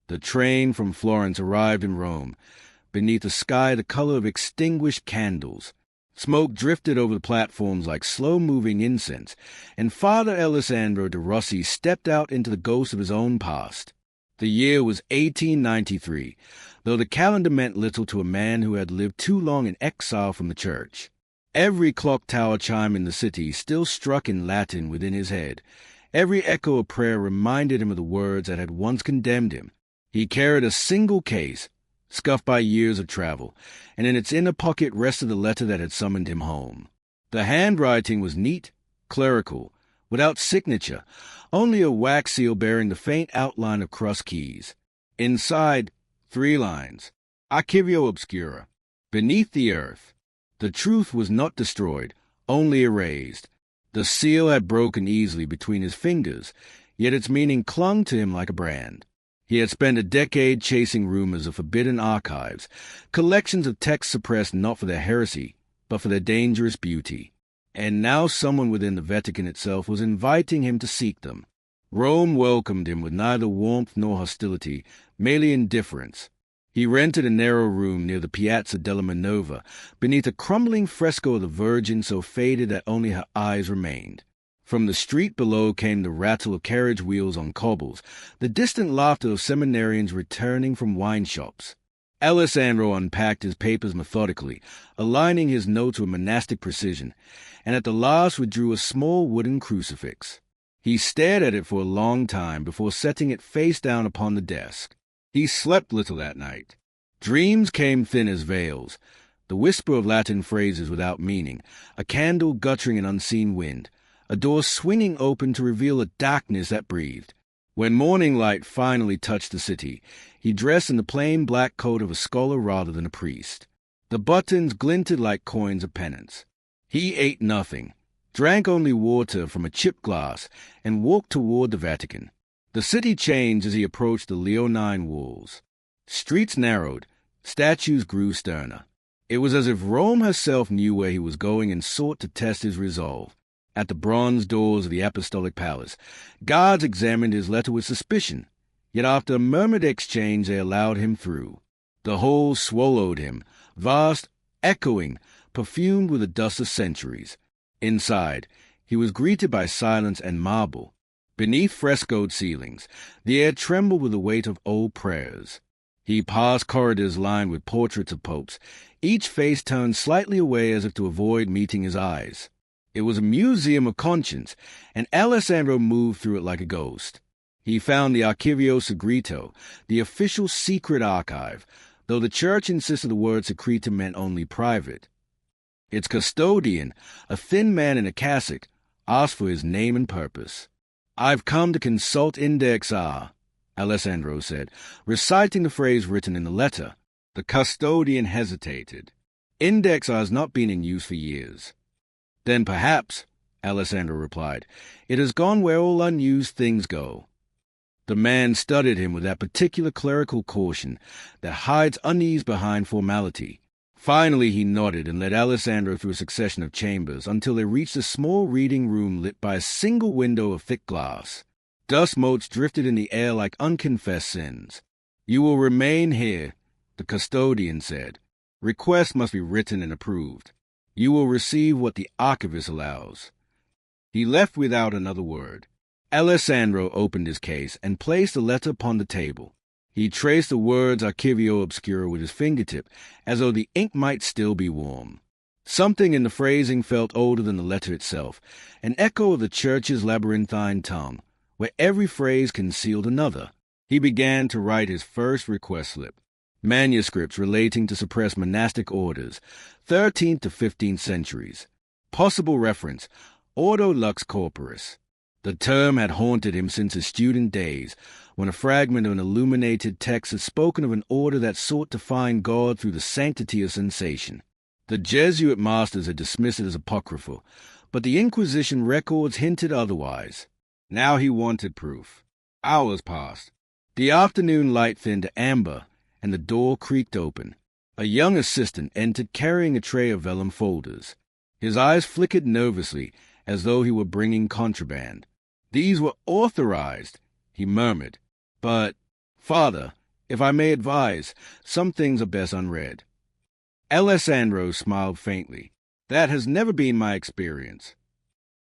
The train from Florence arrived in Rome, beneath a sky the color of extinguished candles. Smoke drifted over the platforms like slow-moving incense, and Father Alessandro de Rossi stepped out into the ghost of his own past. The year was 1893, though the calendar meant little to a man who had lived too long in exile from the church. Every clock tower chime in the city still struck in Latin within his head. Every echo of prayer reminded him of the words that had once condemned him. He carried a single case, scuffed by years of travel, and in its inner pocket rested the letter that had summoned him home. The handwriting was neat, clerical, without signature, only a wax seal bearing the faint outline of cross keys. Inside, 3 lines, Archivio Obscura, beneath the earth. The truth was not destroyed, only erased. The seal had broken easily between his fingers, yet its meaning clung to him like a brand. He had spent a decade chasing rumors of forbidden archives, collections of texts suppressed not for their heresy, but for their dangerous beauty. And now someone within the Vatican itself was inviting him to seek them. Rome welcomed him with neither warmth nor hostility, merely indifference. He rented a narrow room near the Piazza della Minerva, beneath a crumbling fresco of the Virgin so faded that only her eyes remained. From the street below came the rattle of carriage wheels on cobbles, the distant laughter of seminarians returning from wine shops. Alessandro unpacked his papers methodically, aligning his notes with monastic precision, and at the last withdrew a small wooden crucifix. He stared at it for a long time before setting it face down upon the desk. He slept little that night. Dreams came thin as veils, the whisper of Latin phrases without meaning, a candle guttering an unseen wind, a door swinging open to reveal a darkness that breathed. When morning light finally touched the city, he dressed in the plain black coat of a scholar rather than a priest. The buttons glinted like coins of penance. He ate nothing, drank only water from a chipped glass, and walked toward the Vatican. The city changed as he approached the leonine walls. Streets narrowed, statues grew sterner. It was as if Rome herself knew where he was going and sought to test his resolve. At the bronze doors of the apostolic palace, guards examined his letter with suspicion, yet after a murmured exchange they allowed him through. The whole swallowed him, vast, echoing, perfumed with the dust of centuries. Inside, he was greeted by silence and marble. Beneath frescoed ceilings, the air trembled with the weight of old prayers. He passed corridors lined with portraits of popes, each face turned slightly away as if to avoid meeting his eyes. It was a museum of conscience, and Alessandro moved through it like a ghost. He found the Archivio Segreto, the official secret archive, though the church insisted the word secretum meant only private. Its custodian, a thin man in a cassock, asked for his name and purpose. "I've come to consult Index R," Alessandro said, reciting the phrase written in the letter. The custodian hesitated. "Index R has not been in use for years." "Then perhaps," Alessandro replied, "it has gone where all unused things go." The man studied him with that particular clerical caution that hides unease behind formality. Finally he nodded and led Alessandro through a succession of chambers until they reached a small reading room lit by a single window of thick glass. Dust motes drifted in the air like unconfessed sins. "You will remain here," the custodian said. "Requests must be written and approved. You will receive what the archivist allows." He left without another word. Alessandro opened his case and placed the letter upon the table. He traced the words Archivio Obscura with his fingertip, as though the ink might still be warm. Something in the phrasing felt older than the letter itself, an echo of the church's labyrinthine tongue, where every phrase concealed another. He began to write his first request slip. Manuscripts relating to suppressed monastic orders, 13th to 15th centuries. Possible reference, Ordo Lux Corporis. The term had haunted him since his student days, when a fragment of an illuminated text had spoken of an order that sought to find God through the sanctity of sensation. The Jesuit masters had dismissed it as apocryphal, but the Inquisition records hinted otherwise. Now he wanted proof. Hours passed. The afternoon light thinned to amber, and the door creaked open. A young assistant entered carrying a tray of vellum folders. His eyes flickered nervously, as though he were bringing contraband. "These were authorized," he murmured. "But, Father," If I may advise, some things are best unread." Alessandro smiled faintly. "That has never been my experience."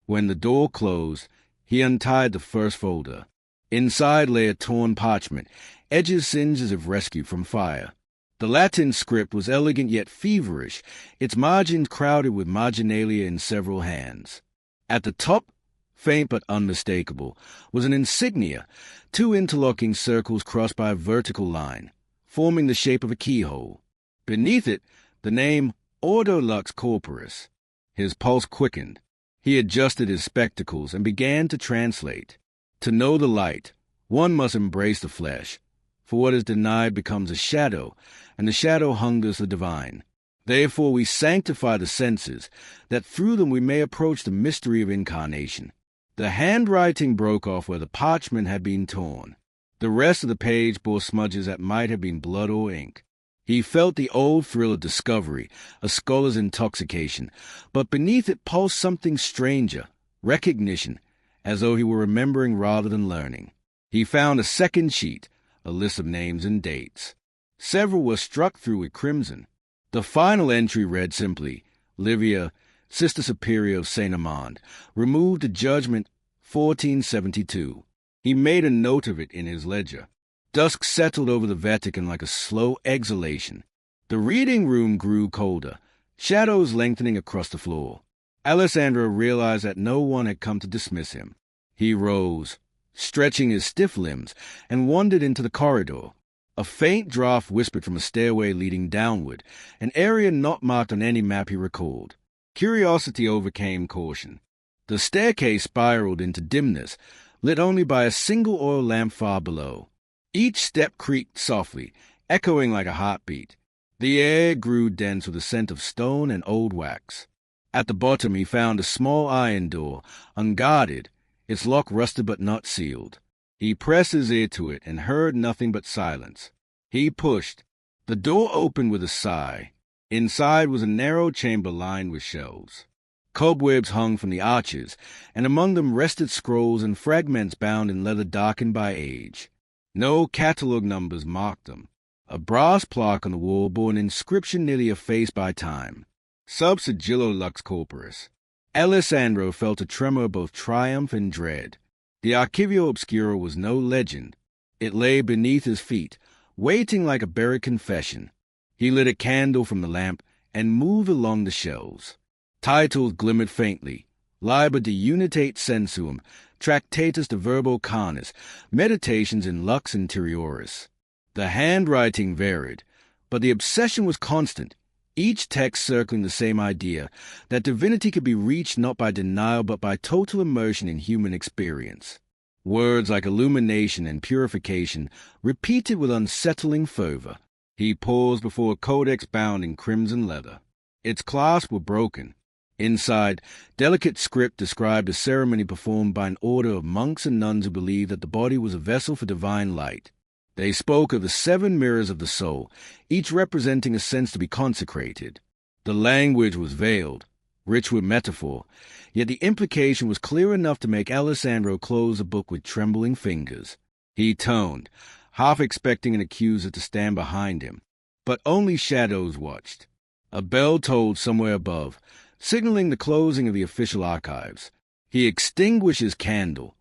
When the door closed, he untied the first folder. Inside lay a torn parchment, edges singed as if rescued from fire. The Latin script was elegant yet feverish, its margins crowded with marginalia in several hands. At the top, faint but unmistakable, was an insignia, two interlocking circles crossed by a vertical line, forming the shape of a keyhole. Beneath it, the name Ordo Lux Corporis. His pulse quickened. He adjusted his spectacles and began to translate. To know the light, one must embrace the flesh, for what is denied becomes a shadow, and the shadow hungers the divine. Therefore we sanctify the senses, that through them we may approach the mystery of incarnation. The handwriting broke off where the parchment had been torn. The rest of the page bore smudges that might have been blood or ink. He felt the old thrill of discovery, a scholar's intoxication, but beneath it pulsed something stranger, recognition, as though he were remembering rather than learning. He found a second sheet, a list of names and dates. Several were struck through with crimson. The final entry read simply, "Livia, Sister Superior of Saint Amand, removed to judgment 1472. He made a note of it in his ledger. Dusk settled over the Vatican like a slow exhalation. The reading room grew colder, shadows lengthening across the floor. Alessandro realized that no one had come to dismiss him. He rose, stretching his stiff limbs, and wandered into the corridor. A faint draught whispered from a stairway leading downward, an area not marked on any map he recalled. Curiosity overcame caution. The staircase spiraled into dimness, lit only by a single oil lamp far below. Each step creaked softly, echoing like a heartbeat. The air grew dense with a scent of stone and old wax. At the bottom he found a small iron door, unguarded, its lock rusted but not sealed. He pressed his ear to it and heard nothing but silence. He pushed. The door opened with a sigh. Inside was a narrow chamber lined with shelves. Cobwebs hung from the arches, and among them rested scrolls and fragments bound in leather darkened by age. No catalogue numbers marked them. A brass plaque on the wall bore an inscription nearly effaced by time. Sub sigillo lux corporis. Alessandro felt a tremor of both triumph and dread. The Archivio Obscuro was no legend. It lay beneath his feet, waiting like a buried confession. He lit a candle from the lamp and moved along the shelves. Titles glimmered faintly. Liber de Unitate Sensuum, Tractatus de Verbo Canis, Meditations in Lux Interioris. The handwriting varied, but the obsession was constant, each text circling the same idea, that divinity could be reached not by denial but by total immersion in human experience. Words like illumination and purification, repeated with unsettling fervor. He paused before a codex bound in crimson leather. Its clasps were broken. Inside, delicate script described a ceremony performed by an order of monks and nuns who believed that the body was a vessel for divine light. They spoke of the 7 mirrors of the soul, each representing a sense to be consecrated. The language was veiled, rich with metaphor, yet the implication was clear enough to make Alessandro close the book with trembling fingers. He toned, half expecting an accuser to stand behind him, but only shadows watched. A bell tolled somewhere above, signaling the closing of the official archives. He extinguished his candle,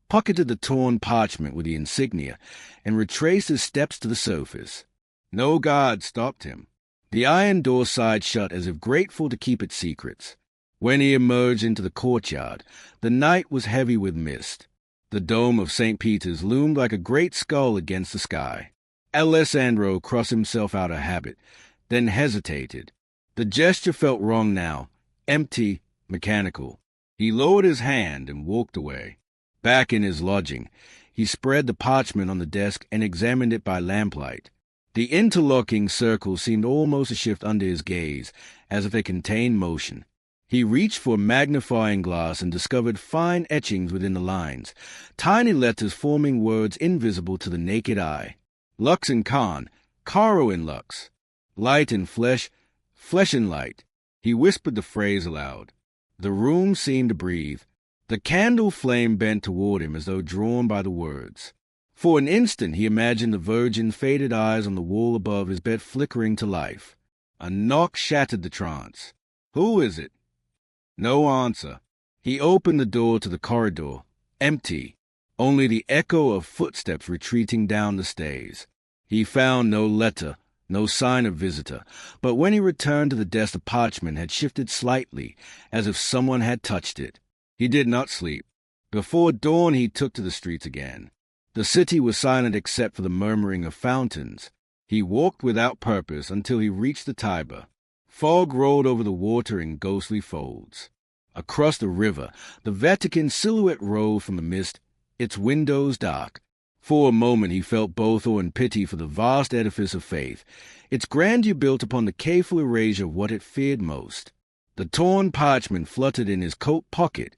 pocketed the torn parchment with the insignia, and retraced his steps to the surface. No guard stopped him. The iron door sighed shut as if grateful to keep its secrets. When he emerged into the courtyard, the night was heavy with mist. The dome of St. Peter's loomed like a great skull against the sky. Alessandro crossed himself out of habit, then hesitated. The gesture felt wrong now, empty, mechanical. He lowered his hand and walked away. Back in his lodging, he spread the parchment on the desk and examined it by lamplight. The interlocking circles seemed almost to shift under his gaze, as if they contained motion. He reached for a magnifying glass and discovered fine etchings within the lines, tiny letters forming words invisible to the naked eye. Lux in Khan, Caro in Lux. Light in flesh, flesh in light. He whispered the phrase aloud. The room seemed to breathe. The candle flame bent toward him as though drawn by the words. For an instant he imagined the virgin's faded eyes on the wall above his bed flickering to life. A knock shattered the trance. "Who is it?" No answer. He opened the door to the corridor. Empty. Only the echo of footsteps retreating down the stairs. He found no letter, no sign of visitor, but when he returned to the desk the parchment had shifted slightly, as if someone had touched it. He did not sleep. Before dawn he took to the streets again. The city was silent except for the murmuring of fountains. He walked without purpose until he reached the Tiber. Fog rolled over the water in ghostly folds. Across the river, the Vatican silhouette rose from the mist, its windows dark. For a moment he felt both awe and pity for the vast edifice of faith, its grandeur built upon the careful erasure of what it feared most. The torn parchment fluttered in his coat pocket,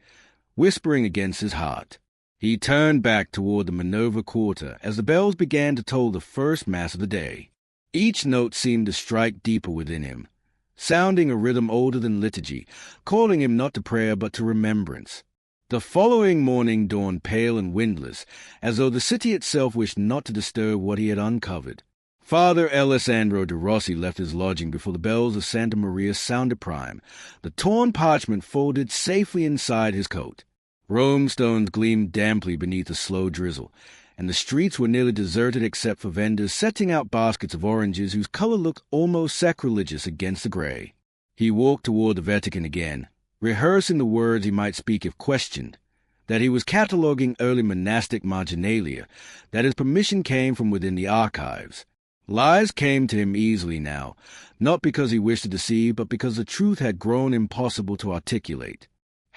whispering against his heart. He turned back toward the Minerva Quarter as the bells began to toll the first Mass of the day. Each note seemed to strike deeper within him, sounding a rhythm older than liturgy, calling him not to prayer but to remembrance. The following morning dawned pale and windless, as though the city itself wished not to disturb what he had uncovered. Father Alessandro de Rossi left his lodging before the bells of Santa Maria sounded prime, the torn parchment folded safely inside his coat. Rome stones gleamed damply beneath a slow drizzle, and the streets were nearly deserted except for vendors setting out baskets of oranges whose color looked almost sacrilegious against the gray. He walked toward the Vatican again, rehearsing the words he might speak if questioned, that he was cataloguing early monastic marginalia, that his permission came from within the archives. Lies came to him easily now, not because he wished to deceive, but because the truth had grown impossible to articulate.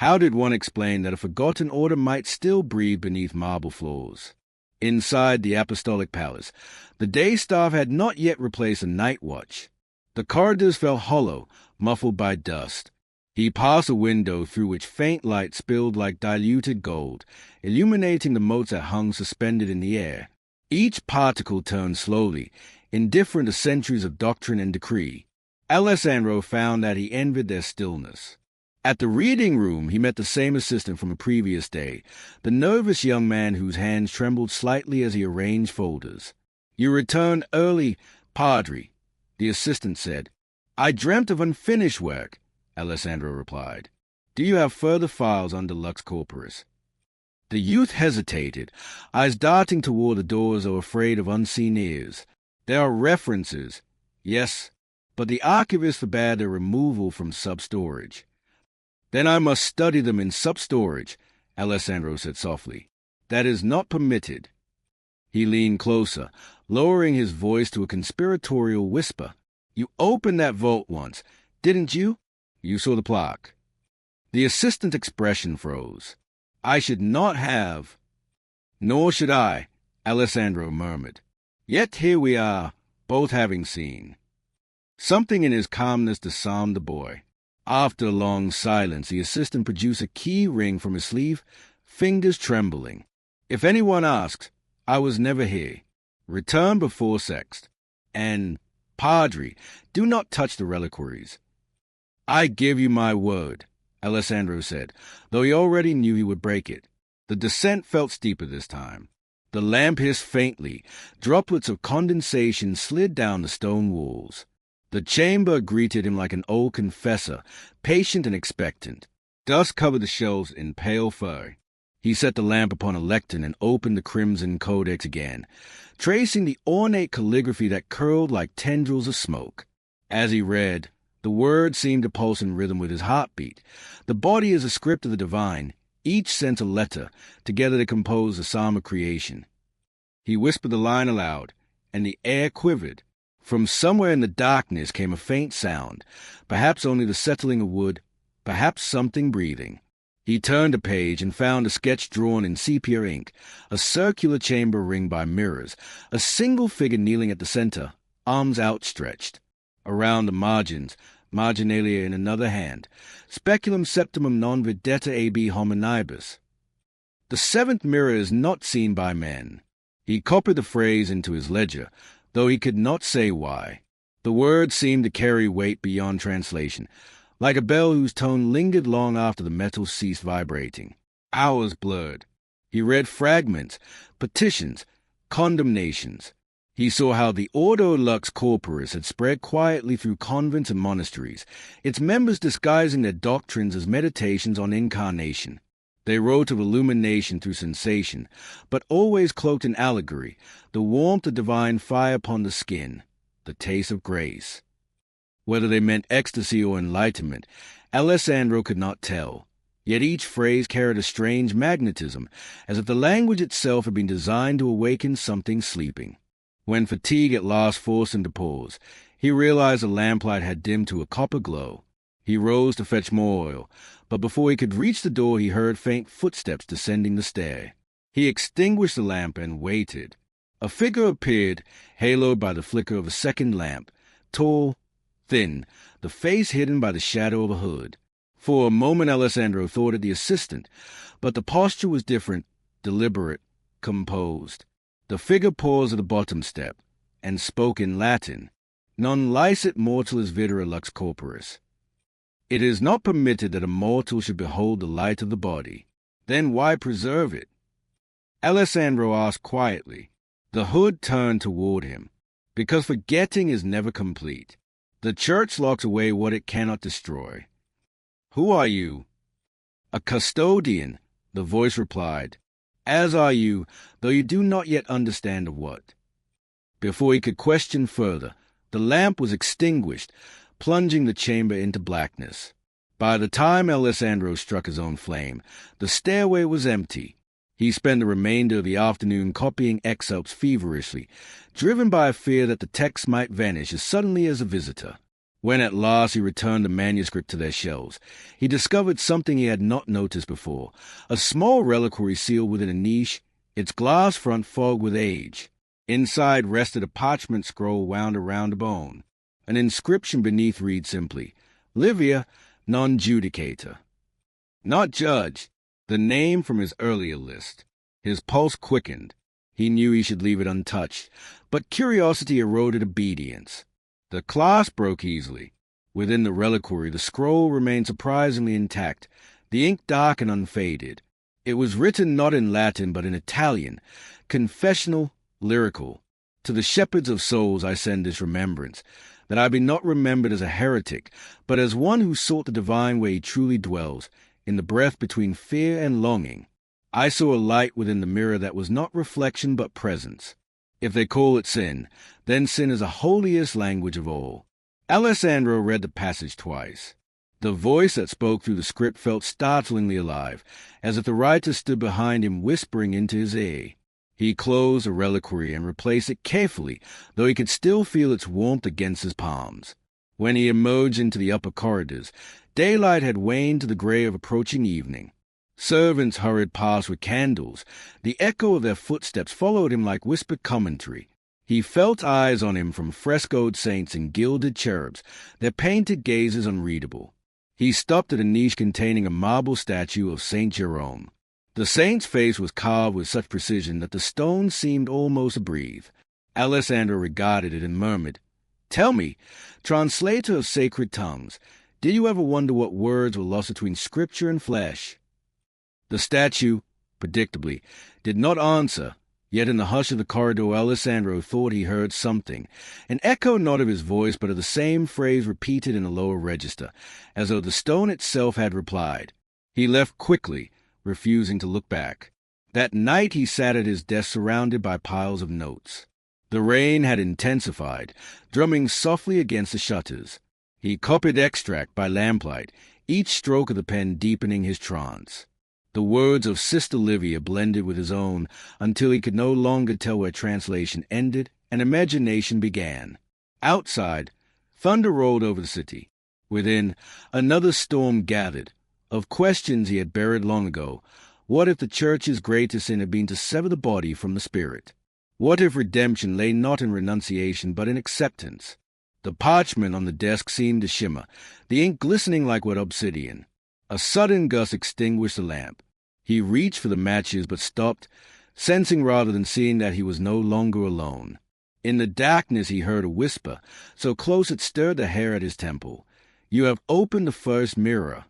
How did one explain that a forgotten order might still breathe beneath marble floors? Inside the apostolic palace, the day staff had not yet replaced the night watch. The corridors felt hollow, muffled by dust. He passed a window through which faint light spilled like diluted gold, illuminating the motes that hung suspended in the air. Each particle turned slowly, indifferent to centuries of doctrine and decree. Alessandro found that he envied their stillness. At the reading room he met the same assistant from a previous day, the nervous young man whose hands trembled slightly as he arranged folders. "You returned early, Padre," the assistant said. "I dreamt of unfinished work," Alessandro replied. "Do you have further files under Lux Corporis?" The youth hesitated, eyes darting toward the door as though afraid of unseen ears. "There are references, yes, but the archivist forbade their removal from sub-storage." "Then I must study them in sub-storage," Alessandro said softly. "That is not permitted." He leaned closer, lowering his voice to a conspiratorial whisper. "You opened that vault once, didn't you?" "You saw the plaque." The assistant's expression froze. "I should not have." "Nor should I," Alessandro murmured. "Yet here we are, both having seen." Something in his calmness disarmed the boy. After a long silence, the assistant produced a key ring from his sleeve, fingers trembling. "If anyone asks, I was never here. Return before sext. And, Padre, do not touch the reliquaries." "I give you my word," Alessandro said, though he already knew he would break it. The descent felt steeper this time. The lamp hissed faintly. Droplets of condensation slid down the stone walls. The chamber greeted him like an old confessor, patient and expectant. Dust covered the shelves in pale fur. He set the lamp upon a lectern and opened the crimson codex again, tracing the ornate calligraphy that curled like tendrils of smoke. As he read, the words seemed to pulse in rhythm with his heartbeat. The body is a script of the divine. Each sent a letter. Together they composed the psalm of creation. He whispered the line aloud, and the air quivered. From somewhere in the darkness came a faint sound, perhaps only the settling of wood, perhaps something breathing. He turned a page and found a sketch drawn in sepia ink, a circular chamber ringed by mirrors, a single figure kneeling at the center, arms outstretched. Around the margins, marginalia in another hand, speculum septimum non videta ab hominibus. The seventh mirror is not seen by men. He copied the phrase into his ledger, though he could not say why. The words seemed to carry weight beyond translation, like a bell whose tone lingered long after the metal ceased vibrating. Hours blurred. He read fragments, petitions, condemnations. He saw how the Ordo Lux Corporis had spread quietly through convents and monasteries, its members disguising their doctrines as meditations on incarnation. They wrote of illumination through sensation, but always cloaked in allegory, the warmth of divine fire upon the skin, the taste of grace. Whether they meant ecstasy or enlightenment, Alessandro could not tell. Yet each phrase carried a strange magnetism, as if the language itself had been designed to awaken something sleeping. When fatigue at last forced him to pause, he realized the lamplight had dimmed to a copper glow. He rose to fetch more oil, but before he could reach the door he heard faint footsteps descending the stair. He extinguished the lamp and waited. A figure appeared, haloed by the flicker of a second lamp, tall, thin, the face hidden by the shadow of a hood. For a moment Alessandro thought it the assistant, but the posture was different, deliberate, composed. The figure paused at the bottom step, and spoke in Latin, Non licet mortalis videre lux corporis. It is not permitted that a mortal should behold the light of the body. Then why preserve it? Alessandro asked quietly. The hood turned toward him. Because forgetting is never complete. The Church locks away what it cannot destroy. Who are you? A custodian, the voice replied. As are you, though you do not yet understand of what. Before he could question further, the lamp was extinguished, plunging the chamber into blackness. By the time Alessandro struck his own flame, the stairway was empty. He spent the remainder of the afternoon copying excerpts feverishly, driven by a fear that the text might vanish as suddenly as a visitor. When at last he returned the manuscript to their shelves, he discovered something he had not noticed before, a small reliquary sealed within a niche, its glass front fogged with age. Inside rested a parchment scroll wound around a bone. An inscription beneath read simply, Livia non judicator. Not judge, the name from his earlier list. His pulse quickened. He knew he should leave it untouched, but curiosity eroded obedience. The clasp broke easily. Within the reliquary, the scroll remained surprisingly intact, the ink dark and unfaded. It was written not in Latin but in Italian, confessional, lyrical. To the shepherds of souls I send this remembrance, that I be not remembered as a heretic, but as one who sought the divine where he truly dwells, in the breath between fear and longing. I saw a light within the mirror that was not reflection but presence. If they call it sin, then sin is the holiest language of all. Alessandro read the passage twice. The voice that spoke through the script felt startlingly alive, as if the writer stood behind him whispering into his ear. He closed the reliquary and replaced it carefully, though he could still feel its warmth against his palms. When he emerged into the upper corridors, daylight had waned to the gray of approaching evening. Servants hurried past with candles. The echo of their footsteps followed him like whispered commentary. He felt eyes on him from frescoed saints and gilded cherubs, their painted gazes unreadable. He stopped at a niche containing a marble statue of Saint Jerome. The saint's face was carved with such precision that the stone seemed almost to breathe. Alessandro regarded it and murmured, Tell me, translator of sacred tongues, did you ever wonder what words were lost between scripture and flesh? The statue, predictably, did not answer, yet in the hush of the corridor Alessandro thought he heard something, an echo not of his voice but of the same phrase repeated in a lower register, as though the stone itself had replied. He left quickly, refusing to look back. That night he sat at his desk surrounded by piles of notes. The rain had intensified, drumming softly against the shutters. He copied extract by lamplight, each stroke of the pen deepening his trance. The words of Sister Livia blended with his own until he could no longer tell where translation ended and imagination began. Outside, thunder rolled over the city. Within, another storm gathered, of questions he had buried long ago. What if the Church's greatest sin had been to sever the body from the spirit? What if redemption lay not in renunciation but in acceptance? The parchment on the desk seemed to shimmer, the ink glistening like wet obsidian. A sudden gust extinguished the lamp. He reached for the matches but stopped, sensing rather than seeing that he was no longer alone. In the darkness he heard a whisper, so close it stirred the hair at his temple. You have opened the first mirror.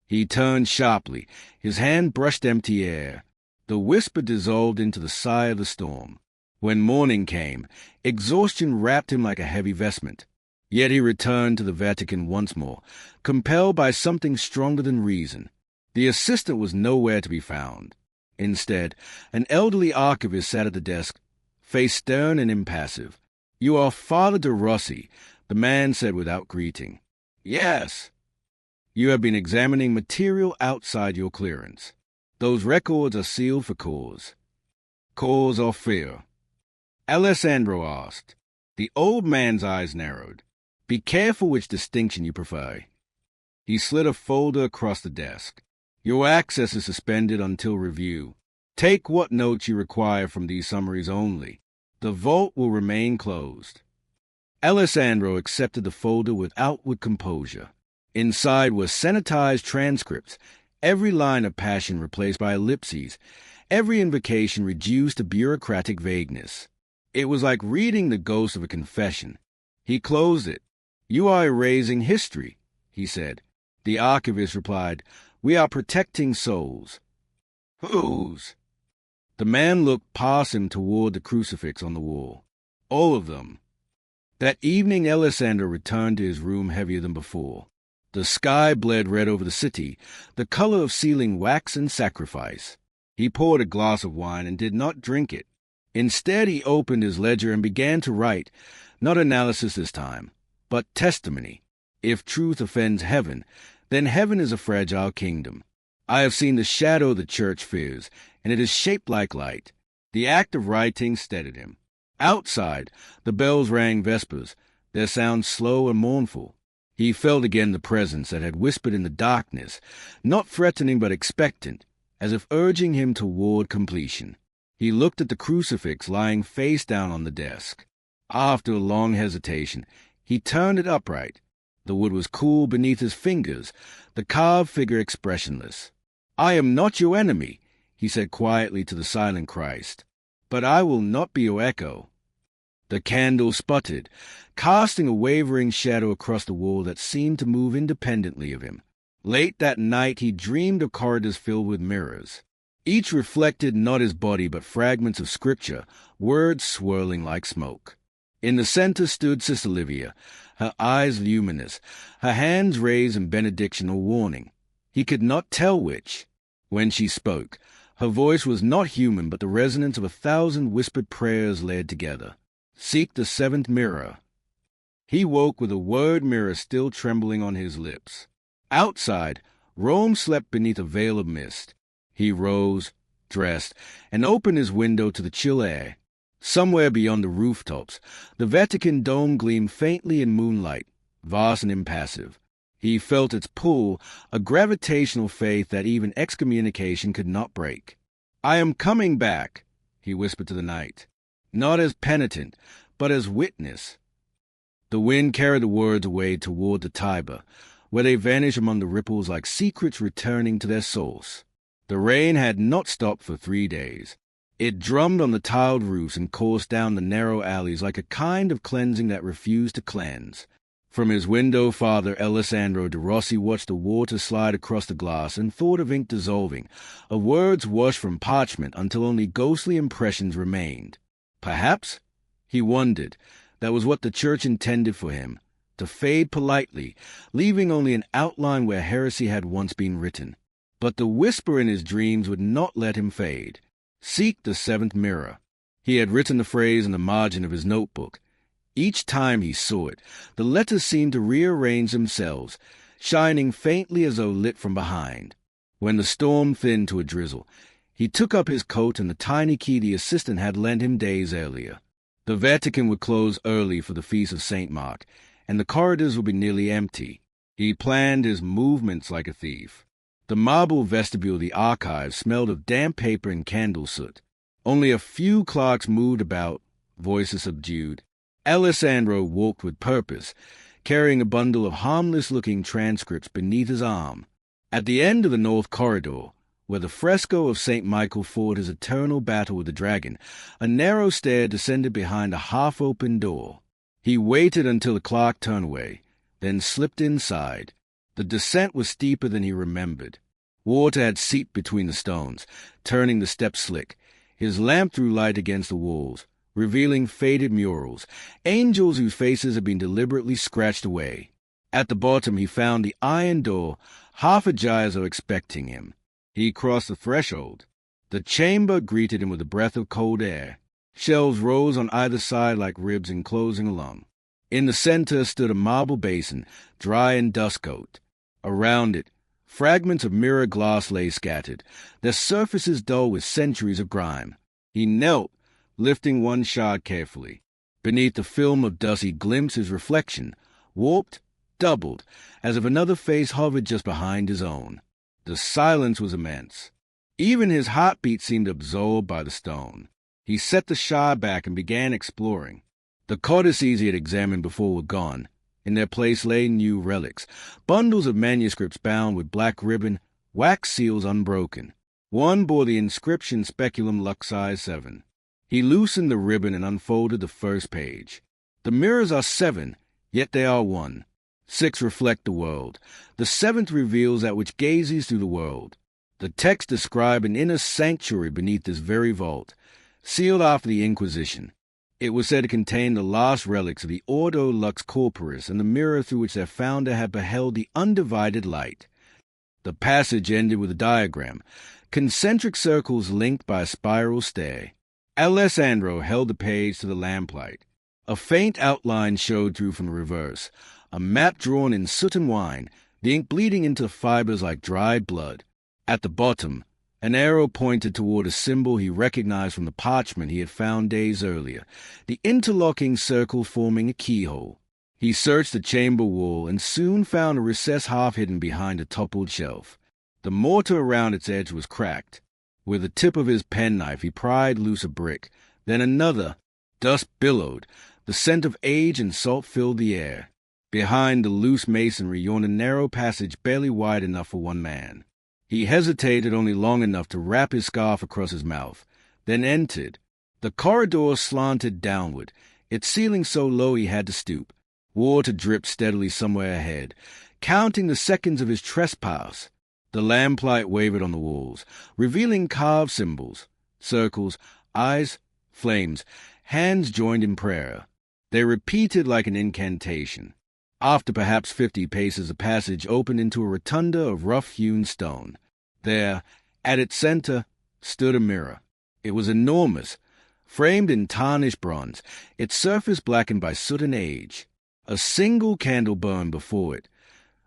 He turned sharply. His hand brushed empty air. The whisper dissolved into the sigh of the storm. When morning came, exhaustion wrapped him like a heavy vestment. Yet he returned to the Vatican once more, compelled by something stronger than reason. The assistant was nowhere to be found. Instead, an elderly archivist sat at the desk, face stern and impassive. "You are Father de Rossi," the man said without greeting. "Yes." "You have been examining material outside your clearance. Those records are sealed for cause." "Cause or fear?" Alessandro asked. The old man's eyes narrowed. "Be careful which distinction you prefer." He slid a folder across the desk. "Your access is suspended until review. Take what notes you require from these summaries only. The vault will remain closed." Alessandro accepted the folder with outward composure. Inside were sanitized transcripts, every line of passion replaced by ellipses, every invocation reduced to bureaucratic vagueness. It was like reading the ghost of a confession. He closed it. "You are erasing history," he said. The archivist replied, "We are protecting souls." "Whose?" The man looked past him toward the crucifix on the wall. "All of them." That evening Alessandro returned to his room heavier than before. The sky bled red over the city, the color of sealing wax and sacrifice. He poured a glass of wine and did not drink it. Instead, he opened his ledger and began to write, not analysis this time, but testimony. If truth offends heaven, then heaven is a fragile kingdom. I have seen the shadow the church fears, and it is shaped like light. The act of writing steadied him. Outside, the bells rang vespers, their sound slow and mournful. He felt again the presence that had whispered in the darkness, not threatening but expectant, as if urging him toward completion. He looked at the crucifix lying face down on the desk. After a long hesitation, he turned it upright. The wood was cool beneath his fingers, the carved figure expressionless. "I am not your enemy," he said quietly to the silent Christ, "but I will not be your echo." The candle sputtered, casting a wavering shadow across the wall that seemed to move independently of him. Late that night he dreamed of corridors filled with mirrors. Each reflected not his body but fragments of scripture, words swirling like smoke. In the center stood Sister Livia, her eyes luminous, her hands raised in benediction or warning. He could not tell which. When she spoke, her voice was not human but the resonance of 1,000 whispered prayers laid together. "Seek the seventh mirror." He woke with a word mirror still trembling on his lips. Outside, Rome slept beneath a veil of mist. He rose, dressed, and opened his window to the chill air. Somewhere beyond the rooftops, the Vatican dome gleamed faintly in moonlight, vast and impassive. He felt its pull, a gravitational faith that even excommunication could not break. "I am coming back," he whispered to the night, "not as penitent, but as witness." The wind carried the words away toward the Tiber, where they vanished among the ripples like secrets returning to their source. The rain had not stopped for 3 days. It drummed on the tiled roofs and coursed down the narrow alleys like a kind of cleansing that refused to cleanse. From his window, Father Alessandro de Rossi watched the water slide across the glass and thought of ink dissolving, of words washed from parchment until only ghostly impressions remained. Perhaps, he wondered, that was what the church intended for him, to fade politely, leaving only an outline where heresy had once been written. But the whisper in his dreams would not let him fade. "Seek the seventh mirror." He had written the phrase in the margin of his notebook. Each time he saw it, the letters seemed to rearrange themselves, shining faintly as though lit from behind. When the storm thinned to a drizzle, he took up his coat and the tiny key the assistant had lent him days earlier. The Vatican would close early for the feast of St. Mark, and the corridors would be nearly empty. He planned his movements like a thief. The marble vestibule of the archive smelled of damp paper and candle soot. Only a few clerks moved about, voices subdued. Alessandro walked with purpose, carrying a bundle of harmless-looking transcripts beneath his arm. At the end of the north corridor, where the fresco of St. Michael fought his eternal battle with the dragon, a narrow stair descended behind a half-open door. He waited until the clerk turned away, then slipped inside. The descent was steeper than he remembered. Water had seeped between the stones, turning the steps slick. His lamp threw light against the walls, revealing faded murals, angels whose faces had been deliberately scratched away. At the bottom he found the iron door, half ajar as though expecting him. He crossed the threshold. The chamber greeted him with a breath of cold air. Shelves rose on either side like ribs enclosing a lung. In the center stood a marble basin, dry and dust-coated. Around it, fragments of mirror glass lay scattered, their surfaces dull with centuries of grime. He knelt, lifting one shard carefully. Beneath the film of dust he glimpsed his reflection, warped, doubled, as if another face hovered just behind his own. The silence was immense. Even his heartbeat seemed absorbed by the stone. He set the shard back and began exploring. The codices he had examined before were gone. In their place lay new relics, bundles of manuscripts bound with black ribbon, wax seals unbroken. One bore the inscription Speculum Luxi 7. He loosened the ribbon and unfolded the first page. The mirrors are 7, yet they are 1. 6 reflect the world. The 7th reveals that which gazes through the world. The text described an inner sanctuary beneath this very vault, sealed after the Inquisition. It was said to contain the last relics of the Ordo Lux Corporis and the mirror through which their founder had beheld the undivided light. The passage ended with a diagram, concentric circles linked by a spiral stair. Alessandro held the page to the lamplight. A faint outline showed through from the reverse, a map drawn in soot and wine, the ink bleeding into the fibers like dried blood. At the bottom, an arrow pointed toward a symbol he recognized from the parchment he had found days earlier, the interlocking circle forming a keyhole. He searched the chamber wall and soon found a recess half hidden behind a toppled shelf. The mortar around its edge was cracked. With the tip of his penknife he pried loose a brick, then another. Dust billowed. The scent of age and salt filled the air. Behind the loose masonry yawned a narrow passage barely wide enough for one man. He hesitated only long enough to wrap his scarf across his mouth, then entered. The corridor slanted downward, its ceiling so low he had to stoop. Water dripped steadily somewhere ahead, counting the seconds of his trespass. The lamplight wavered on the walls, revealing carved symbols, circles, eyes, flames, hands joined in prayer. They repeated like an incantation. After perhaps 50 paces, the passage opened into a rotunda of rough-hewn stone. There, at its center, stood a mirror. It was enormous, framed in tarnished bronze, its surface blackened by soot and age. A single candle burned before it,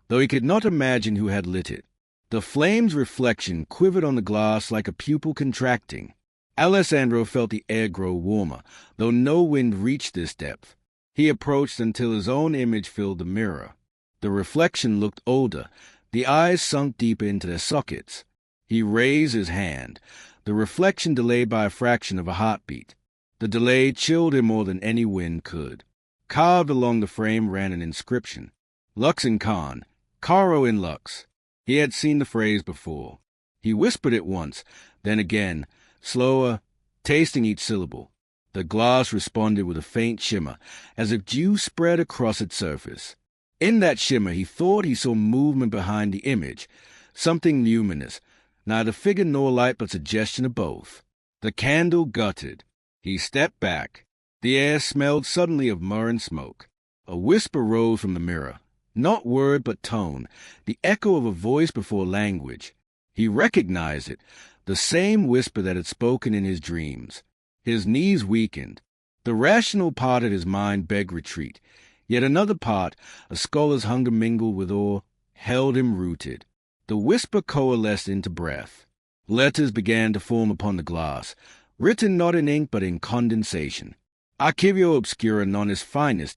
though he could not imagine who had lit it. The flame's reflection quivered on the glass like a pupil contracting. Alessandro felt the air grow warmer, though no wind reached this depth. He approached until his own image filled the mirror. The reflection looked older, the eyes sunk deeper into their sockets. He raised his hand, the reflection delayed by a fraction of a heartbeat. The delay chilled him more than any wind could. Carved along the frame ran an inscription. Lux in Khan, Caro in Lux. He had seen the phrase before. He whispered it once, then again, slower, tasting each syllable. The glass responded with a faint shimmer, as if dew spread across its surface. In that shimmer he thought he saw movement behind the image, something luminous, neither figure nor light but suggestion of both. The candle guttered. He stepped back. The air smelled suddenly of myrrh and smoke. A whisper rose from the mirror, not word but tone, the echo of a voice before language. He recognized it, the same whisper that had spoken in his dreams. His knees weakened. The rational part of his mind begged retreat, yet another part, a scholar's hunger mingled with awe, held him rooted. The whisper coalesced into breath. Letters began to form upon the glass, written not in ink but in condensation. Archivio obscura non est finus.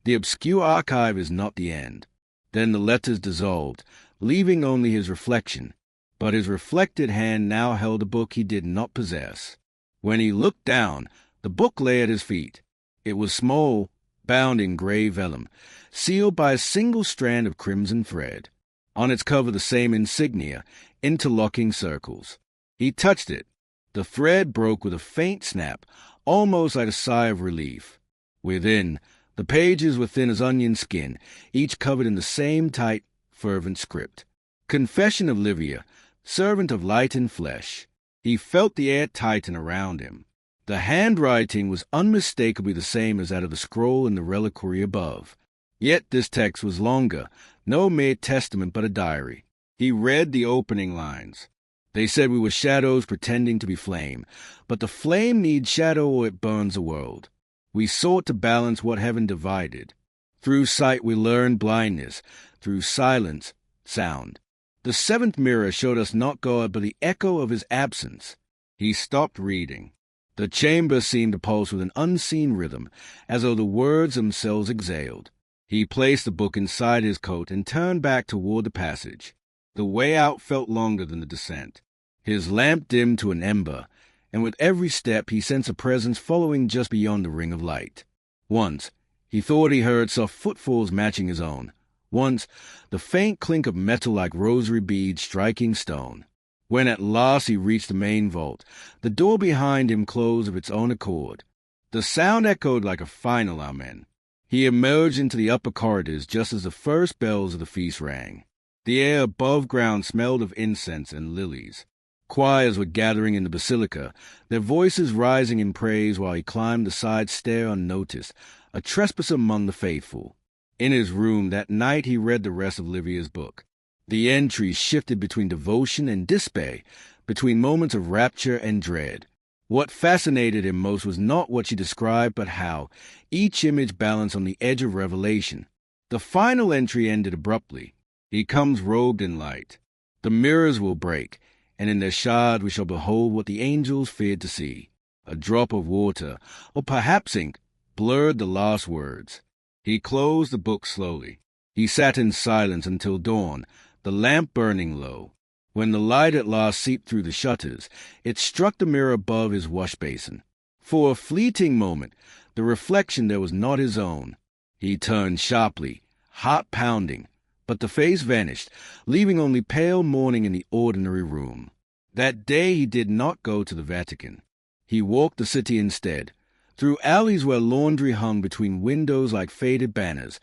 The obscure archive is not the end. Then the letters dissolved, leaving only his reflection. But his reflected hand now held a book he did not possess. When he looked down, the book lay at his feet. It was small, bound in gray vellum, sealed by a single strand of crimson thread. On its cover the same insignia, interlocking circles. He touched it. The thread broke with a faint snap, almost like a sigh of relief. Within, the pages were thin as onion skin, each covered in the same tight, fervent script. Confession of Livia, servant of light and flesh. He felt the air tighten around him. The handwriting was unmistakably the same as that of the scroll in the reliquary above. Yet this text was longer, no mere testament but a diary. He read the opening lines. They said we were shadows pretending to be flame, but the flame needs shadow or it burns the world. We sought to balance what heaven divided. Through sight we learned blindness, through silence, sound. The seventh mirror showed us not God but the echo of his absence. He stopped reading. The chamber seemed to pulse with an unseen rhythm, as though the words themselves exhaled. He placed the book inside his coat and turned back toward the passage. The way out felt longer than the descent. His lamp dimmed to an ember, and with every step he sensed a presence following just beyond the ring of light. Once, he thought he heard soft footfalls matching his own. Once, the faint clink of metal like rosary beads striking stone. When at last he reached the main vault, the door behind him closed of its own accord. The sound echoed like a final amen. He emerged into the upper corridors just as the first bells of the feast rang. The air above ground smelled of incense and lilies. Choirs were gathering in the basilica, their voices rising in praise while he climbed the side stair unnoticed, a trespasser among the faithful. In his room that night he read the rest of Livia's book. The entries shifted between devotion and despair, between moments of rapture and dread. What fascinated him most was not what she described, but how, each image balanced on the edge of revelation. The final entry ended abruptly. He comes robed in light. The mirrors will break, and in their shard we shall behold what the angels feared to see. A drop of water, or perhaps ink, blurred the last words. He closed the book slowly. He sat in silence until dawn, the lamp burning low. When the light at last seeped through the shutters, it struck the mirror above his wash-basin. For a fleeting moment, the reflection there was not his own. He turned sharply, heart pounding, but the face vanished, leaving only pale mourning in the ordinary room. That day he did not go to the Vatican. He walked the city instead, through alleys where laundry hung between windows like faded banners,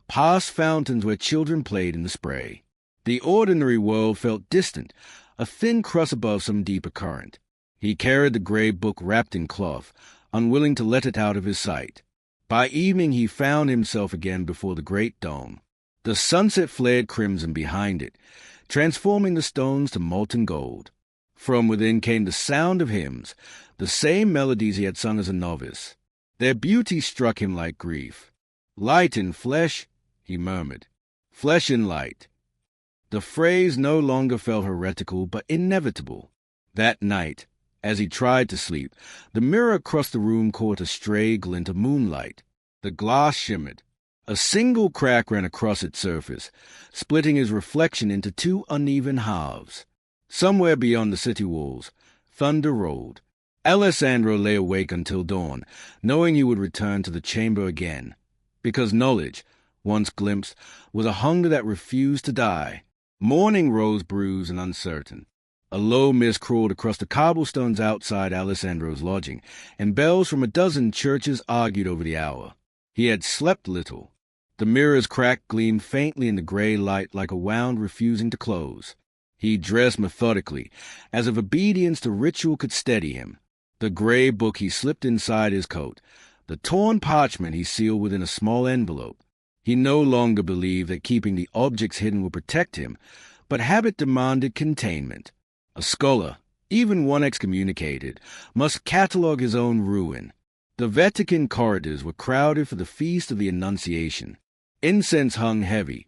past fountains where children played in the spray. The ordinary world felt distant, a thin crust above some deeper current. He carried the gray book wrapped in cloth, unwilling to let it out of his sight. By evening he found himself again before the great dome. The sunset flared crimson behind it, transforming the stones to molten gold. From within came the sound of hymns, the same melodies he had sung as a novice. Their beauty struck him like grief. "Light in flesh," he murmured. "Flesh in light." The phrase no longer felt heretical, but inevitable. That night, as he tried to sleep, the mirror across the room caught a stray glint of moonlight. The glass shimmered. A single crack ran across its surface, splitting his reflection into two uneven halves. Somewhere beyond the city walls, thunder rolled. Alessandro lay awake until dawn, knowing he would return to the chamber again. Because knowledge, once glimpsed, was a hunger that refused to die. Morning rose bruised and uncertain. A low mist crawled across the cobblestones outside Alessandro's lodging, and bells from a dozen churches argued over the hour. He had slept little. The mirror's crack gleamed faintly in the gray light like a wound refusing to close. He dressed methodically, as if obedience to ritual could steady him. The gray book he slipped inside his coat, the torn parchment he sealed within a small envelope. He no longer believed that keeping the objects hidden would protect him, but habit demanded containment. A scholar, even one excommunicated, must catalogue his own ruin. The Vatican corridors were crowded for the feast of the Annunciation. Incense hung heavy.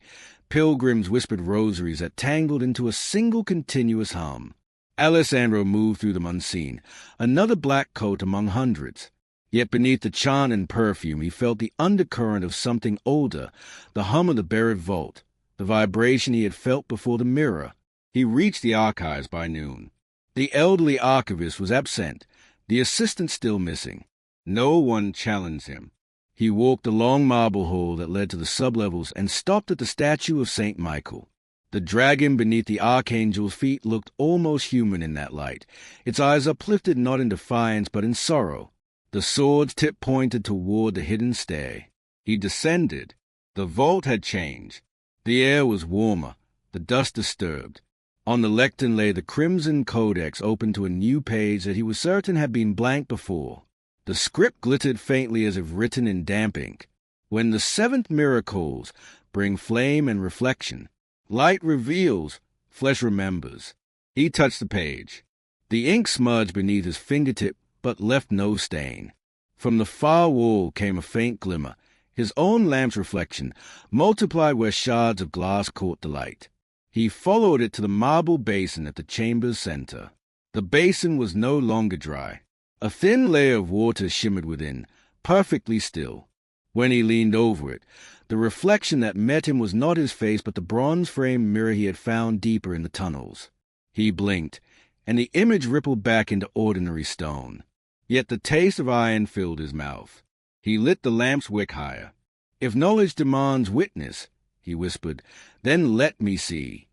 Pilgrims whispered rosaries that tangled into a single continuous hum. Alessandro moved through them unseen, another black coat among hundreds. Yet beneath the chant and perfume he felt the undercurrent of something older, the hum of the buried vault, the vibration he had felt before the mirror. He reached the archives by noon. The elderly archivist was absent, the assistant still missing. No one challenged him. He walked the long marble hall that led to the sublevels and stopped at the statue of St. Michael. The dragon beneath the archangel's feet looked almost human in that light, its eyes uplifted not in defiance but in sorrow. The sword's tip pointed toward the hidden stair. He descended. The vault had changed. The air was warmer, the dust disturbed. On the lectern lay the crimson codex open to a new page that he was certain had been blank before. The script glittered faintly as if written in damp ink. When the seventh miracles bring flame and reflection, light reveals, flesh remembers. He touched the page. The ink smudged beneath his fingertip, but left no stain. From the far wall came a faint glimmer, his own lamp's reflection, multiplied where shards of glass caught the light. He followed it to the marble basin at the chamber's center. The basin was no longer dry. A thin layer of water shimmered within, perfectly still. When he leaned over it, the reflection that met him was not his face but the bronze-framed mirror he had found deeper in the tunnels. He blinked, and the image rippled back into ordinary stone. Yet the taste of iron filled his mouth. He lit the lamp's wick higher. "If knowledge demands witness," he whispered, "then let me see."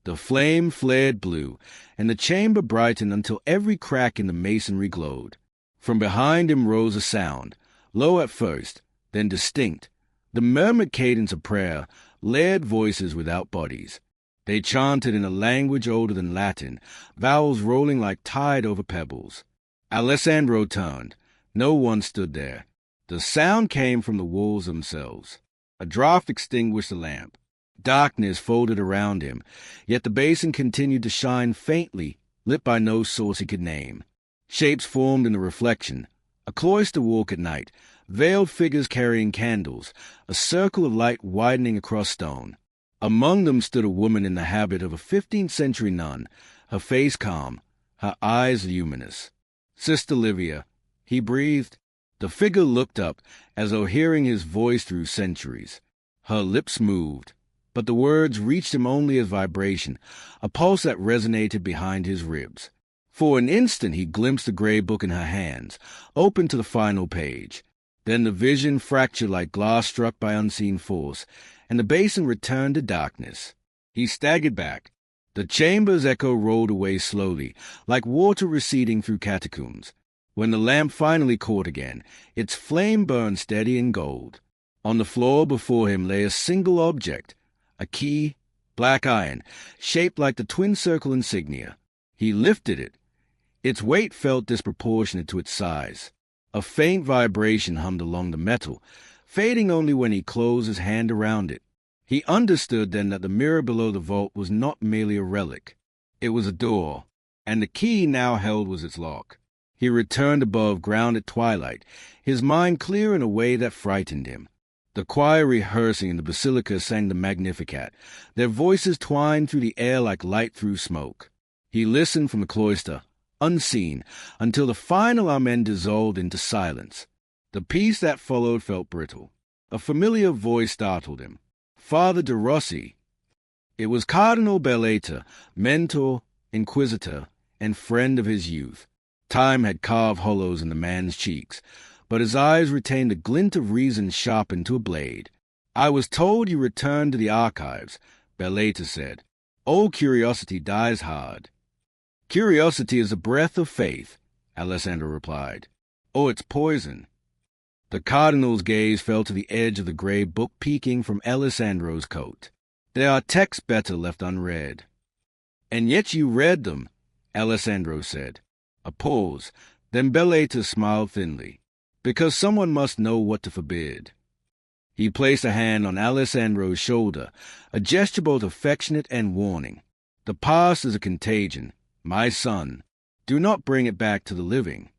The flame flared blue, and the chamber brightened until every crack in the masonry glowed. From behind him rose a sound, low at first, then distinct, the murmured cadence of prayer, layered voices without bodies. They chanted in a language older than Latin, vowels rolling like tide over pebbles. Alessandro turned. No one stood there. The sound came from the walls themselves. A draught extinguished the lamp. Darkness folded around him, yet the basin continued to shine faintly, lit by no source he could name. Shapes formed in the reflection. A cloister walk at night, veiled figures carrying candles, a circle of light widening across stone. Among them stood a woman in the habit of a 15th-century nun, her face calm, her eyes luminous. "Sister Livia," he breathed. The figure looked up, as though hearing his voice through centuries. Her lips moved, but the words reached him only as vibration, a pulse that resonated behind his ribs. For an instant he glimpsed the gray book in her hands, open to the final page. Then the vision fractured like glass struck by unseen force, and the basin returned to darkness. He staggered back. The chamber's echo rolled away slowly, like water receding through catacombs. When the lamp finally caught again, its flame burned steady in gold. On the floor before him lay a single object, a key, black iron, shaped like the twin circle insignia. He lifted it. Its weight felt disproportionate to its size. A faint vibration hummed along the metal, fading only when he closed his hand around it. He understood then that the mirror below the vault was not merely a relic. It was a door, and the key now held was its lock. He returned above ground at twilight, his mind clear in a way that frightened him. The choir rehearsing in the basilica sang the Magnificat, their voices twined through the air like light through smoke. He listened from the cloister, unseen, until the final amen dissolved into silence. The peace that followed felt brittle. A familiar voice startled him. Father de Rossi. It was Cardinal Bellata, mentor, inquisitor, and friend of his youth. Time had carved hollows in the man's cheeks, but his eyes retained a glint of reason sharpened to a blade. "I was told you returned to the archives," Bellata said. "Old curiosity dies hard." "Curiosity is the breath of faith," Alessandro replied. "Oh, it's poison." The cardinal's gaze fell to the edge of the gray book peeking from Alessandro's coat. "There are texts better left unread." "And yet you read them," Alessandro said. A pause, then Bellata smiled thinly. "Because someone must know what to forbid." He placed a hand on Alessandro's shoulder, a gesture both affectionate and warning. "The past is a contagion. My son, do not bring it back to the living."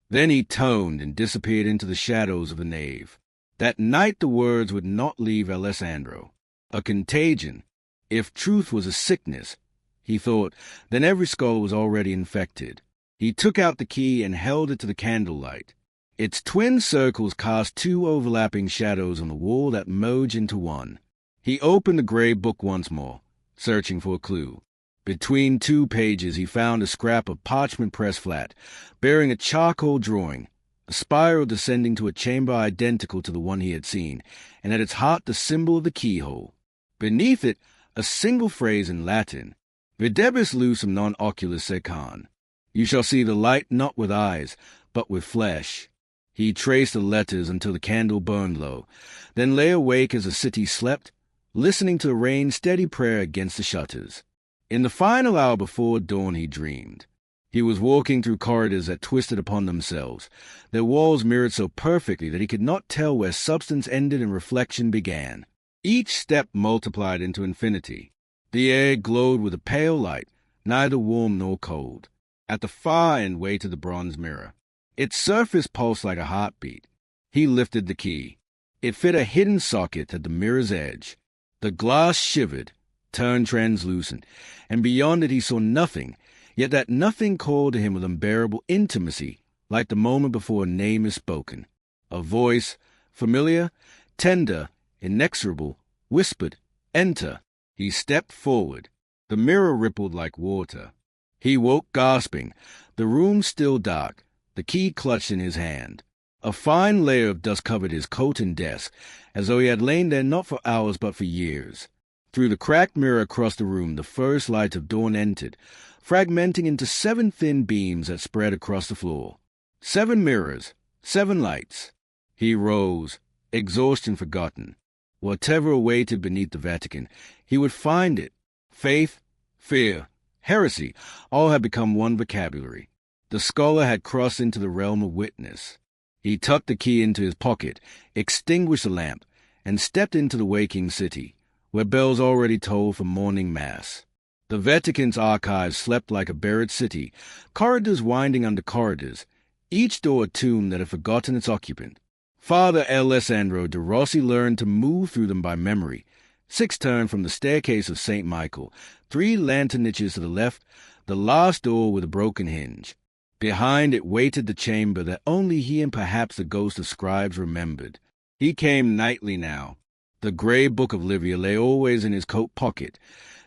Then he toned and disappeared into the shadows of the nave. That night the words would not leave Alessandro. A contagion. If truth was a sickness, he thought, then every skull was already infected. He took out the key and held it to the candlelight. Its twin circles cast two overlapping shadows on the wall that merged into one. He opened the gray book once more, searching for a clue. Between 2 pages he found a scrap of parchment pressed flat, bearing a charcoal drawing, a spiral descending to a chamber identical to the one he had seen, and at its heart the symbol of the keyhole. Beneath it, a single phrase in Latin, Videbis lucem non oculis secans. You shall see the light not with eyes, but with flesh. He traced the letters until the candle burned low, then lay awake as the city slept, listening to the rain's steady prayer against the shutters. In the final hour before dawn he dreamed. He was walking through corridors that twisted upon themselves, their walls mirrored so perfectly that he could not tell where substance ended and reflection began. Each step multiplied into infinity. The air glowed with a pale light, neither warm nor cold. At the far end waited the bronze mirror. Its surface pulsed like a heartbeat. He lifted the key. It fit a hidden socket at the mirror's edge. The glass shivered, turned translucent, and beyond it he saw nothing, yet that nothing called to him with unbearable intimacy, like the moment before a name is spoken. A voice, familiar, tender, inexorable, whispered, "Enter." He stepped forward. The mirror rippled like water. He woke gasping, the room still dark, the key clutched in his hand. A fine layer of dust covered his coat and desk, as though he had lain there not for hours but for years. Through the cracked mirror across the room the first light of dawn entered, fragmenting into 7 thin beams that spread across the floor. 7 mirrors, 7 lights. He rose, exhaustion forgotten. Whatever awaited beneath the Vatican, he would find it. Faith, fear, heresy, all had become one vocabulary. The scholar had crossed into the realm of witness. He tucked the key into his pocket, extinguished the lamp, and stepped into the waking city, where bells already tolled for morning mass. The Vatican's archives slept like a buried city, corridors winding under corridors, each door a tomb that had forgotten its occupant. Father Alessandro de Rossi learned to move through them by memory. 6 turned from the staircase of St. Michael, 3 lantern niches to the left, the last door with a broken hinge. Behind it waited the chamber that only he and perhaps the ghost of scribes remembered. He came nightly now. The grey book of Livia lay always in his coat pocket.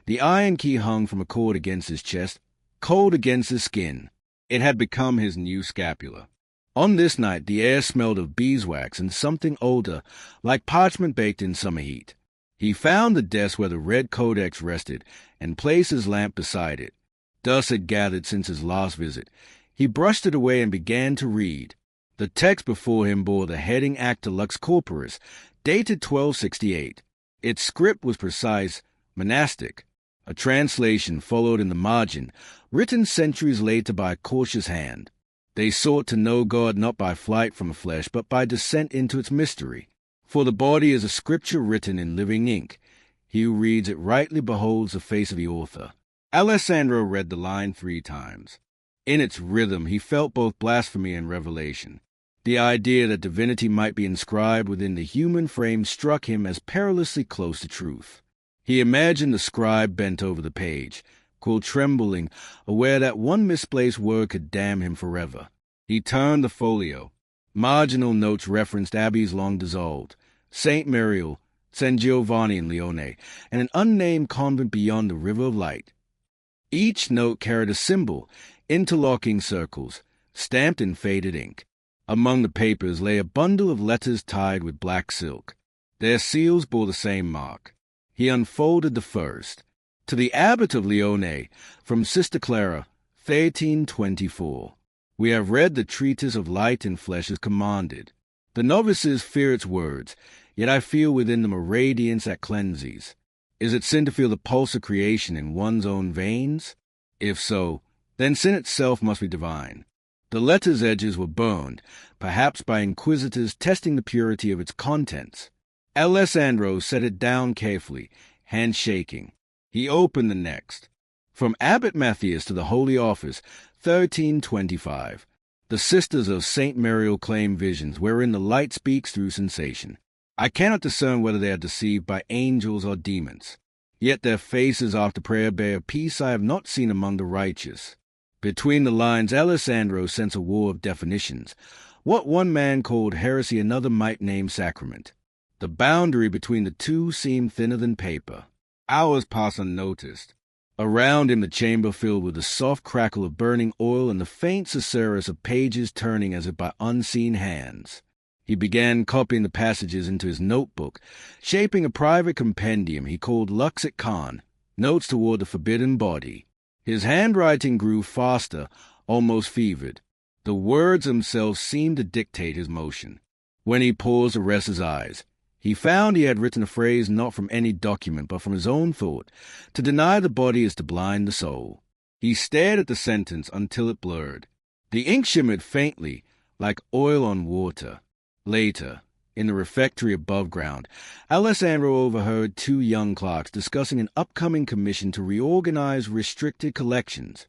The iron key hung from a cord against his chest, cold against his skin. It had become his new scapula. On this night the air smelled of beeswax and something older, like parchment baked in summer heat. He found the desk where the red codex rested, and placed his lamp beside it. Dust had gathered since his last visit. He brushed it away and began to read. The text before him bore the heading Acta Lux Corporis, dated 1268. Its script was precise, monastic. A translation followed in the margin, written centuries later by a cautious hand. They sought to know God not by flight from the flesh, but by descent into its mystery. For the body is a scripture written in living ink. He who reads it rightly beholds the face of the author. Alessandro read the line 3 times. In its rhythm he felt both blasphemy and revelation. The idea that divinity might be inscribed within the human frame struck him as perilously close to truth. He imagined the scribe bent over the page, quill trembling, aware that one misplaced word could damn him forever. He turned the folio. Marginal notes referenced abbeys long dissolved, St. Mariel, San Giovanni in Lione, and an unnamed convent beyond the river of light. Each note carried a symbol, interlocking circles, stamped in faded ink. Among the papers lay a bundle of letters tied with black silk. Their seals bore the same mark. He unfolded the first. To the abbot of Lione, from Sister Clara, 1324. We have read the treatise of light and flesh as commanded. The novices fear its words, yet I feel within them a radiance that cleanses. Is it sin to feel the pulse of creation in one's own veins? If so, then sin itself must be divine. The letter's edges were burned, perhaps by inquisitors testing the purity of its contents. Alessandro set it down carefully, hand shaking. He opened the next. From Abbot Matthias to the Holy Office, 1325. The Sisters of St. Mariel claim visions, wherein the light speaks through sensation. I cannot discern whether they are deceived by angels or demons. Yet their faces after prayer bear a peace I have not seen among the righteous. Between the lines, Alessandro sensed a war of definitions. What one man called heresy another might name sacrament. The boundary between the two seemed thinner than paper. Hours passed unnoticed. Around him the chamber filled with the soft crackle of burning oil and the faint susurrus of pages turning as if by unseen hands. He began copying the passages into his notebook, shaping a private compendium he called Lux et Con, Notes Toward the Forbidden Body. His handwriting grew faster, almost fevered. The words themselves seemed to dictate his motion. When he paused to rest his eyes, he found he had written a phrase not from any document but from his own thought. To deny the body is to blind the soul. He stared at the sentence until it blurred. The ink shimmered faintly, like oil on water. Later, in the refectory above ground, Alessandro overheard two young clerks discussing an upcoming commission to reorganize restricted collections.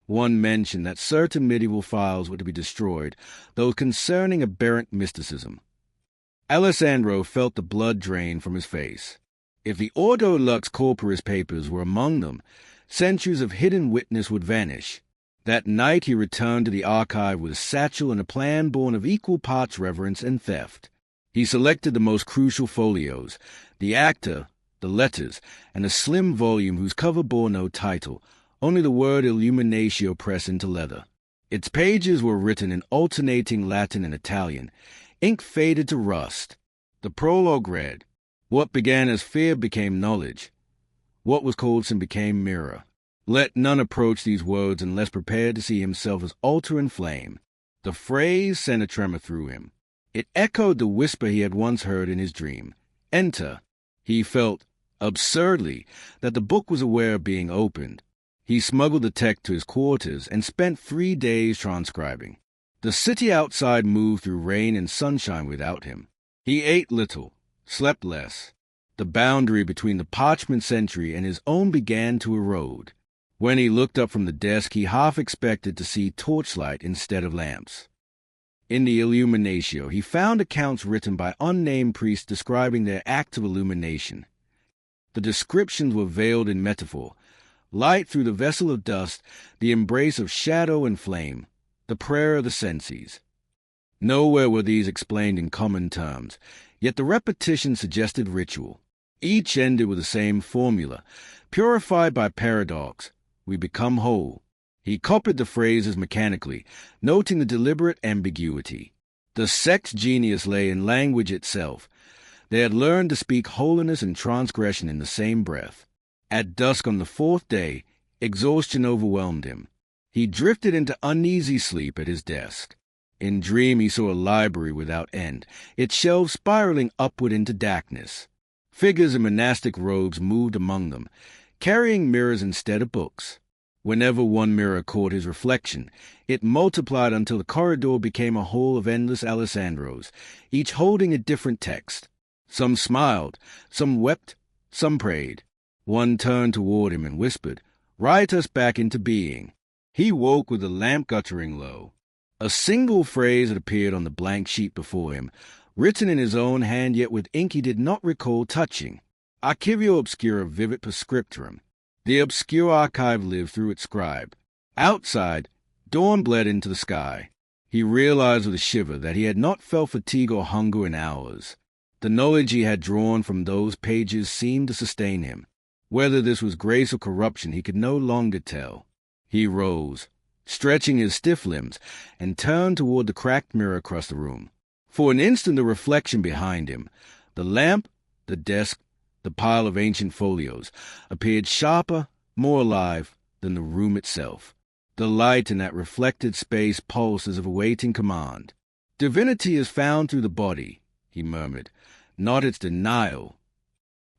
One mentioned that certain medieval files were to be destroyed, those concerning aberrant mysticism. Alessandro felt the blood drain from his face. If the Ordo Lux Corporis papers were among them, centuries of hidden witness would vanish. That night he returned to the archive with a satchel and a plan born of equal parts reverence and theft. He selected the most crucial folios, the acta, the letters, and a slim volume whose cover bore no title, only the word Illuminatio pressed into leather. Its pages were written in alternating Latin and Italian. Ink faded to rust. The prologue read, "What began as fear became knowledge. What was called sin became mirror. Let none approach these words unless prepared to see himself as altar and flame." The phrase sent a tremor through him. It echoed the whisper he had once heard in his dream. Enter. He felt, absurdly, that the book was aware of being opened. He smuggled the text to his quarters and spent 3 days transcribing. The city outside moved through rain and sunshine without him. He ate little, slept less. The boundary between the parchment century and his own began to erode. When he looked up from the desk, he half expected to see torchlight instead of lamps. In the Illuminatio, he found accounts written by unnamed priests describing their act of illumination. The descriptions were veiled in metaphor. Light through the vessel of dust, the embrace of shadow and flame, the prayer of the senses. Nowhere were these explained in common terms, yet the repetition suggested ritual. Each ended with the same formula, purified by paradox. We become whole. He copied the phrases mechanically, noting the deliberate ambiguity. The sect's genius lay in language itself. They had learned to speak holiness and transgression in the same breath. At dusk on the 4th day, exhaustion overwhelmed him. He drifted into uneasy sleep at his desk. In dream he saw a library without end, its shelves spiraling upward into darkness. Figures in monastic robes moved among them, carrying mirrors instead of books. Whenever one mirror caught his reflection, it multiplied until the corridor became a hall of endless Alessandros, each holding a different text. Some smiled, some wept, some prayed. One turned toward him and whispered, "Write us back into being." He woke with the lamp guttering low. A single phrase had appeared on the blank sheet before him, written in his own hand yet with ink he did not recall touching. Archivio obscura vivit per scripturum. The obscure archive lived through its scribe. Outside, dawn bled into the sky. He realized with a shiver that he had not felt fatigue or hunger in hours. The knowledge he had drawn from those pages seemed to sustain him. Whether this was grace or corruption he could no longer tell. He rose, stretching his stiff limbs, and turned toward the cracked mirror across the room. For an instant the reflection behind him, the lamp, the desk, the pile of ancient folios, appeared sharper, more alive than the room itself. The light in that reflected space pulsed as if awaiting command. "Divinity is found through the body," he murmured, "not its denial."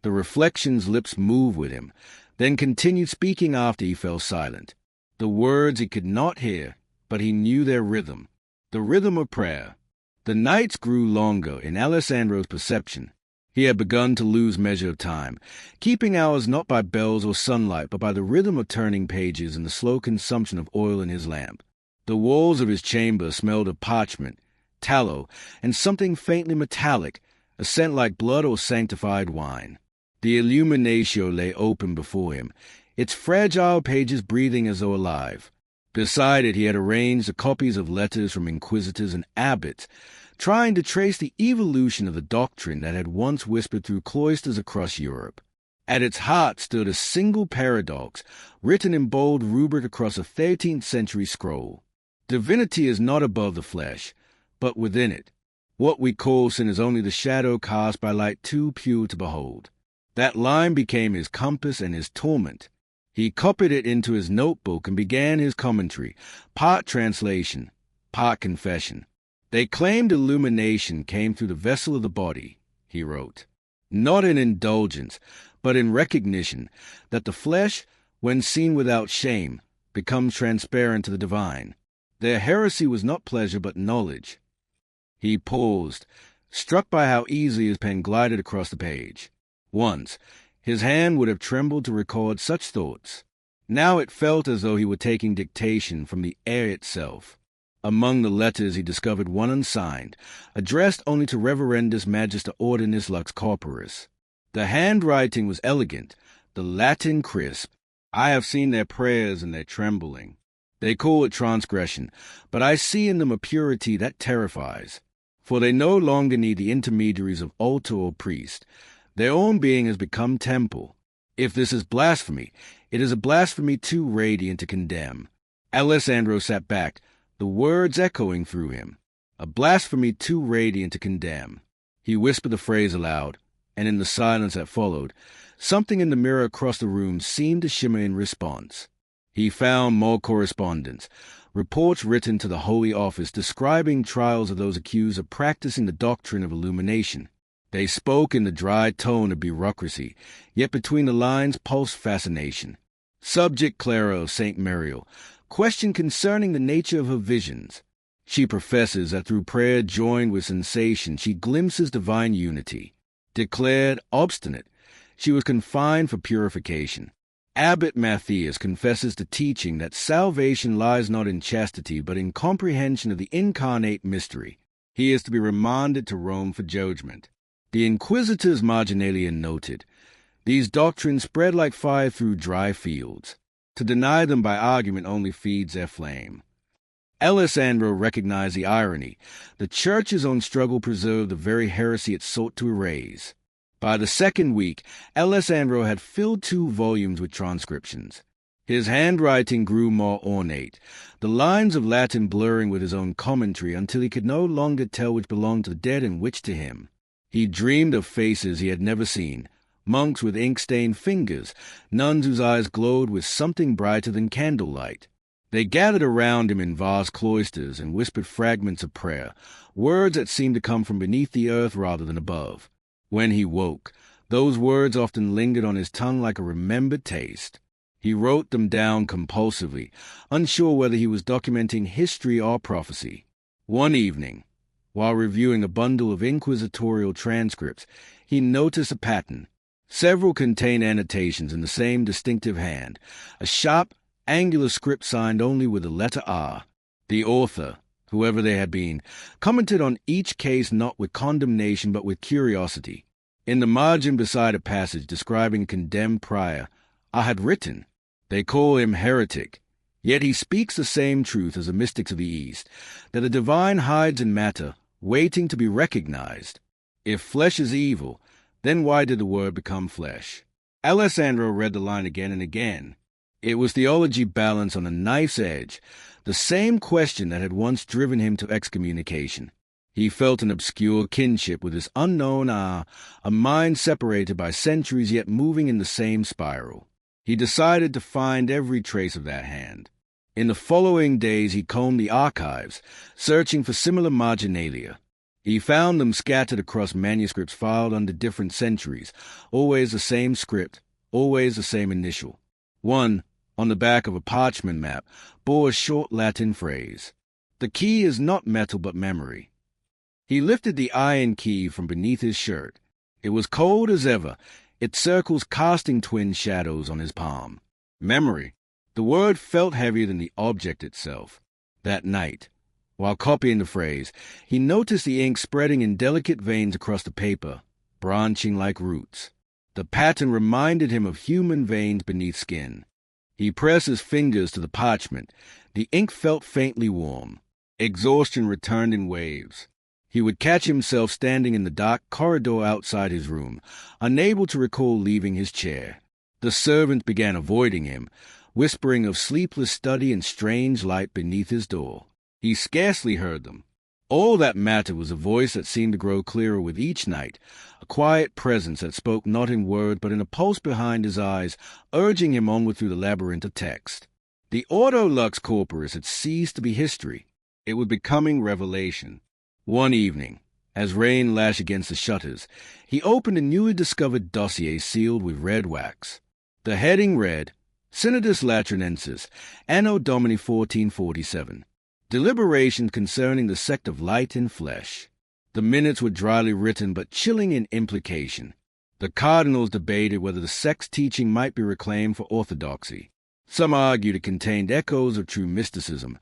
The reflection's lips moved with him, then continued speaking after he fell silent. The words he could not hear, but he knew their rhythm, the rhythm of prayer. The nights grew longer in Alessandro's perception. He had begun to lose measure of time, keeping hours not by bells or sunlight, but by the rhythm of turning pages and the slow consumption of oil in his lamp. The walls of his chamber smelled of parchment, tallow, and something faintly metallic, a scent like blood or sanctified wine. The Illuminatio lay open before him, its fragile pages breathing as though alive. Beside it he had arranged the copies of letters from inquisitors and abbots, trying to trace the evolution of the doctrine that had once whispered through cloisters across Europe. At its heart stood a single paradox, written in bold rubric across a 13th century scroll. Divinity is not above the flesh, but within it. What we call sin is only the shadow cast by light too pure to behold. That line became his compass and his torment. He copied it into his notebook and began his commentary, part translation, part confession. They claimed illumination came through the vessel of the body, he wrote, not in indulgence, but in recognition that the flesh, when seen without shame, becomes transparent to the divine. Their heresy was not pleasure but knowledge. He paused, struck by how easily his pen glided across the page. Once, his hand would have trembled to record such thoughts. Now it felt as though he were taking dictation from the air itself. Among the letters he discovered one unsigned, addressed only to Reverendus Magister Ordinis Lux Corporis. The handwriting was elegant, the Latin crisp. I have seen their prayers and their trembling. They call it transgression, but I see in them a purity that terrifies. For they no longer need the intermediaries of altar or priest. Their own being has become temple. If this is blasphemy, it is a blasphemy too radiant to condemn. Alessandro sat back, the words echoing through him. A blasphemy too radiant to condemn. He whispered the phrase aloud, and in the silence that followed, something in the mirror across the room seemed to shimmer in response. He found more correspondence, reports written to the Holy Office describing trials of those accused of practicing the doctrine of illumination. They spoke in the dry tone of bureaucracy, yet between the lines pulsed fascination. Subject Clara of St. Mariel, question concerning the nature of her visions. She professes that through prayer joined with sensation she glimpses divine unity. Declared obstinate, she was confined for purification. Abbot Matthias confesses the teaching that salvation lies not in chastity but in comprehension of the incarnate mystery. He is to be remanded to Rome for judgment. The Inquisitors Marginalia noted, these doctrines spread like fire through dry fields. To deny them by argument only feeds their flame. Alessandro recognized the irony. The Church's own struggle preserved the very heresy it sought to erase. By the second week, Alessandro had filled 2 volumes with transcriptions. His handwriting grew more ornate, the lines of Latin blurring with his own commentary until he could no longer tell which belonged to the dead and which to him. He dreamed of faces he had never seen, monks with ink-stained fingers, nuns whose eyes glowed with something brighter than candlelight. They gathered around him in vast cloisters and whispered fragments of prayer, words that seemed to come from beneath the earth rather than above. When he woke, those words often lingered on his tongue like a remembered taste. He wrote them down compulsively, unsure whether he was documenting history or prophecy. One evening, while reviewing a bundle of inquisitorial transcripts, he noticed a pattern. Several contained annotations in the same distinctive hand, a sharp, angular script signed only with the letter R. The author, whoever they had been, commented on each case not with condemnation but with curiosity. In the margin beside a passage describing a condemned prior, I had written, they call him heretic, yet he speaks the same truth as the mystics of the East, that the divine hides in matter, waiting to be recognized. If flesh is evil, then why did the word become flesh? Alessandro read the line again and again. It was theology balanced on a knife's edge, the same question that had once driven him to excommunication. He felt an obscure kinship with this unknown a mind separated by centuries yet moving in the same spiral. He decided to find every trace of that hand. In the following days he combed the archives, searching for similar marginalia. He found them scattered across manuscripts filed under different centuries, always the same script, always the same initial. One, on the back of a parchment map, bore a short Latin phrase. The key is not metal but memory. He lifted the iron key from beneath his shirt. It was cold as ever, its circles casting twin shadows on his palm. Memory. The word felt heavier than the object itself. That night, while copying the phrase, he noticed the ink spreading in delicate veins across the paper, branching like roots. The pattern reminded him of human veins beneath skin. He pressed his fingers to the parchment. The ink felt faintly warm. Exhaustion returned in waves. He would catch himself standing in the dark corridor outside his room, unable to recall leaving his chair. The servants began avoiding him, whispering of sleepless study and strange light beneath his door. He scarcely heard them. All that mattered was a voice that seemed to grow clearer with each night, a quiet presence that spoke not in word but in a pulse behind his eyes, urging him onward through the labyrinth of text. The Ordo Lux Corporis had ceased to be history. It was becoming revelation. One evening, as rain lashed against the shutters, he opened a newly discovered dossier sealed with red wax. The heading read, Synodus Latrinensis, Anno Domini 1447. Deliberations concerning the sect of light and flesh. The minutes were dryly written but chilling in implication. The cardinals debated whether the sect's teaching might be reclaimed for orthodoxy. Some argued it contained echoes of true mysticism,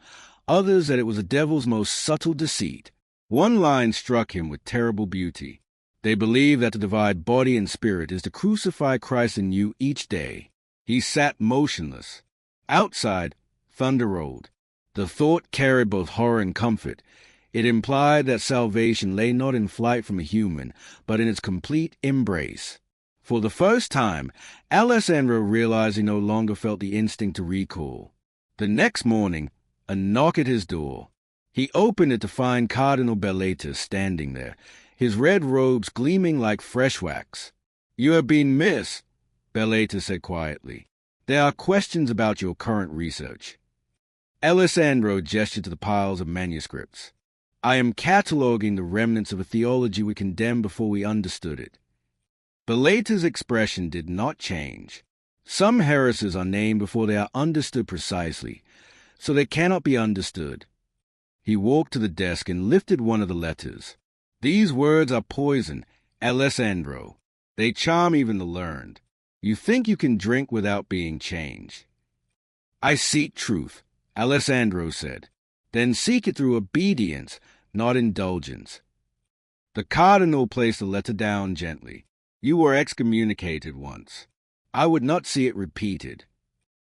others that it was the devil's most subtle deceit. One line struck him with terrible beauty. They believe that to divide body and spirit is to crucify Christ in you each day. He sat motionless. Outside, thunder rolled. The thought carried both horror and comfort. It implied that salvation lay not in flight from a human, but in its complete embrace. For the first time, Alessandro realized he no longer felt the instinct to recall. The next morning, a knock at his door. He opened it to find Cardinal Belletus standing there, his red robes gleaming like fresh wax. "You have been missed," Belletus said quietly. "There are questions about your current research." Alessandro gestured to the piles of manuscripts. "I am cataloguing the remnants of a theology we condemned before we understood it." Belletus' expression did not change. Some heresies are named before they are understood precisely, so they cannot be understood. He walked to the desk and lifted one of the letters. "These words are poison, Alessandro. They charm even the learned. You think you can drink without being changed." "I seek truth," Alessandro said. "Then seek it through obedience, not indulgence." The cardinal placed the letter down gently. "You were excommunicated once. I would not see it repeated."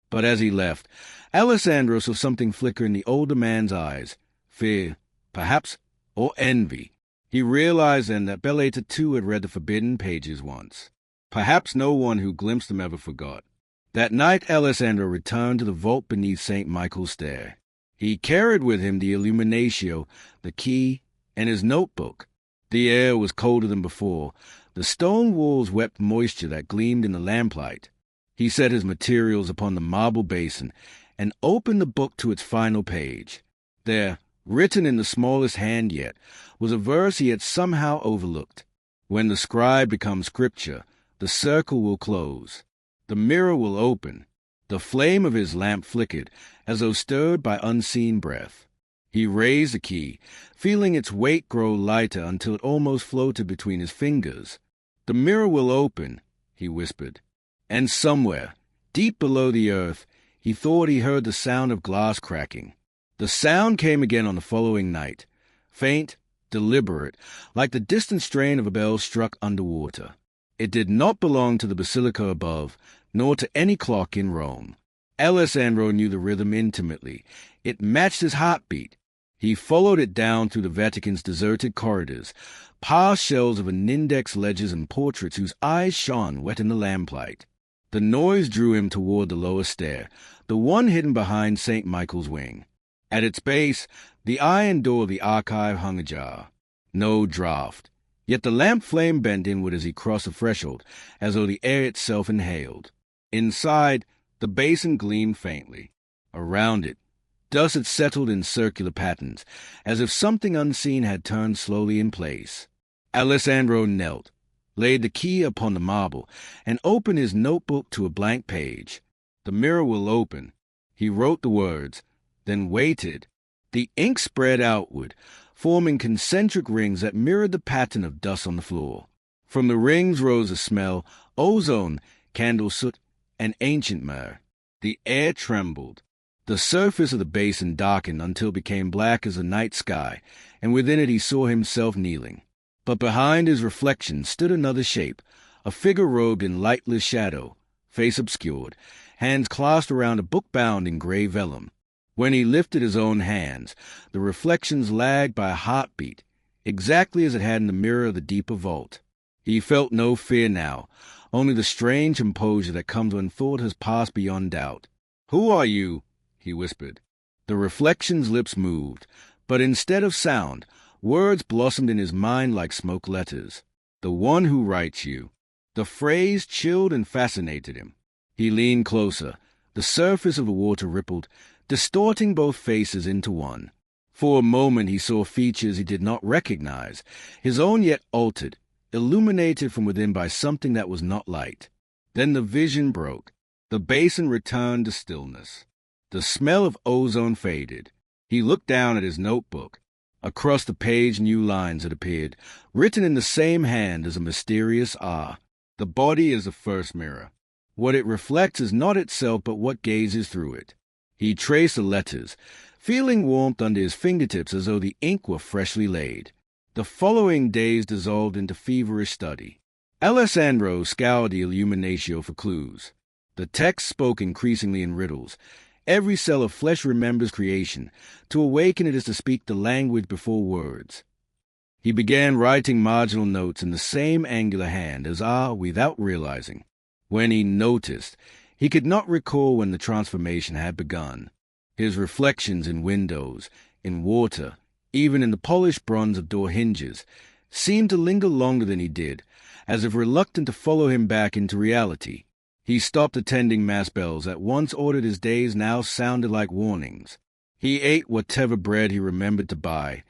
But as he left, Alessandro saw something flicker in the older man's eyes. Fear, perhaps, or envy. He realized then that Belletus too had read the forbidden pages once. Perhaps no one who glimpsed them ever forgot. That night Alessandro returned to the vault beneath St. Michael's stair. He carried with him the illuminatio, the key, and his notebook. The air was colder than before. The stone walls wept moisture that gleamed in the lamplight. He set his materials upon the marble basin and opened the book to its final page. There, written in the smallest hand yet, was a verse he had somehow overlooked. "When the scribe becomes scripture, the circle will close. The mirror will open." The flame of his lamp flickered, as though stirred by unseen breath. He raised the key, feeling its weight grow lighter until it almost floated between his fingers. "The mirror will open," he whispered. And somewhere, deep below the earth, he thought he heard the sound of glass cracking. The sound came again on the following night, faint, deliberate, like the distant strain of a bell struck underwater. It did not belong to the basilica above, nor to any clock in Rome. Alessandro knew the rhythm intimately. It matched his heartbeat. He followed it down through the Vatican's deserted corridors, past shelves of an index ledgers and portraits whose eyes shone wet in the lamplight. The noise drew him toward the lower stair, the one hidden behind St. Michael's wing. At its base, the iron door of the archive hung ajar. No draught. Yet the lamp flame bent inward as he crossed the threshold, as though the air itself inhaled. Inside, the basin gleamed faintly. Around it, dust had settled in circular patterns, as if something unseen had turned slowly in place. Alessandro knelt, laid the key upon the marble, and opened his notebook to a blank page. "The mirror will open." He wrote the words, then waited. The ink spread outward, forming concentric rings that mirrored the pattern of dust on the floor. From the rings rose a smell, ozone, candle soot, and ancient myrrh. The air trembled. The surface of the basin darkened until it became black as the night sky, and within it he saw himself kneeling. But behind his reflection stood another shape, a figure robed in lightless shadow, face obscured, hands clasped around a book bound in gray vellum. When he lifted his own hands, the reflections lagged by a heartbeat, exactly as it had in the mirror of the deeper vault. He felt no fear now, only the strange composure that comes when thought has passed beyond doubt. "Who are you?" he whispered. The reflection's lips moved, but instead of sound, words blossomed in his mind like smoke letters. "The one who writes you." The phrase chilled and fascinated him. He leaned closer. The surface of the water rippled, distorting both faces into one. For a moment he saw features he did not recognize, his own yet altered, illuminated from within by something that was not light. Then the vision broke. The basin returned to stillness. The smell of ozone faded. He looked down at his notebook. Across the page new lines had appeared, written in the same hand as a mysterious "Ah." The body is the first mirror. What it reflects is not itself but what gazes through it. He traced the letters, feeling warmth under his fingertips as though the ink were freshly laid. The following days dissolved into feverish study. Alessandro scoured the illuminatio for clues. The text spoke increasingly in riddles. Every cell of flesh remembers creation. To awaken it is to speak the language before words. He began writing marginal notes in the same angular hand as Ah without realizing. When he noticed, he could not recall when the transformation had begun. His reflections in windows, in water, even in the polished bronze of door hinges, seemed to linger longer than he did, as if reluctant to follow him back into reality. He stopped attending mass bells that once ordered his days now sounded like warnings. He ate whatever bread he remembered to buy,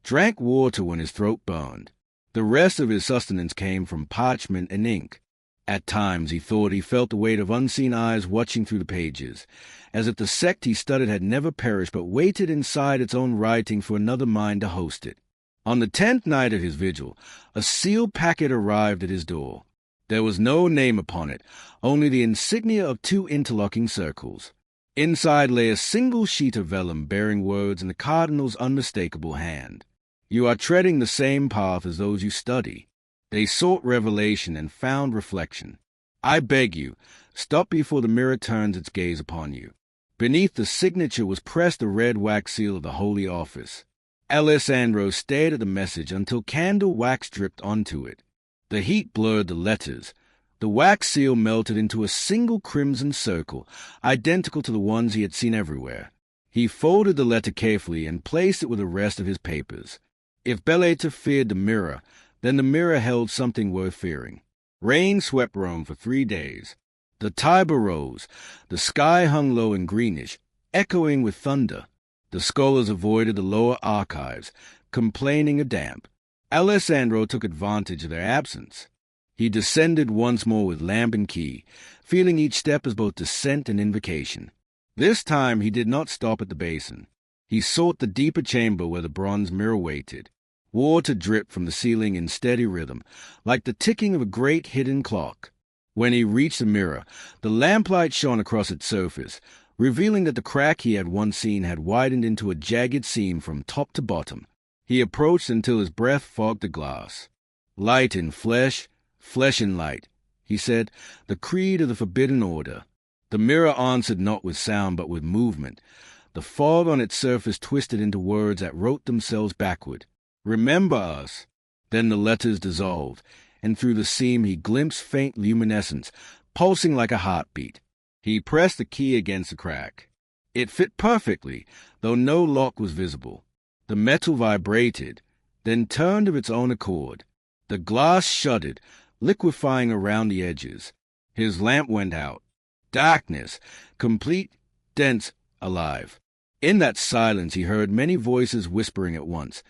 drank water when his throat burned. The rest of his sustenance came from parchment and ink. At times he thought he felt the weight of unseen eyes watching through the pages, as if the sect he studied had never perished but waited inside its own writing for another mind to host it. On the 10th night of his vigil, a sealed packet arrived at his door. There was no name upon it, only the insignia of 2 interlocking circles. Inside lay a single sheet of vellum bearing words in the cardinal's unmistakable hand. "You are treading the same path as those you study." They sought revelation and found reflection. "I beg you, stop before the mirror turns its gaze upon you." Beneath the signature was pressed the red wax seal of the Holy Office. Alessandro stared at the message until candle wax dripped onto it. The heat blurred the letters. The wax seal melted into a single crimson circle, identical to the ones he had seen everywhere. He folded the letter carefully and placed it with the rest of his papers. If Bellata feared the mirror, then the mirror held something worth fearing. Rain swept Rome for 3 days. The Tiber rose. The sky hung low and greenish, echoing with thunder. The scholars avoided the lower archives, complaining of damp. Alessandro took advantage of their absence. He descended once more with lamp and key, feeling each step as both descent and invocation. This time he did not stop at the basin. He sought the deeper chamber where the bronze mirror waited. Water dripped from the ceiling in steady rhythm, like the ticking of a great hidden clock. When he reached the mirror, the lamplight shone across its surface, revealing that the crack he had once seen had widened into a jagged seam from top to bottom. He approached until his breath fogged the glass. "Light in flesh, flesh in light," he said, "the creed of the forbidden order." The mirror answered not with sound but with movement. The fog on its surface twisted into words that wrote themselves backward. "Remember us." Then the letters dissolved, and through the seam he glimpsed faint luminescence, pulsing like a heartbeat. He pressed the key against the crack. It fit perfectly, though no lock was visible. The metal vibrated, then turned of its own accord. The glass shuddered, liquefying around the edges. His lamp went out. Darkness, complete, dense, alive. In that silence he heard many voices whispering at once.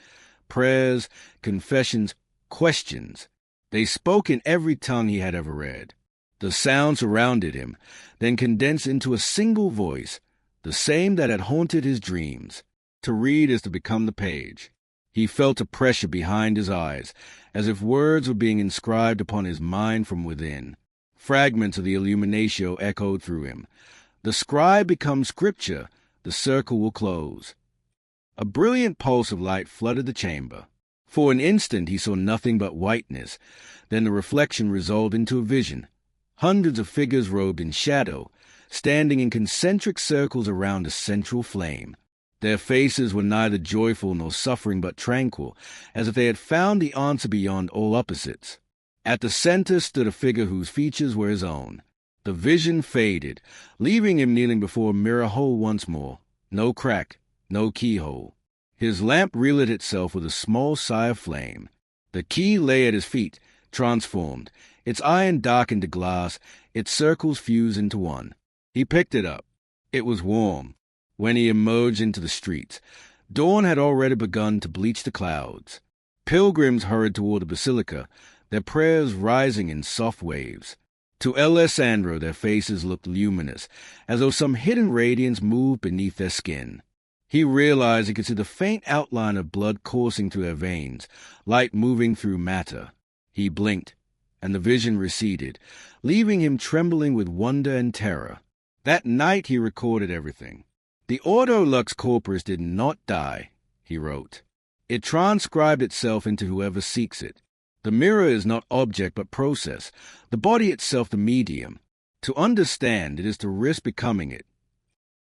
Prayers, confessions, questions. They spoke in every tongue he had ever read. The sound surrounded him, then condensed into a single voice, the same that had haunted his dreams. To read is to become the page. He felt a pressure behind his eyes, as if words were being inscribed upon his mind from within. Fragments of the illuminatio echoed through him. The scribe becomes scripture, the circle will close. A brilliant pulse of light flooded the chamber. For an instant he saw nothing but whiteness, then the reflection resolved into a vision. Hundreds of figures robed in shadow, standing in concentric circles around a central flame. Their faces were neither joyful nor suffering but tranquil, as if they had found the answer beyond all opposites. At the center stood a figure whose features were his own. The vision faded, leaving him kneeling before a mirror whole once more. No crack, no keyhole. His lamp relit itself with a small sigh of flame. The key lay at his feet, transformed. Its iron darkened to glass, its circles fused into one. He picked it up. It was warm. When he emerged into the streets, dawn had already begun to bleach the clouds. Pilgrims hurried toward the basilica, their prayers rising in soft waves. To Alessandro, their faces looked luminous, as though some hidden radiance moved beneath their skin. He realized he could see the faint outline of blood coursing through their veins, light moving through matter. He blinked, and the vision receded, leaving him trembling with wonder and terror. That night he recorded everything. "The Ordo Lux Corporis did not die," he wrote. "It transcribed itself into whoever seeks it. The mirror is not object but process, the body itself the medium. To understand it is to risk becoming it."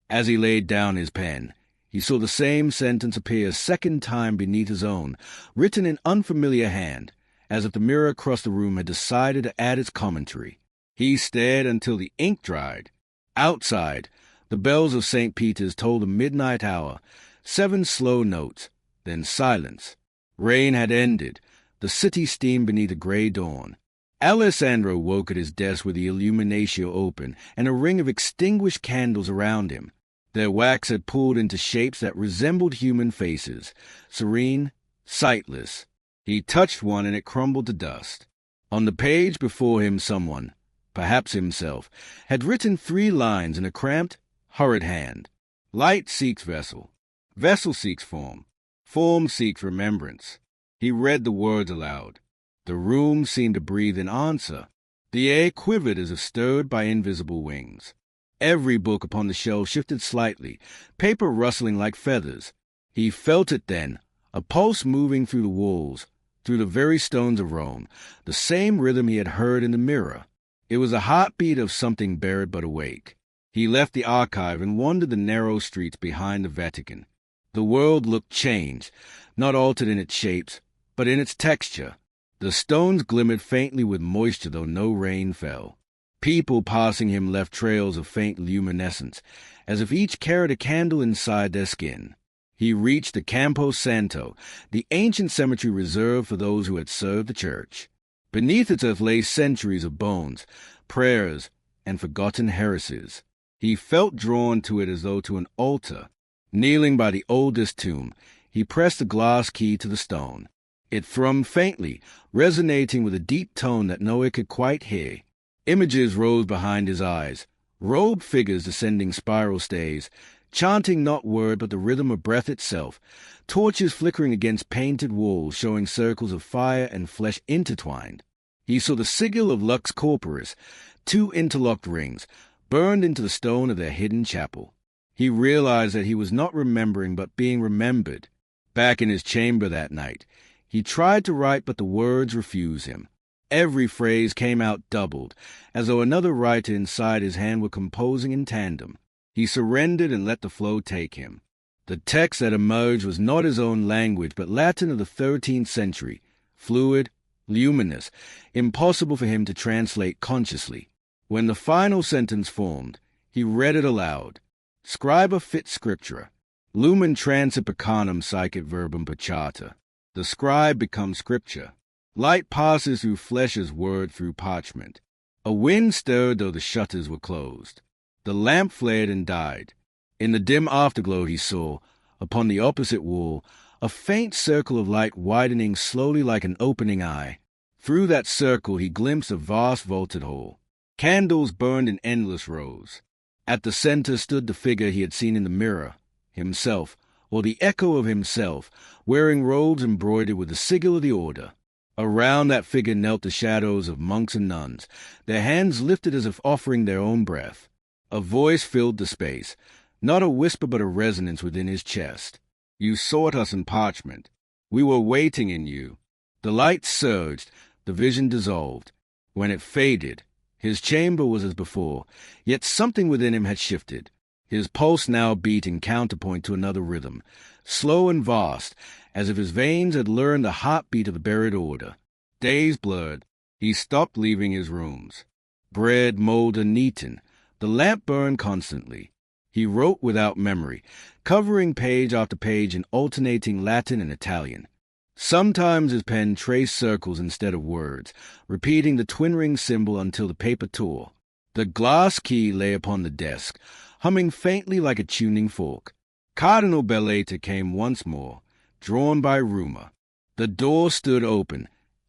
As he laid down his pen, he saw the same sentence appear a second time beneath his own, written in unfamiliar hand, as if the mirror across the room had decided to add its commentary. He stared until the ink dried. Outside, the bells of St. Peter's tolled the midnight hour, 7 slow notes, then silence. Rain had ended. The city steamed beneath a gray dawn. Alessandro woke at his desk with the illuminatio open and a ring of extinguished candles around him. Their wax had pulled into shapes that resembled human faces, serene, sightless. He touched one and it crumbled to dust. On the page before him someone, perhaps himself, had written 3 lines in a cramped, hurried hand. "Light seeks vessel. Vessel seeks form. Form seeks remembrance." He read the words aloud. The room seemed to breathe in answer. The air quivered as if stirred by invisible wings. Every book upon the shelf shifted slightly, paper rustling like feathers. He felt it then, a pulse moving through the walls, through the very stones of Rome, the same rhythm he had heard in the mirror. It was a heartbeat of something buried but awake. He left the archive and wandered the narrow streets behind the Vatican. The world looked changed, not altered in its shapes, but in its texture. The stones glimmered faintly with moisture, though no rain fell. People passing him left trails of faint luminescence, as if each carried a candle inside their skin. He reached the Campo Santo, the ancient cemetery reserved for those who had served the church. Beneath its earth lay centuries of bones, prayers, and forgotten heresies. He felt drawn to it as though to an altar. Kneeling by the oldest tomb, he pressed the glass key to the stone. It thrummed faintly, resonating with a deep tone that no ear could quite hear. Images rose behind his eyes, robed figures descending spiral stays, chanting not word but the rhythm of breath itself, torches flickering against painted walls showing circles of fire and flesh intertwined. He saw the sigil of Lux Corporis, 2 interlocked rings, burned into the stone of their hidden chapel. He realized that he was not remembering but being remembered. Back in his chamber that night, he tried to write but the words refused him. Every phrase came out doubled, as though another writer inside his hand were composing in tandem. He surrendered and let the flow take him. The text that emerged was not his own language, but Latin of the 13th century, fluid, luminous, impossible for him to translate consciously. When the final sentence formed, he read it aloud. Scriba fit scriptura, lumen transit pecanum sicut verbum pachata. The scribe becomes scripture. Light passes through flesh as word through parchment. A wind stirred though the shutters were closed. The lamp flared and died. In the dim afterglow he saw, upon the opposite wall, a faint circle of light widening slowly like an opening eye. Through that circle he glimpsed a vast vaulted hall. Candles burned in endless rows. At the center stood the figure he had seen in the mirror, himself, or the echo of himself, wearing robes embroidered with the sigil of the order. Around that figure knelt the shadows of monks and nuns, their hands lifted as if offering their own breath. A voice filled the space, not a whisper but a resonance within his chest. "You sought us in parchment. We were waiting in you." The light surged, the vision dissolved. When it faded, his chamber was as before, yet something within him had shifted. His pulse now beat in counterpoint to another rhythm, slow and vast, as if his veins had learned the heartbeat of the buried order. Days blurred. He stopped leaving his rooms. Bread, mold, and Neaton. The lamp burned constantly. He wrote without memory, covering page after page in alternating Latin and Italian. Sometimes his pen traced circles instead of words, repeating the twin-ring symbol until the paper tore. The glass key lay upon the desk, humming faintly like a tuning fork. Cardinal Bellata came once more, drawn by rumor. The door stood open.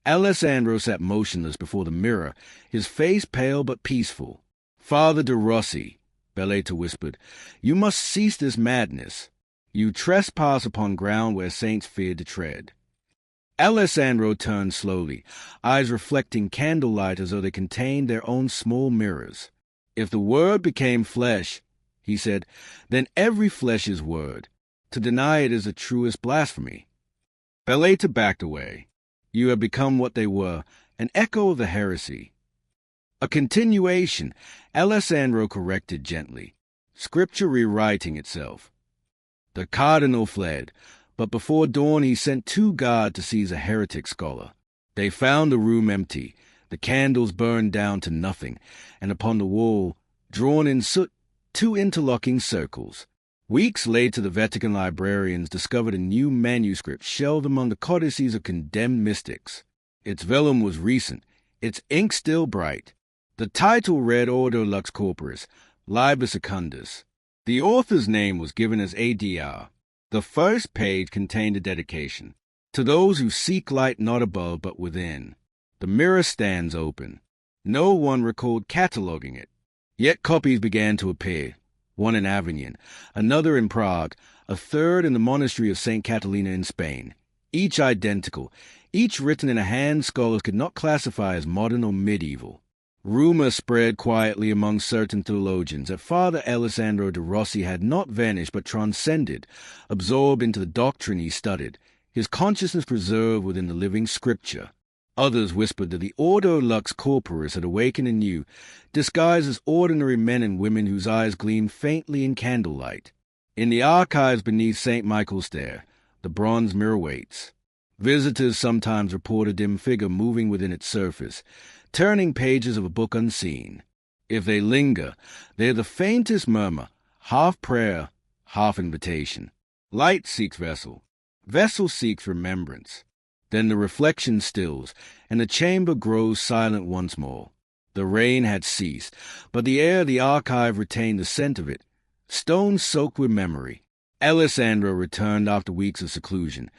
Alessandro sat motionless before the mirror, his face pale but peaceful. "Father de Rossi," Belletta whispered, "you must cease this madness. You trespass upon ground where saints feared to tread." Alessandro turned slowly, eyes reflecting candlelight as though they contained their own small mirrors. "If the Word became flesh," he said, "then every flesh is Word. To deny it is the truest blasphemy." Belletta backed away. "You have become what they were, an echo of the heresy." "A continuation," Alessandro corrected gently. "Scripture rewriting itself." The cardinal fled, but before dawn he sent 2 guards to seize a heretic scholar. They found the room empty, the candles burned down to nothing, and upon the wall, drawn in soot, 2 interlocking circles. Weeks later, the Vatican librarians discovered a new manuscript shelved among the codices of condemned mystics. Its vellum was recent, its ink still bright. The title read Ordo Lux Corporis, Libus Secundus. The author's name was given as ADR. The first page contained a dedication. "To those who seek light not above but within." The mirror stands open. No one recalled cataloguing it. Yet copies began to appear. One in Avignon, another in Prague, a third in the monastery of St. Catalina in Spain. Each identical, each written in a hand scholars could not classify as modern or medieval. Rumor spread quietly among certain theologians that Father Alessandro de Rossi had not vanished but transcended, absorbed into the doctrine he studied, his consciousness preserved within the living Scripture. Others whispered that the Ordo Lux Corporis had awakened anew, disguised as ordinary men and women whose eyes gleamed faintly in candlelight. In the archives beneath St. Michael's Stair, the bronze mirror waits. Visitors sometimes report a dim figure moving within its surface, turning pages of a book unseen. If they linger, they are the faintest murmur, half prayer, half invitation. Light seeks vessel. Vessel seeks remembrance. Then the reflection stills, and the chamber grows silent once more. The rain had ceased, but the air of the archive retained the scent of it, stones soaked with memory. Alessandro returned after weeks of seclusion,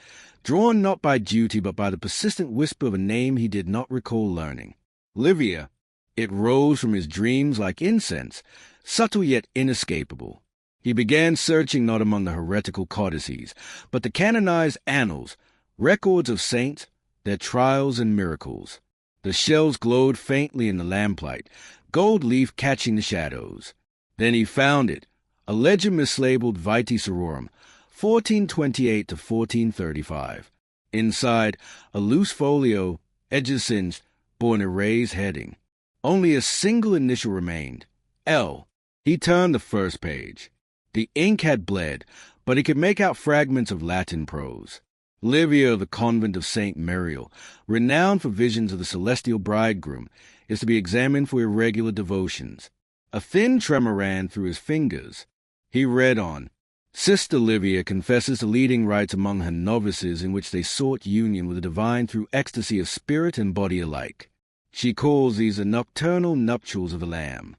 drawn not by duty but by the persistent whisper of a name he did not recall learning. Livia. It rose from his dreams like incense, subtle yet inescapable. He began searching not among the heretical codices, but the canonized annals, records of saints, their trials and miracles. The shells glowed faintly in the lamplight, gold leaf catching the shadows. Then he found it, a legend mislabeled Vitae Sororum, 1428 to 1435. Inside, a loose folio, edges singed, bore an erased heading. Only a single initial remained, L. He turned the first page. The ink had bled, but he could make out fragments of Latin prose. Livia of the convent of St. Muriel, renowned for visions of the celestial bridegroom, is to be examined for irregular devotions. A thin tremor ran through his fingers. He read on. Sister Livia confesses the leading rites among her novices in which they sought union with the divine through ecstasy of spirit and body alike. She calls these the nocturnal nuptials of the Lamb.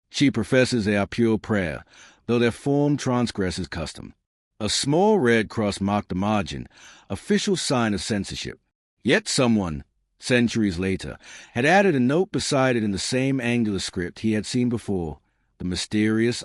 She professes they are pure prayer, though their form transgresses custom. A small red cross marked the margin, official sign of censorship. Yet someone, centuries later, had added a note beside it in the same angular script he had seen before. The mysterious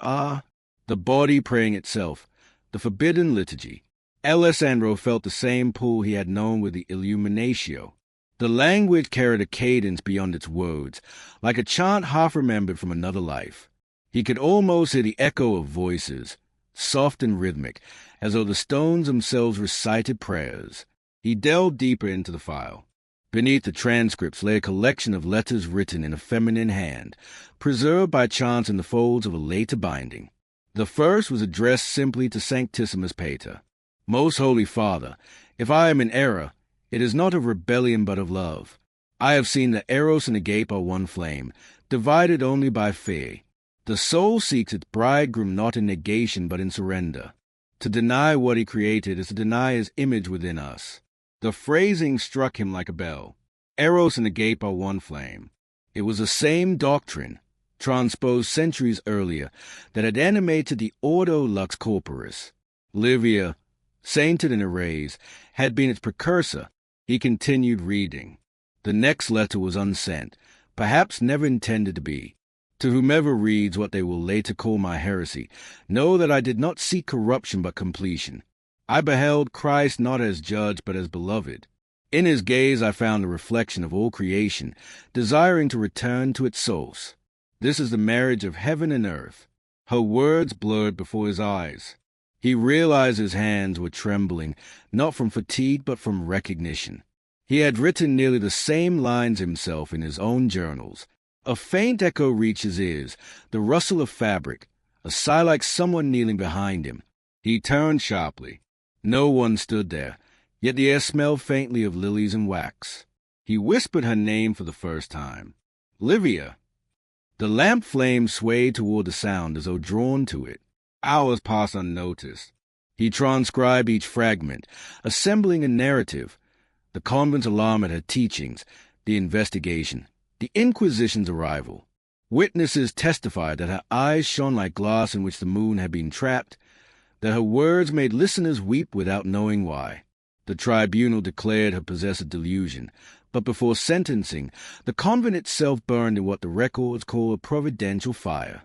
the body praying itself, the forbidden liturgy. Alessandro felt the same pull he had known with the Illuminatio. The language carried a cadence beyond its words, like a chant half remembered from another life. He could almost hear the echo of voices, soft and rhythmic, as though the stones themselves recited prayers. He delved deeper into the file. Beneath the transcripts lay a collection of letters written in a feminine hand, preserved by chance in the folds of a later binding. The first was addressed simply to Sanctissimus Pater. Most Holy Father, if I am in error, it is not of rebellion but of love. I have seen that Eros and Agape are one flame, divided only by fear. The soul seeks its bridegroom not in negation but in surrender. To deny what he created is to deny his image within us. The phrasing struck him like a bell. Eros and Agape are one flame. It was the same doctrine, transposed centuries earlier, that had animated the Ordo Lux Corporis. Livia, sainted and erased, had been its precursor. He continued reading. The next letter was unsent, perhaps never intended to be. To whomever reads what they will later call my heresy, know that I did not seek corruption but completion. I beheld Christ not as judge but as beloved. In his gaze I found a reflection of all creation, desiring to return to its source. This is the marriage of heaven and earth. Her words blurred before his eyes. He realized his hands were trembling, not from fatigue but from recognition. He had written nearly the same lines himself in his own journals. A faint echo reached his ears, the rustle of fabric, a sigh like someone kneeling behind him. He turned sharply. No one stood there, yet the air smelled faintly of lilies and wax. He whispered her name for the first time. Livia. The lamp flame swayed toward the sound as though drawn to it. Hours passed unnoticed. He transcribed each fragment, assembling a narrative. The convent's alarm at her teachings, the investigation, the Inquisition's arrival. Witnesses testified that her eyes shone like glass in which the moon had been trapped, that her words made listeners weep without knowing why. The tribunal declared her possessed a delusion, but before sentencing, the convent itself burned in what the records call a providential fire.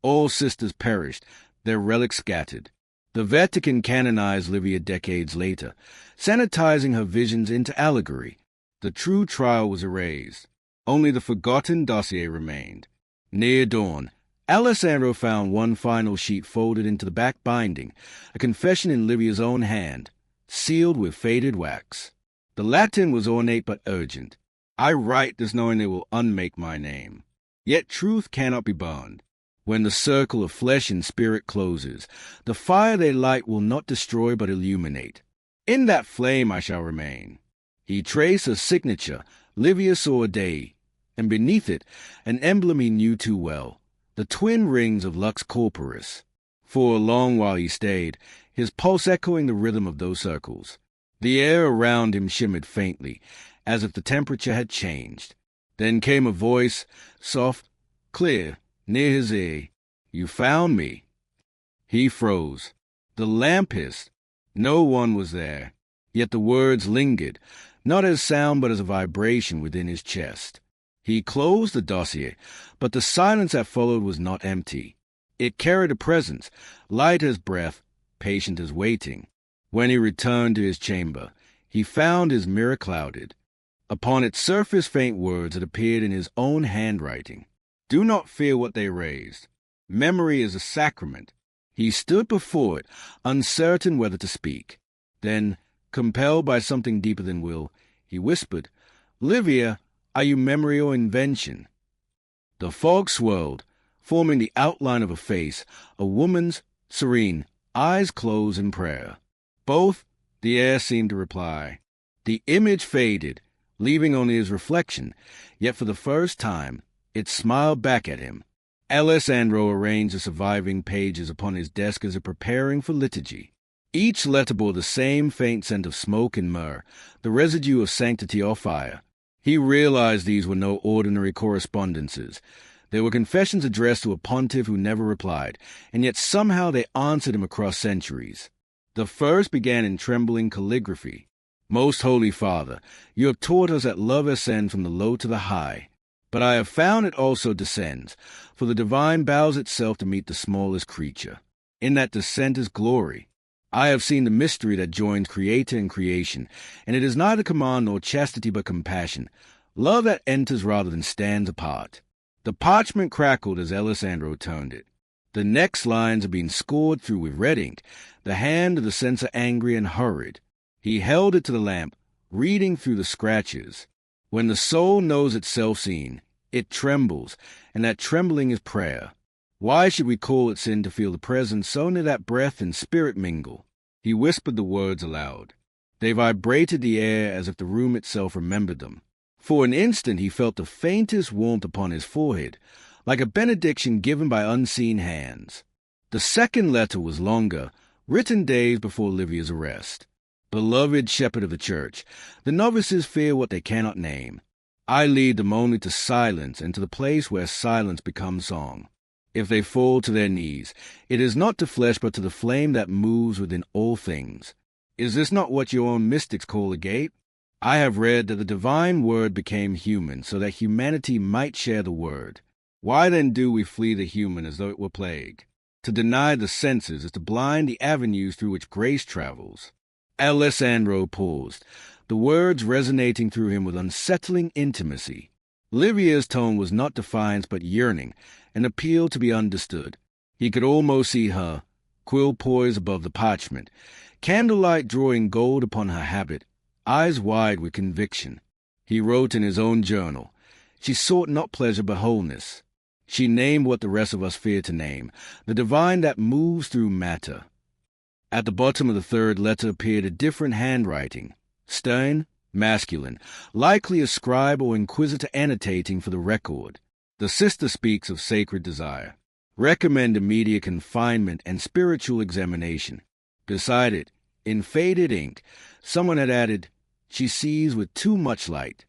All sisters perished, their relics scattered. The Vatican canonized Livia decades later, sanitizing her visions into allegory. The true trial was erased. Only the forgotten dossier remained. Near dawn, Alessandro found one final sheet folded into the back binding, a confession in Livia's own hand, sealed with faded wax. The Latin was ornate but urgent. I write this knowing they will unmake my name. Yet truth cannot be burned. When the circle of flesh and spirit closes, the fire they light will not destroy but illuminate. In that flame I shall remain. He traced a signature, Livia saw a day, and beneath it an emblem he knew too well, the twin rings of Lux Corporis. For a long while he stayed, his pulse echoing the rhythm of those circles. The air around him shimmered faintly, as if the temperature had changed. Then came a voice, soft, clear, near his ear. You found me. He froze. The lamp hissed. No one was there. Yet the words lingered, not as sound but as a vibration within his chest. He closed the dossier, but the silence that followed was not empty. It carried a presence, light as breath, patient as waiting. When he returned to his chamber, he found his mirror clouded. Upon its surface faint words had appeared in his own handwriting. Do not fear what they raised. Memory is a sacrament. He stood before it, uncertain whether to speak. Then, compelled by something deeper than will, he whispered, Livia, are you memory or invention? The fog swirled, forming the outline of a face, a woman's, serene, eyes closed in prayer. Both, the air seemed to reply. The image faded, leaving only his reflection, yet for the first time, it smiled back at him. Alessandro arranged the surviving pages upon his desk as if preparing for liturgy. Each letter bore the same faint scent of smoke and myrrh, the residue of sanctity or fire. He realized these were no ordinary correspondences. They were confessions addressed to a pontiff who never replied, and yet somehow they answered him across centuries. The first began in trembling calligraphy. Most Holy Father, you have taught us that love ascends from the low to the high. But I have found it also descends, for the divine bows itself to meet the smallest creature. In that descent is glory. I have seen the mystery that joins Creator and creation, and it is neither command nor chastity but compassion, love that enters rather than stands apart. The parchment crackled as Alessandro turned it. The next lines had been scored through with red ink, the hand of the censor angry and hurried. He held it to the lamp, reading through the scratches. When the soul knows itself seen, it trembles, and that trembling is prayer. Why should we call it sin to feel the presence so near that breath and spirit mingle? He whispered the words aloud. They vibrated the air as if the room itself remembered them. For an instant he felt the faintest warmth upon his forehead, like a benediction given by unseen hands. The second letter was longer, written days before Livia's arrest. Beloved shepherd of the church, the novices fear what they cannot name. I lead them only to silence and to the place where silence becomes song. If they fall to their knees, it is not to flesh but to the flame that moves within all things. Is this not what your own mystics call a gate? I have read that the divine word became human so that humanity might share the word. Why then do we flee the human as though it were plague? To deny the senses is to blind the avenues through which grace travels. Alessandro paused, the words resonating through him with unsettling intimacy. Livia's tone was not defiance but yearning, an appeal to be understood. He could almost see her, quill poised above the parchment, candlelight drawing gold upon her habit, eyes wide with conviction. He wrote in his own journal, "She sought not pleasure but wholeness." She named what the rest of us fear to name, the divine that moves through matter. At the bottom of the third letter appeared a different handwriting, stern, masculine, likely a scribe or inquisitor annotating for the record. The sister speaks of sacred desire. Recommend immediate confinement and spiritual examination. Beside it, in faded ink, someone had added, "She sees with too much light."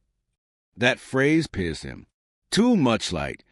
That phrase pierced him. Too much light.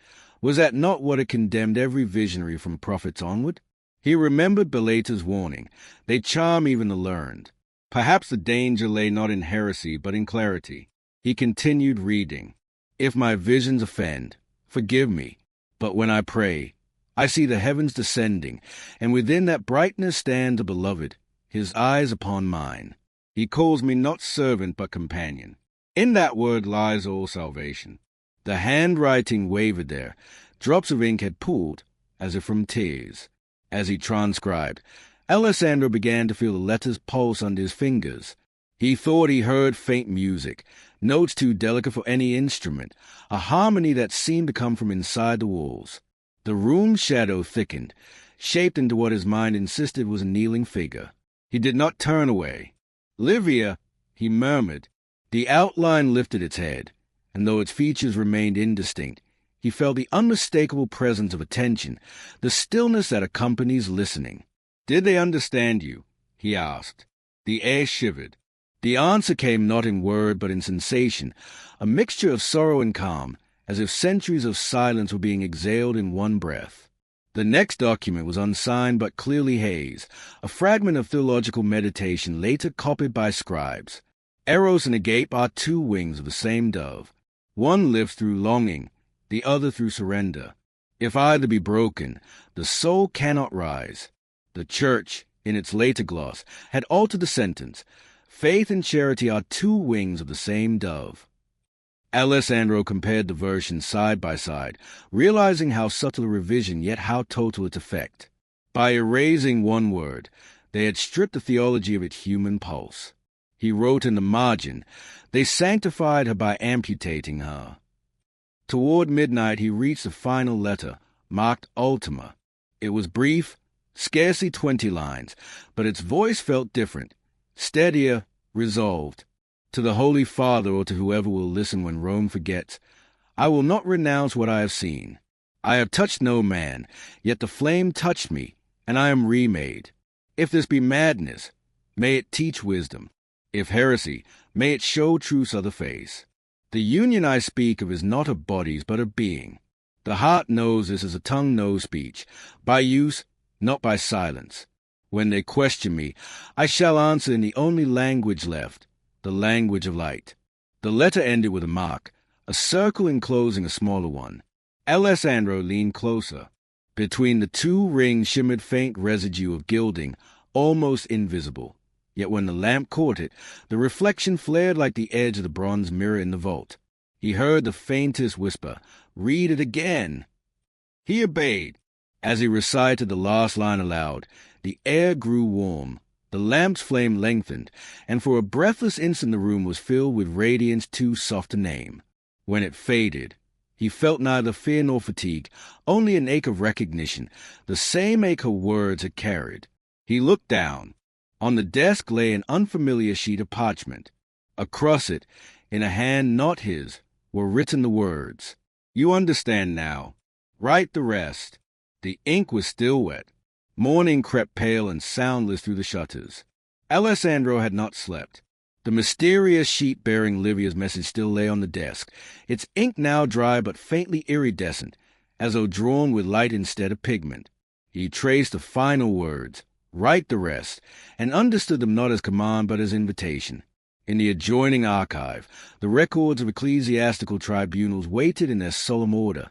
Was that not what had condemned every visionary from prophets onward? He remembered Bellata's warning. They charm even the learned. Perhaps the danger lay not in heresy, but in clarity. He continued reading. "If my visions offend, forgive me. But when I pray, I see the heavens descending, and within that brightness stands a beloved, his eyes upon mine. He calls me not servant, but companion. In that word lies all salvation." The handwriting wavered there. Drops of ink had pooled, as if from tears. As he transcribed, Alessandro began to feel the letters pulse under his fingers. He thought he heard faint music, notes too delicate for any instrument, a harmony that seemed to come from inside the walls. The room's shadow thickened, shaped into what his mind insisted was a kneeling figure. He did not turn away. "Livia," he murmured. The outline lifted its head, and though its features remained indistinct, he felt the unmistakable presence of attention, the stillness that accompanies listening. "Did they understand you?" he asked. The air shivered. The answer came not in word but in sensation, a mixture of sorrow and calm, as if centuries of silence were being exhaled in one breath. The next document was unsigned but clearly hazed, a fragment of theological meditation later copied by scribes. "Eros and agape are two wings of the same dove. One lives through longing, the other through surrender. If either be broken, the soul cannot rise." The Church, in its later gloss, had altered the sentence. "Faith and charity are two wings of the same dove." Alessandro compared the versions side by side, realizing how subtle a revision, yet how total its effect. By erasing one word, they had stripped the theology of its human pulse. He wrote in the margin, "They sanctified her by amputating her." Toward midnight he reached the final letter, marked Ultima. It was brief, scarcely 20 lines, but its voice felt different, steadier, resolved. "To the Holy Father, or to whoever will listen when Rome forgets, I will not renounce what I have seen. I have touched no man, yet the flame touched me, and I am remade. If this be madness, may it teach wisdom. If heresy, may it show truth's other face. The union I speak of is not of bodies, but of being. The heart knows this as a tongue knows speech, by use, not by silence. When they question me, I shall answer in the only language left, the language of light." The letter ended with a mark, a circle enclosing a smaller one. Alessandro leaned closer. Between the two rings shimmered faint residue of gilding, almost invisible. Yet when the lamp caught it, the reflection flared like the edge of the bronze mirror in the vault. He heard the faintest whisper, "Read it again." He obeyed. As he recited the last line aloud, the air grew warm, the lamp's flame lengthened, and for a breathless instant the room was filled with radiance too soft to name. When it faded, he felt neither fear nor fatigue, only an ache of recognition, the same ache her words had carried. He looked down. On the desk lay an unfamiliar sheet of parchment. Across it, in a hand not his, were written the words, "You understand now. Write the rest." The ink was still wet. Morning crept pale and soundless through the shutters. Alessandro had not slept. The mysterious sheet bearing Livia's message still lay on the desk, its ink now dry but faintly iridescent, as though drawn with light instead of pigment. He traced the final words, "Write the rest," and understood them not as command but as invitation. In the adjoining archive, the records of ecclesiastical tribunals waited in their solemn order,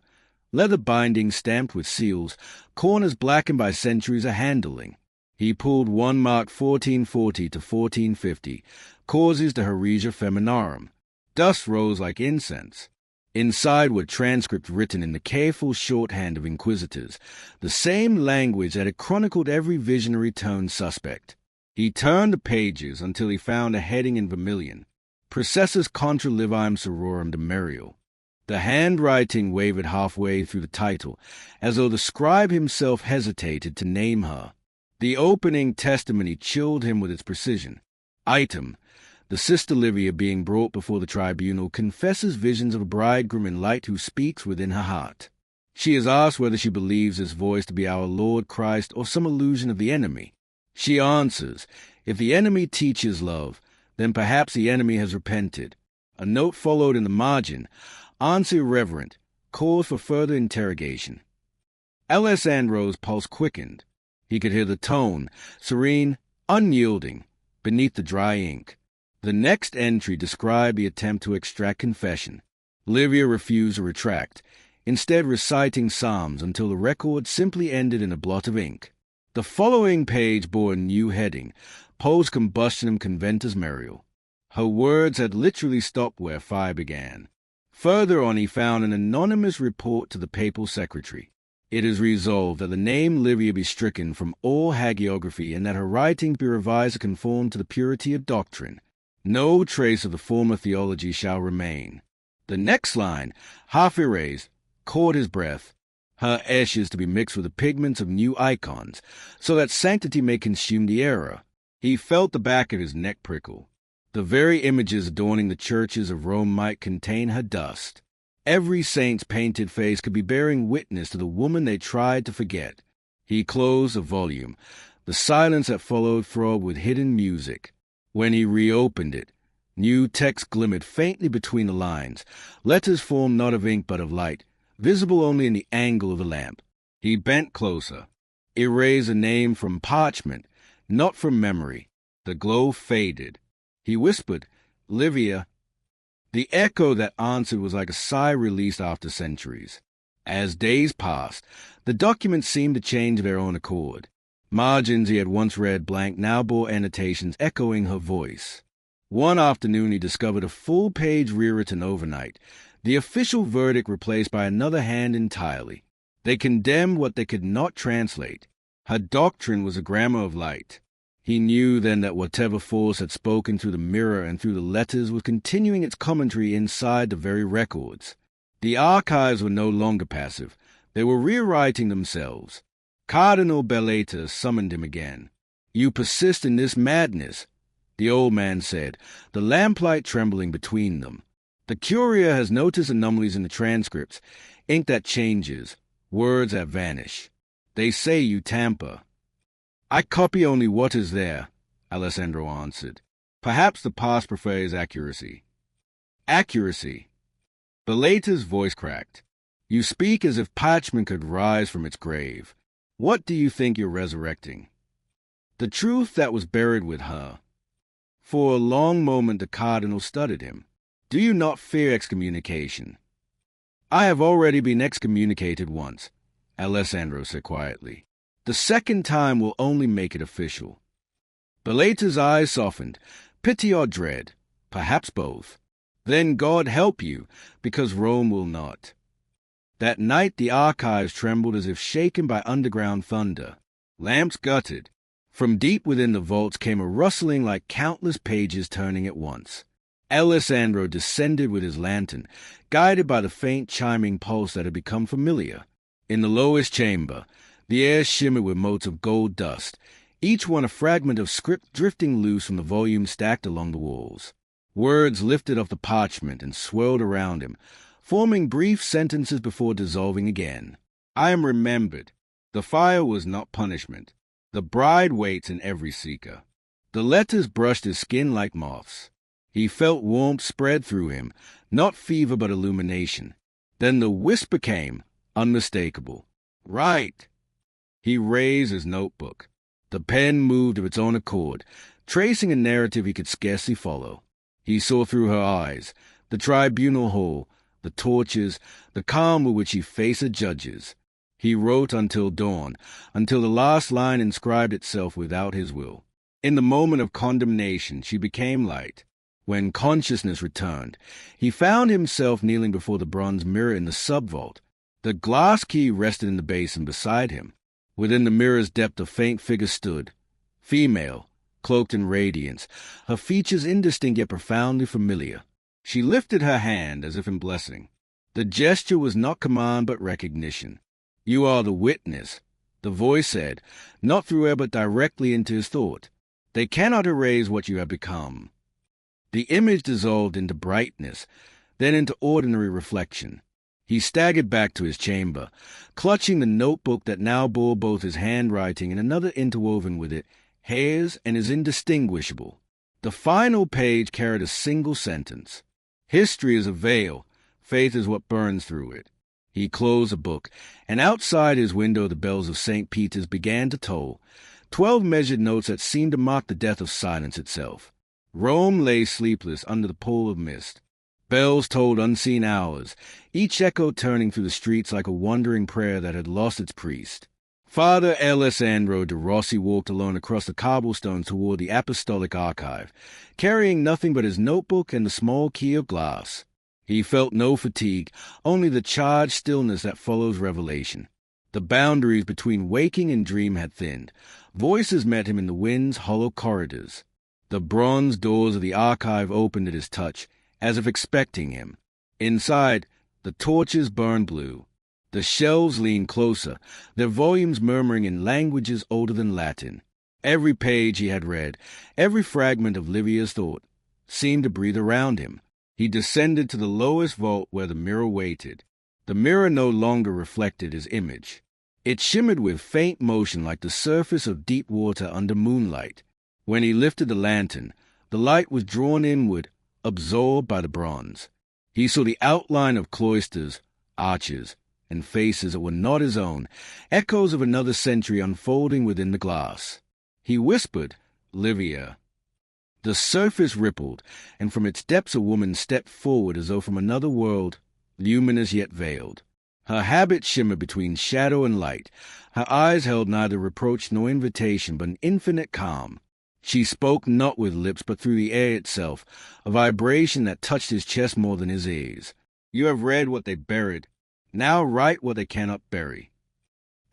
leather bindings stamped with seals, corners blackened by centuries of handling. He pulled one marked 1440 to 1450, Causes de Heresia Feminarum. Dust rose like incense. Inside were transcripts written in the careful shorthand of inquisitors, the same language that had chronicled every visionary turned suspect. He turned the pages until he found a heading in vermilion, Processus contra Livium Sororum de Merial. The handwriting wavered halfway through the title, as though the scribe himself hesitated to name her. The opening testimony chilled him with its precision. Item: the Sister Livia, being brought before the tribunal, confesses visions of a bridegroom in light who speaks within her heart. She is asked whether she believes this voice to be our Lord Christ or some illusion of the enemy. She answers, if the enemy teaches love, then perhaps the enemy has repented. A note followed in the margin, answer irreverent, cause for further interrogation. Alessandro's pulse quickened. He could hear the tone, serene, unyielding, beneath the dry ink. The next entry described the attempt to extract confession. Livia refused to retract, instead reciting psalms until the record simply ended in a blot of ink. The following page bore a new heading, Post Combustionem Conventus Merial. Her words had literally stopped where fire began. Further on he found an anonymous report to the papal secretary. It is resolved that the name Livia be stricken from all hagiography and that her writings be revised to conform to the purity of doctrine. No trace of the former theology shall remain. The next line, half erased, caught his breath. Her ashes to be mixed with the pigments of new icons, so that sanctity may consume the error. He felt the back of his neck prickle. The very images adorning the churches of Rome might contain her dust. Every saint's painted face could be bearing witness to the woman they tried to forget. He closed the volume. The silence that followed throbbed with hidden music. When he reopened it, new text glimmered faintly between the lines, letters formed not of ink but of light, visible only in the angle of the lamp. He bent closer, erased a name from parchment, not from memory. The glow faded. He whispered, Livia. The echo that answered was like a sigh released after centuries. As days passed, the documents seemed to change of their own accord. Margins he had once read blank now bore annotations echoing her voice. One afternoon he discovered a full page rewritten overnight, the official verdict replaced by another hand entirely. They condemned what they could not translate. Her doctrine was a grammar of light. He knew then that whatever force had spoken through the mirror and through the letters was continuing its commentary inside the very records. The archives were no longer passive. They were rewriting themselves. Cardinal Bellata summoned him again. You persist in this madness, the old man said, the lamplight trembling between them. The Curia has noticed anomalies in the transcripts, ink that changes, words that vanish. They say you tamper. I copy only what is there, Alessandro answered. Perhaps the past prefers accuracy. Accuracy. Bellata's voice cracked. You speak as if parchment could rise from its grave. What do you think you're resurrecting? The truth that was buried with her. For a long moment the cardinal studied him. Do you not fear excommunication? I have already been excommunicated once, Alessandro said quietly. The second time will only make it official. Bellata's eyes softened. Pity or dread? Perhaps both. Then God help you, because Rome will not. That night the archives trembled as if shaken by underground thunder. Lamps guttered. From deep within the vaults came a rustling like countless pages turning at once. Alessandro descended with his lantern, guided by the faint chiming pulse that had become familiar. In the lowest chamber, the air shimmered with motes of gold dust, each one a fragment of script drifting loose from the volumes stacked along the walls. Words lifted off the parchment and swirled around him, forming brief sentences before dissolving again. I am remembered. The fire was not punishment. The bride waits in every seeker. The letters brushed his skin like moths. He felt warmth spread through him, not fever but illumination. Then the whisper came, unmistakable. Right. He raised his notebook. The pen moved of its own accord, tracing a narrative he could scarcely follow. He saw through her eyes, the tribunal hall, the torches, the calm with which he faced the judges. He wrote until dawn, until the last line inscribed itself without his will. In the moment of condemnation, she became light. When consciousness returned, he found himself kneeling before the bronze mirror in the sub-vault. The glass key rested in the basin beside him. Within the mirror's depth a faint figure stood, female, cloaked in radiance, her features indistinct yet profoundly familiar. She lifted her hand as if in blessing. The gesture was not command but recognition. "You are the witness," the voice said, not through air but directly into his thought. "They cannot erase what you have become." The image dissolved into brightness, then into ordinary reflection. He staggered back to his chamber, clutching the notebook that now bore both his handwriting and another interwoven with it, hairs and is indistinguishable. The final page carried a single sentence. "History is a veil. Faith is what burns through it." He closed the book, and outside his window the bells of St. Peter's began to toll, 12 measured notes that seemed to mock the death of silence itself. Rome lay sleepless under the pall of mist. Bells tolled unseen hours, each echo turning through the streets like a wandering prayer that had lost its priest. Father Alessandro de Rossi walked alone across the cobblestones toward the Apostolic Archive, carrying nothing but his notebook and the small key of glass. He felt no fatigue, only the charged stillness that follows revelation. The boundaries between waking and dream had thinned. Voices met him in the wind's hollow corridors. The bronze doors of the archive opened at his touch, as if expecting him. Inside, the torches burned blue. The shelves leaned closer, their volumes murmuring in languages older than Latin. Every page he had read, every fragment of Livia's thought, seemed to breathe around him. He descended to the lowest vault where the mirror waited. The mirror no longer reflected his image. It shimmered with faint motion like the surface of deep water under moonlight. When he lifted the lantern, the light was drawn inward, absorbed by the bronze. He saw the outline of cloisters, arches, and faces that were not his own, echoes of another century unfolding within the glass. He whispered, "Livia." The surface rippled, and from its depths a woman stepped forward as though from another world, luminous yet veiled. Her habit shimmered between shadow and light. Her eyes held neither reproach nor invitation, but an infinite calm. She spoke not with lips, but through the air itself, a vibration that touched his chest more than his ears. "You have read what they buried. Now write what they cannot bury."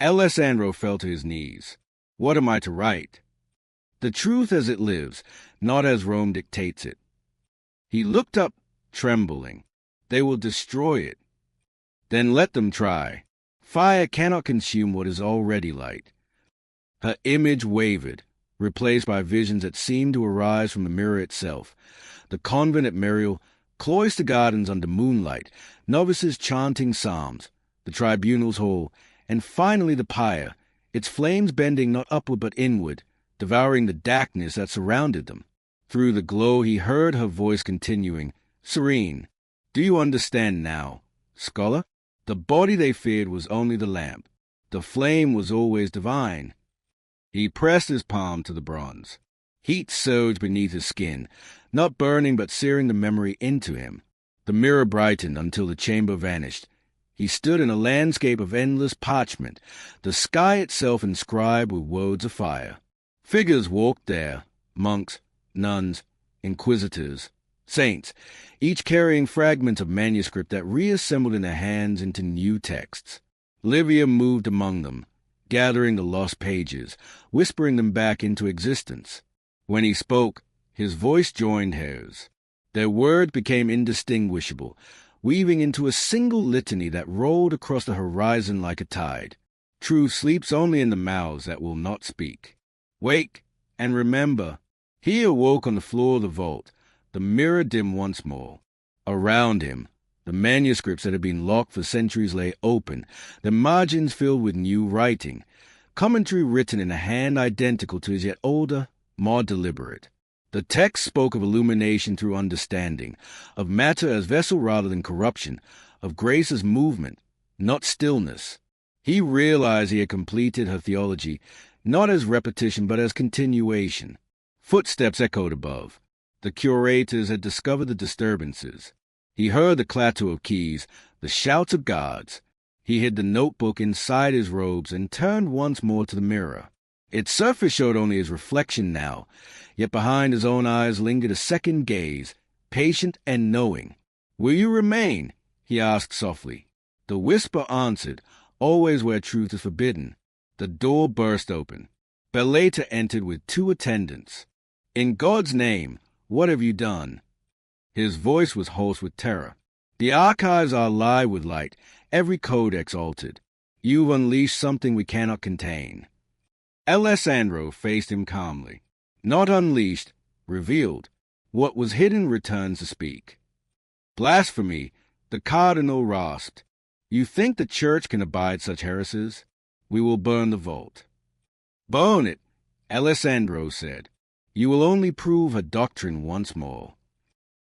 Alessandro fell to his knees. "What am I to write?" "The truth as it lives, not as Rome dictates it." He looked up, trembling. "They will destroy it." "Then let them try. Fire cannot consume what is already light." Her image wavered, replaced by visions that seemed to arise from the mirror itself. The convent at Meriel, cloister gardens under moonlight, novices chanting psalms, the tribunal's hall, and finally the pyre, its flames bending not upward but inward, devouring the darkness that surrounded them. Through the glow he heard her voice continuing, serene. "Do you understand now, scholar? The body they feared was only the lamp. The flame was always divine." He pressed his palm to the bronze. Heat surged beneath his skin, not burning but searing the memory into him. The mirror brightened until the chamber vanished. He stood in a landscape of endless parchment, the sky itself inscribed with words of fire. Figures walked there, monks, nuns, inquisitors, saints, each carrying fragments of manuscript that reassembled in their hands into new texts. Livia moved among them, gathering the lost pages, whispering them back into existence. When he spoke, his voice joined hers. Their words became indistinguishable, weaving into a single litany that rolled across the horizon like a tide. Truth sleeps only in the mouths that will not speak. Wake and remember. He awoke on the floor of the vault, the mirror dim once more. Around him, the manuscripts that had been locked for centuries lay open, their margins filled with new writing, commentary written in a hand identical to his yet older, more deliberate. The text spoke of illumination through understanding, of matter as vessel rather than corruption, of grace as movement, not stillness. He realized he had completed her theology, not as repetition but as continuation. Footsteps echoed above. The curators had discovered the disturbances. He heard the clatter of keys, the shouts of guards. He hid the notebook inside his robes and turned once more to the mirror. Its surface showed only his reflection now, yet behind his own eyes lingered a second gaze, patient and knowing. "Will you remain?" he asked softly. The whisper answered, always where truth is forbidden. The door burst open. Beleta entered with 2 attendants. "In God's name, what have you done?" His voice was hoarse with terror. "The archives are alive with light, every codex altered. You've unleashed something we cannot contain." Alessandro faced him calmly. "Not unleashed, revealed. What was hidden returns to speak." "Blasphemy," the cardinal rasped. "You think the church can abide such heresies? We will burn the vault." "Burn it," Alessandro said. "You will only prove her doctrine once more."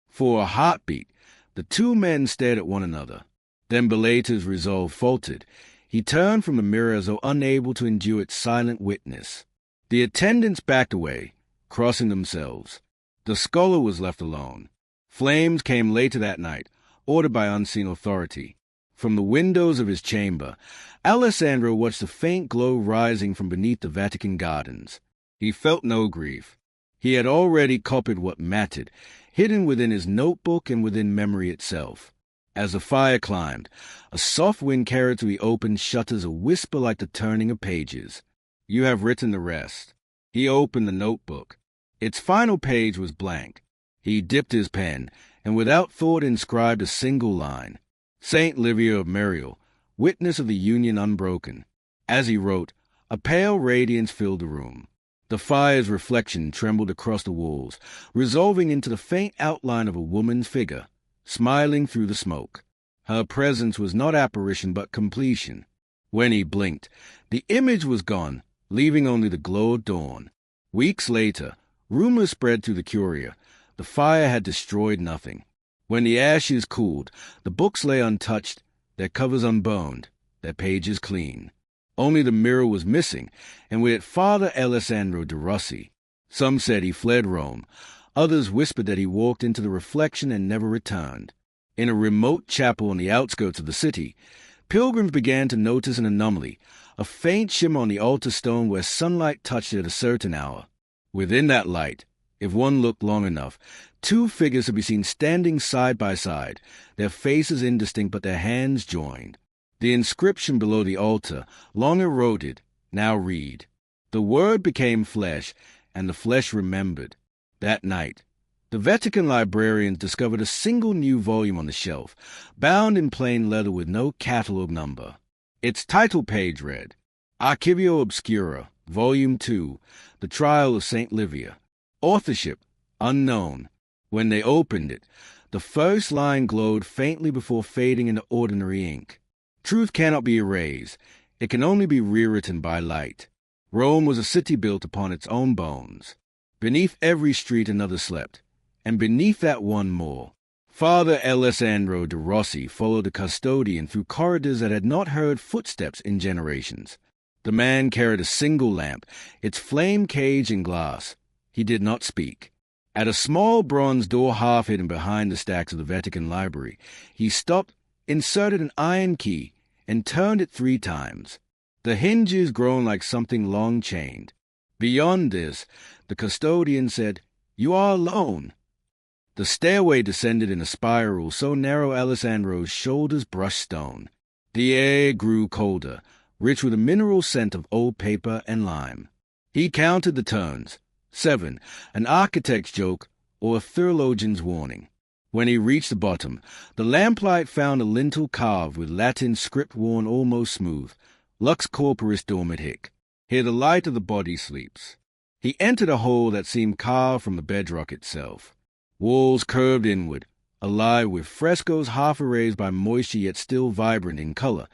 For a heartbeat, the 2 men stared at one another. Then Beleta's resolve faltered. He turned from the mirror as though unable to endure its silent witness. The attendants backed away, crossing themselves. The scholar was left alone. Flames came later that night, ordered by unseen authority. From the windows of his chamber, Alessandro watched the faint glow rising from beneath the Vatican gardens. He felt no grief. He had already copied what mattered, hidden within his notebook and within memory itself. As the fire climbed, a soft wind carried through the open shutters a whisper like the turning of pages. "You have written the rest." He opened the notebook. Its final page was blank. He dipped his pen, and without thought inscribed a single line. "Saint Livia of Meriel, witness of the union unbroken." As he wrote, a pale radiance filled the room. The fire's reflection trembled across the walls, resolving into the faint outline of a woman's figure, smiling through the smoke. Her presence was not apparition but completion. When he blinked, the image was gone, leaving only the glow of dawn. Weeks later, rumors spread through the curia. The fire had destroyed nothing. When the ashes cooled, the books lay untouched, their covers unburned, their pages clean. Only the mirror was missing, and with it Father Alessandro de Rossi. Some said he fled Rome. Others whispered that he walked into the reflection and never returned. In a remote chapel on the outskirts of the city, pilgrims began to notice an anomaly, a faint shimmer on the altar stone where sunlight touched it at a certain hour. Within that light, if one looked long enough, 2 figures could be seen standing side by side, their faces indistinct but their hands joined. The inscription below the altar, long eroded, now read. The Word became flesh, and the flesh remembered. That night, the Vatican librarians discovered a single new volume on the shelf, bound in plain leather with no catalog number. Its title page read, Archivio Obscura, Volume 2, The Trial of St. Livia. Authorship, unknown. When they opened it, the first line glowed faintly before fading into ordinary ink. Truth cannot be erased. It can only be rewritten by light. Rome was a city built upon its own bones. Beneath every street another slept, and beneath that one more. Father Alessandro de Rossi followed the custodian through corridors that had not heard footsteps in generations. The man carried a single lamp, its flame caged in glass. He did not speak. At a small bronze door half hidden behind the stacks of the Vatican library, he stopped, inserted an iron key, and turned it 3 times. The hinges groaned like something long chained. Beyond this, the custodian said, "You are alone." The stairway descended in a spiral so narrow Alessandro's shoulders brushed stone. The air grew colder, rich with a mineral scent of old paper and lime. He counted the turns. 7, an architect's joke or a theologian's warning. When he reached the bottom, the lamplight found a lintel carved with Latin script worn almost smooth, Lux corporis dormit hic. Here the light of the body sleeps. He entered a hole that seemed carved from the bedrock itself. Walls curved inward, alive with frescoes half erased by moisture yet still vibrant in color,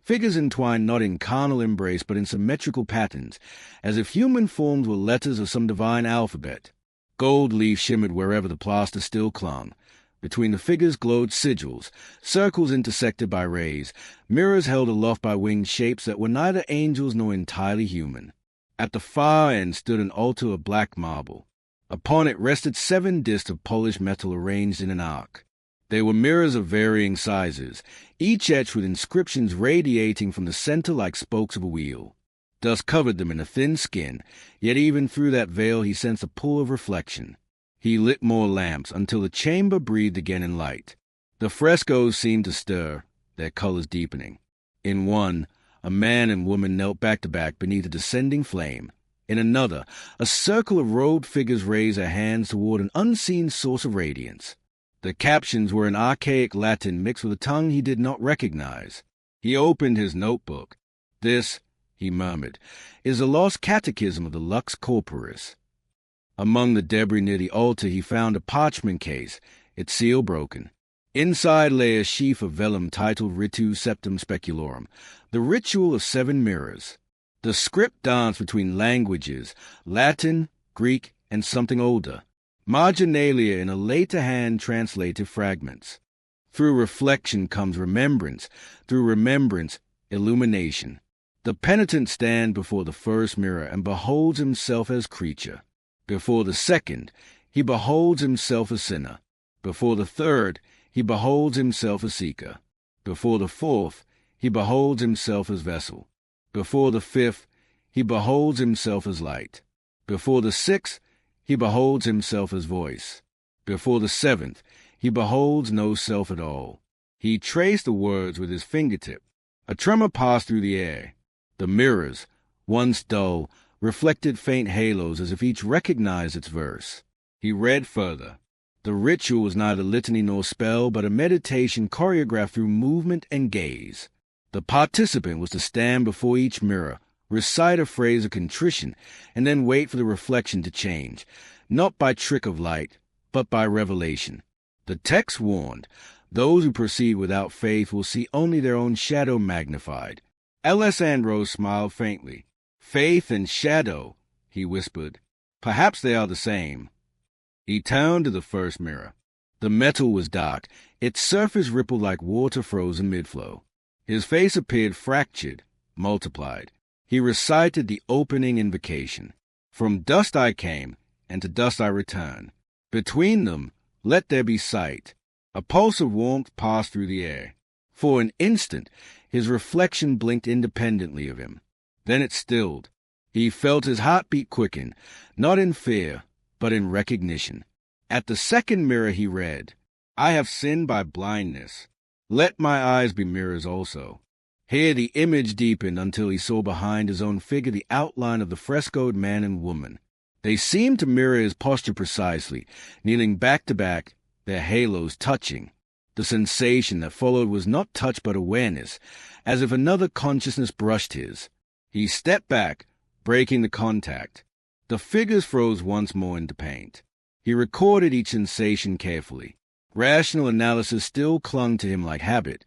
figures entwined not in carnal embrace but in symmetrical patterns, as if human forms were letters of some divine alphabet. Gold leaf shimmered wherever the plaster still clung. Between the figures glowed sigils, circles intersected by rays, mirrors held aloft by winged shapes that were neither angels nor entirely human. At the far end stood an altar of black marble. Upon it rested 7 discs of polished metal arranged in an arc. They were mirrors of varying sizes, each etched with inscriptions radiating from the center like spokes of a wheel. Dust covered them in a thin skin, yet even through that veil he sensed a pull of reflection. He lit more lamps until the chamber breathed again in light. The frescoes seemed to stir, their colors deepening. In one, a man and woman knelt back to back beneath a descending flame. In another, a circle of robed figures raised their hands toward an unseen source of radiance. The captions were in archaic Latin mixed with a tongue he did not recognize. He opened his notebook. "This," he murmured, "is the lost catechism of the Lux Corporis." Among the debris near the altar he found a parchment case, its seal broken. Inside lay a sheaf of vellum titled Ritu Septem Speculorum, the ritual of 7 mirrors. The script danced between languages, Latin, Greek, and something older, marginalia in a later hand-translated fragments. Through reflection comes remembrance, through remembrance, illumination. The penitent stands before the first mirror and beholds himself as creature. Before the second, he beholds himself a sinner. Before the third, he beholds himself a seeker. Before the fourth, he beholds himself as vessel. Before the fifth, he beholds himself as light. Before the sixth, he beholds himself as voice. Before the 7th, he beholds no self at all. He traced the words with his fingertip. A tremor passed through the air. The mirrors, once dull, reflected faint halos as if each recognized its verse. He read further. The ritual was neither litany nor spell, but a meditation choreographed through movement and gaze. The participant was to stand before each mirror, recite a phrase of contrition, and then wait for the reflection to change, not by trick of light, but by revelation. The text warned, those who proceed without faith will see only their own shadow magnified. Alessandro smiled faintly. "Faith and shadow," he whispered. "Perhaps they are the same." He turned to the first mirror. The metal was dark, its surface rippled like water frozen mid-flow. His face appeared fractured, multiplied. He recited the opening invocation. "From dust I came, and to dust I return. Between them, let there be sight." A pulse of warmth passed through the air. For an instant, his reflection blinked independently of him. Then it stilled. He felt his heartbeat quicken, not in fear, but in recognition. At the second mirror he read, "I have sinned by blindness. Let my eyes be mirrors also." Here the image deepened until he saw behind his own figure the outline of the frescoed man and woman. They seemed to mirror his posture precisely, kneeling back to back, their halos touching. The sensation that followed was not touch but awareness, as if another consciousness brushed his. He stepped back, breaking the contact. The figures froze once more into paint. He recorded each sensation carefully. Rational analysis still clung to him like habit,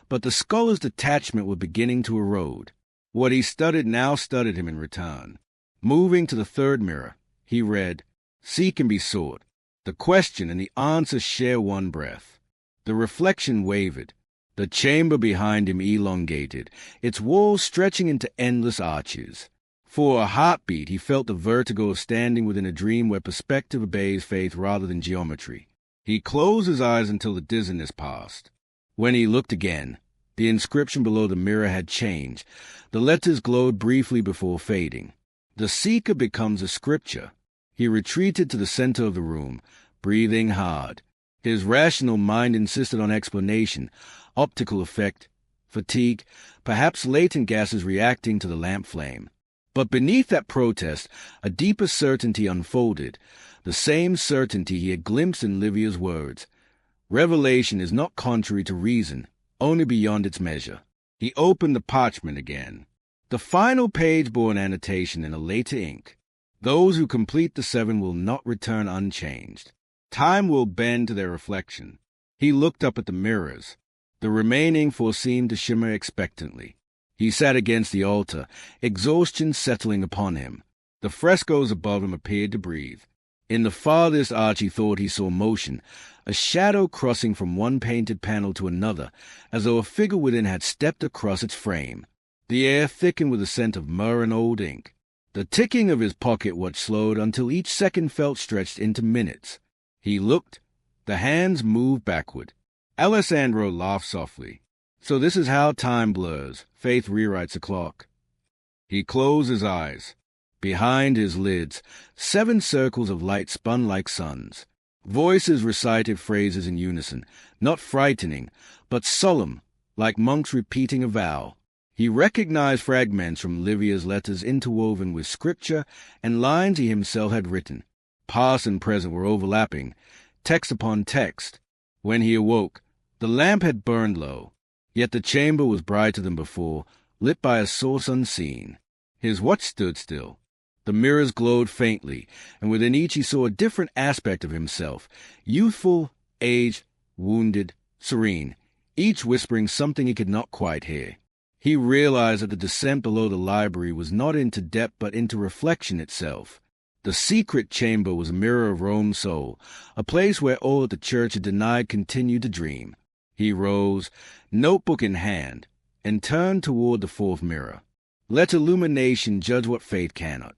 but the scholar's detachment was beginning to erode. What he studied now studied him in return. Moving to the third mirror, he read, "Seek and be sought. The question and the answer share one breath." The reflection wavered. The chamber behind him elongated, its walls stretching into endless arches. For a heartbeat, he felt the vertigo of standing within a dream where perspective obeys faith rather than geometry. He closed his eyes until the dizziness passed. When he looked again, the inscription below the mirror had changed. The letters glowed briefly before fading. The seeker becomes a scripture. He retreated to the center of the room, breathing hard. His rational mind insisted on explanation, optical effect, fatigue, perhaps latent gases reacting to the lamp flame. But beneath that protest, a deeper certainty unfolded, the same certainty he had glimpsed in Livia's words. Revelation is not contrary to reason, only beyond its measure. He opened the parchment again. The final page bore an annotation in a later ink. Those who complete the 7 will not return unchanged. Time will bend to their reflection. He looked up at the mirrors. The remaining 4 seemed to shimmer expectantly. He sat against the altar, exhaustion settling upon him. The frescoes above him appeared to breathe. In the farthest arch he thought he saw motion, a shadow crossing from one painted panel to another, as though a figure within had stepped across its frame. The air thickened with the scent of myrrh and old ink. The ticking of his pocket watch slowed until each second felt stretched into minutes. He looked. The hands moved backward. Alessandro laughed softly. So this is how time blurs. Faith rewrites a clock. He closed his eyes. Behind his lids, 7 circles of light spun like suns. Voices recited phrases in unison, not frightening, but solemn, like monks repeating a vow. He recognized fragments from Livia's letters interwoven with scripture and lines he himself had written. Past and present were overlapping, text upon text. When he awoke, the lamp had burned low, yet the chamber was brighter than before, lit by a source unseen. His watch stood still. The mirrors glowed faintly, and within each he saw a different aspect of himself, youthful, aged, wounded, serene, each whispering something he could not quite hear. He realized that the descent below the library was not into depth but into reflection itself. The secret chamber was a mirror of Rome's soul, a place where all that the church had denied continued to dream. He rose, notebook in hand, and turned toward the 4th mirror. Let illumination judge what faith cannot.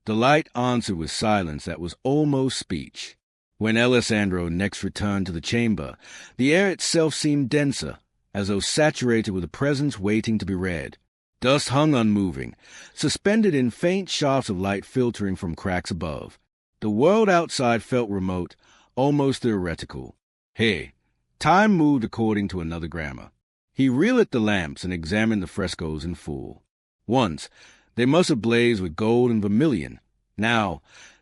The light answered with silence that was almost speech. When Alessandro next returned to the chamber, the air itself seemed denser, as though saturated with a presence waiting to be read. Dust hung unmoving, suspended in faint shafts of light filtering from cracks above. The world outside felt remote, almost theoretical. Hey, time moved according to another grammar. He relit the lamps and examined the frescoes in full. Once, they must have blazed with gold and vermilion. Now,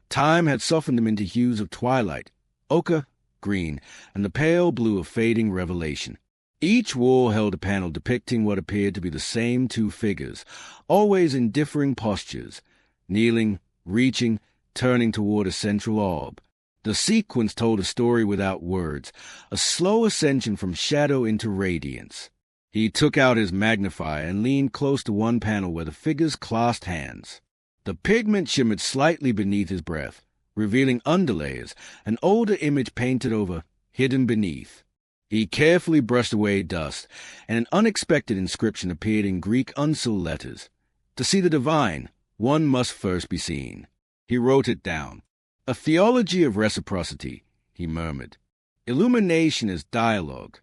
time had softened them into hues of twilight, ochre, green, and the pale blue of fading revelation. Each wall held a panel depicting what appeared to be the same 2 figures, always in differing postures, kneeling, reaching, turning toward a central orb. The sequence told a story without words, a slow ascension from shadow into radiance. He took out his magnifier and leaned close to one panel where the figures clasped hands. The pigment shimmered slightly beneath his breath, revealing underlayers, an older image painted over, hidden beneath. He carefully brushed away dust, and an unexpected inscription appeared in Greek uncial letters. To see the divine, one must first be seen. He wrote it down. A theology of reciprocity, he murmured. Illumination is dialogue.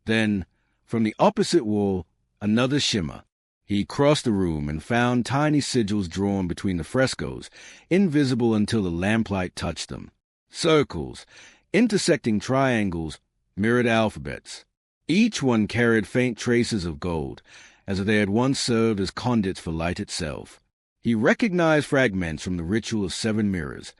Then, from the opposite wall, another shimmer. He crossed the room and found tiny sigils drawn between the frescoes, invisible until the lamplight touched them. Circles, intersecting triangles, mirrored alphabets. Each one carried faint traces of gold, as if they had once served as conduits for light itself. He recognized fragments from the ritual of 7 mirrors.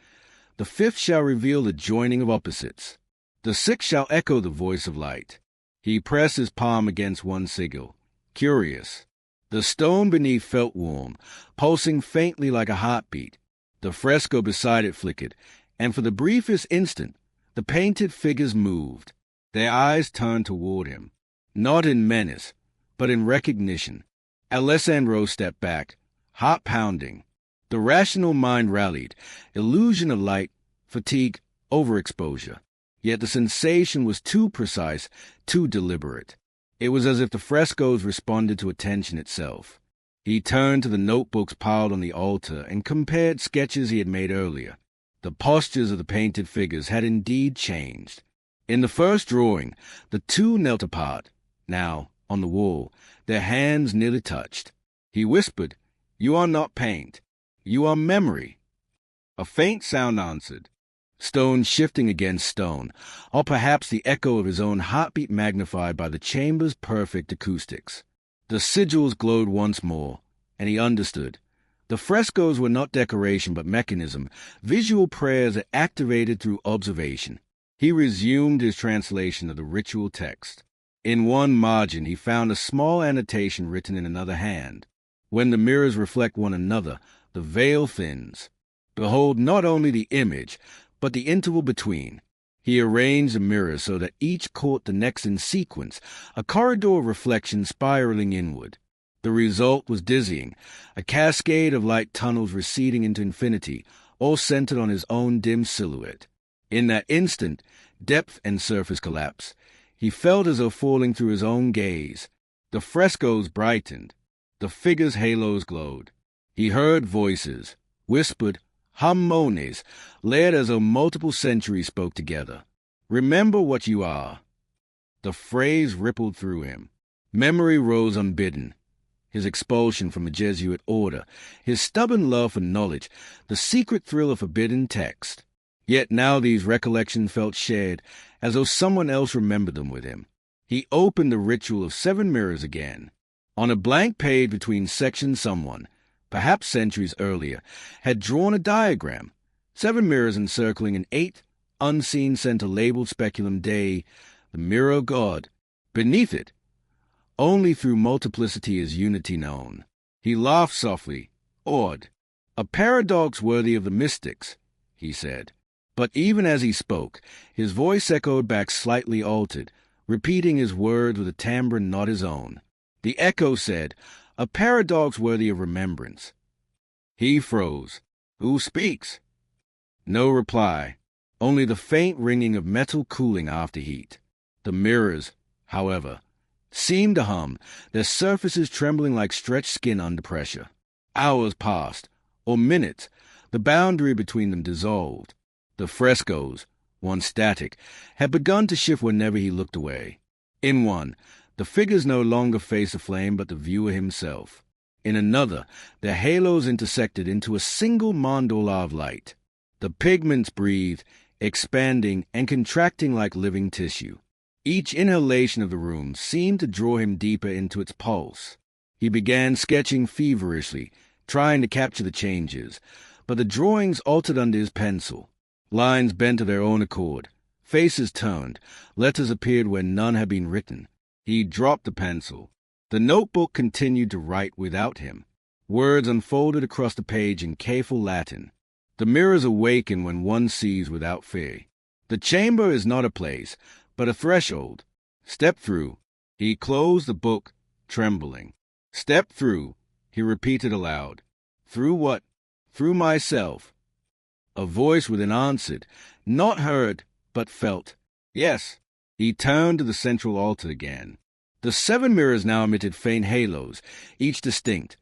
The 5th shall reveal the joining of opposites. The 6th shall echo the voice of light. He pressed his palm against one sigil, curious. The stone beneath felt warm, pulsing faintly like a heartbeat. The fresco beside it flickered, and for the briefest instant, the painted figures moved. Their eyes turned toward him, not in menace, but in recognition. Alessandro stepped back, heart pounding. The rational mind rallied, illusion of light, fatigue, overexposure. Yet the sensation was too precise, too deliberate. It was as if the frescoes responded to attention itself. He turned to the notebooks piled on the altar and compared sketches he had made earlier. The postures of the painted figures had indeed changed. In the first drawing, the 2 knelt apart. Now, on the wall, their hands nearly touched. He whispered, "You are not paint. You are memory." A faint sound answered. Stone shifting against stone, or perhaps the echo of his own heartbeat magnified by the chamber's perfect acoustics. The sigils glowed once more, and he understood. The frescoes were not decoration but mechanism, visual prayers that activated through observation. He resumed his translation of the ritual text. In one margin he found a small annotation written in another hand. When the mirrors reflect one another, the veil thins. Behold not only the image, but the interval between. He arranged the mirrors so that each caught the next in sequence, a corridor of reflection spiraling inward. The result was dizzying, a cascade of light tunnels receding into infinity, all centered on his own dim silhouette. In that instant, depth and surface collapsed. He felt as though falling through his own gaze. The frescoes brightened. The figures' halos glowed. He heard voices, whispered harmonies, layered as though multiple centuries spoke together. Remember what you are. The phrase rippled through him. Memory rose unbidden. His expulsion from a Jesuit order, his stubborn love for knowledge, the secret thrill of forbidden text. Yet now these recollections felt shared, as though someone else remembered them with him. He opened the ritual of 7 mirrors again. On a blank page between sections someone, perhaps centuries earlier, had drawn a diagram, 7 mirrors encircling an 8th unseen center labeled Speculum Dei, the mirror of God. Beneath it, only through multiplicity is unity known. He laughed softly, awed. A paradox worthy of the mystics, he said. But even as he spoke, his voice echoed back slightly altered, repeating his words with a timbre not his own. The echo said, a paradox worthy of remembrance. He froze. Who speaks? No reply, only the faint ringing of metal cooling after heat. The mirrors, however, seemed to hum, their surfaces trembling like stretched skin under pressure. Hours passed, or minutes, the boundary between them dissolved. The frescoes, once static, had begun to shift whenever he looked away. In one, the figures no longer faced the flame but the viewer himself. In another, their halos intersected into a single mandala of light. The pigments breathed, expanding and contracting like living tissue. Each inhalation of the room seemed to draw him deeper into its pulse. He began sketching feverishly, trying to capture the changes, but the drawings altered under his pencil. Lines bent of their own accord, faces turned, letters appeared where none had been written. He dropped the pencil. The notebook continued to write without him. Words unfolded across the page in careful Latin. The mirrors awaken when one sees without fear. The chamber is not a place, but a threshold. Step through. He closed the book, trembling. Step through, he repeated aloud. Through what? Through myself. A voice within answered, not heard, but felt. Yes. He turned to the central altar again. The 7 mirrors now emitted faint halos, each distinct.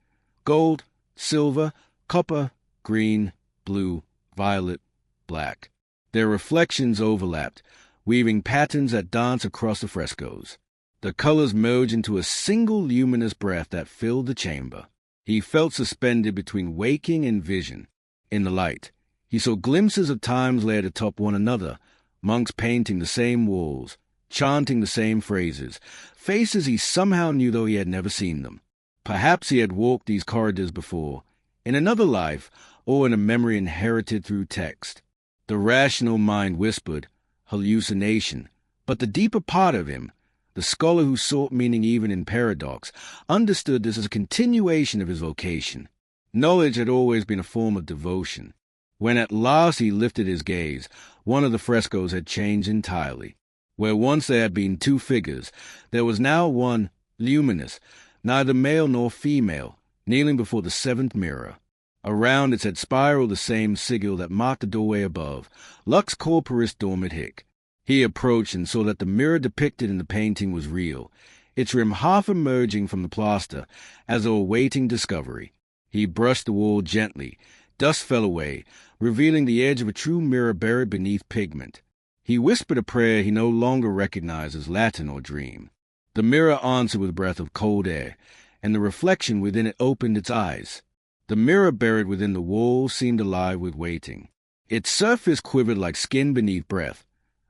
Gold, silver, copper, green, blue, violet, black. Their reflections overlapped, weaving patterns that danced across the frescoes. The colors merged into a single luminous breath that filled the chamber. He felt suspended between waking and vision. In the light, he saw glimpses of times layered atop one another, monks painting the same walls, chanting the same phrases, faces he somehow knew though he had never seen them. Perhaps he had walked these corridors before, in another life, or in a memory inherited through text. The rational mind whispered, hallucination, but the deeper part of him, the scholar who sought meaning even in paradox, understood this as a continuation of his vocation. Knowledge had always been a form of devotion. When at last he lifted his gaze, one of the frescoes had changed entirely. Where once there had been 2 figures, there was now one, luminous, neither male nor female, kneeling before the 7th mirror. Around it had spiraled the same sigil that marked the doorway above, Lux Corporis Dormit Hic. He approached and saw that the mirror depicted in the painting was real, its rim half emerging from the plaster, as though awaiting discovery. He brushed the wall gently. Dust fell away, revealing the edge of a true mirror buried beneath pigment. He whispered a prayer he no longer recognized as Latin or dream. The mirror answered with a breath of cold air, and the reflection within it opened its eyes. The mirror buried within the wall seemed alive with waiting. Its surface quivered like skin beneath breath,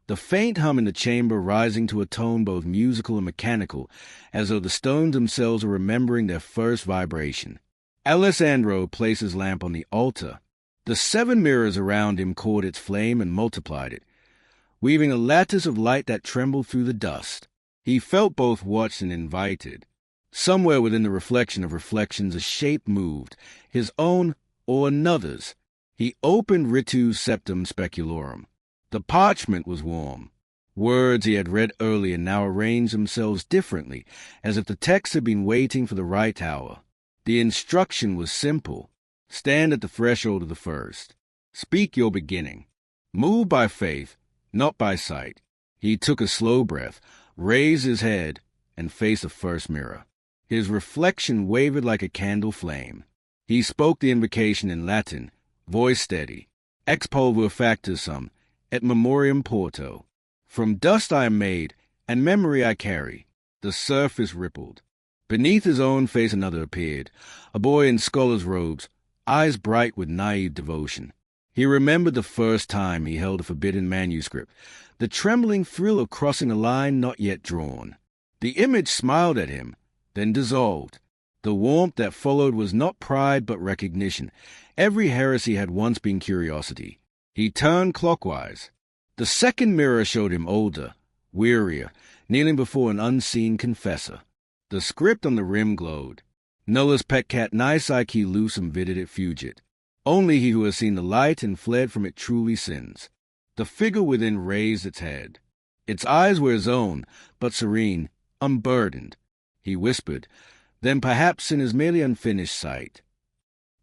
the faint hum in the chamber rising to a tone both musical and mechanical, as though the stones themselves were remembering their first vibration. Alessandro placed his lamp on the altar. The 7 mirrors around him caught its flame and multiplied it, weaving a lattice of light that trembled through the dust. He felt both watched and invited. Somewhere within the reflection of reflections a shape moved, his own or another's. He opened Ritus Septem Speculorum. The parchment was warm. Words he had read earlier now arranged themselves differently, as if the text had been waiting for the right hour. The instruction was simple. Stand at the threshold of the first. Speak your beginning. Move by faith, not by sight. He took a slow breath, raised his head, and faced the first mirror. His reflection wavered like a candle flame. He spoke the invocation in Latin, voice steady. Ex pulver factus sum, et memoriam porto. From dust I am made, and memory I carry. The surface rippled. Beneath his own face another appeared, a boy in scholar's robes, eyes bright with naive devotion. He remembered the first time he held a forbidden manuscript, the trembling thrill of crossing a line not yet drawn. The image smiled at him, then dissolved. The warmth that followed was not pride but recognition. Every heresy had once been curiosity. He turned clockwise. The second mirror showed him older, wearier, kneeling before an unseen confessor. The script on the rim glowed. Nullus peccat nisi qui lucem vidit et fugit. Only he who has seen the light and fled from it truly sins. The figure within raised its head. Its eyes were his own, but serene, unburdened. He whispered, then perhaps sin is merely unfinished sight.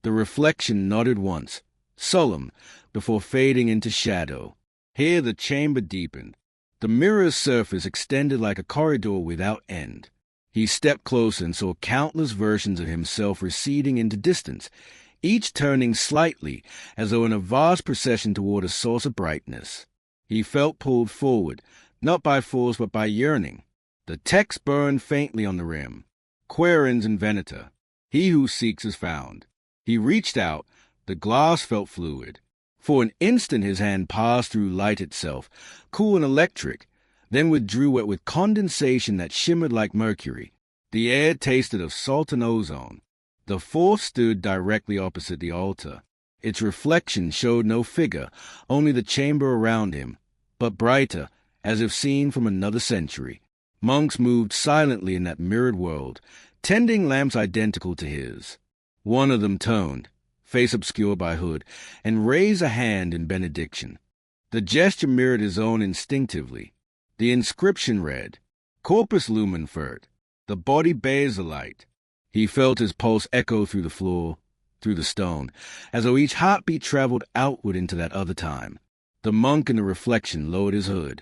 The reflection nodded once, solemn, before fading into shadow. Here the chamber deepened. The mirror's surface extended like a corridor without end. He stepped closer and saw countless versions of himself receding into distance, each turning slightly, as though in a vast procession toward a source of brightness. He felt pulled forward, not by force but by yearning. The text burned faintly on the rim. Quaerens invenita. He who seeks is found. He reached out. The glass felt fluid. For an instant his hand passed through light itself, cool and electric, then withdrew it with condensation that shimmered like mercury. The air tasted of salt and ozone. The fourth stood directly opposite the altar. Its reflection showed no figure, only the chamber around him, but brighter, as if seen from another century. Monks moved silently in that mirrored world, tending lamps identical to his. One of them turned, face obscured by hood, and raised a hand in benediction. The gesture mirrored his own instinctively. The inscription read, Corpus lumen fert, the body bears the light. He felt his pulse echo through the floor, through the stone, as though each heartbeat traveled outward into that other time. The monk in the reflection lowered his hood.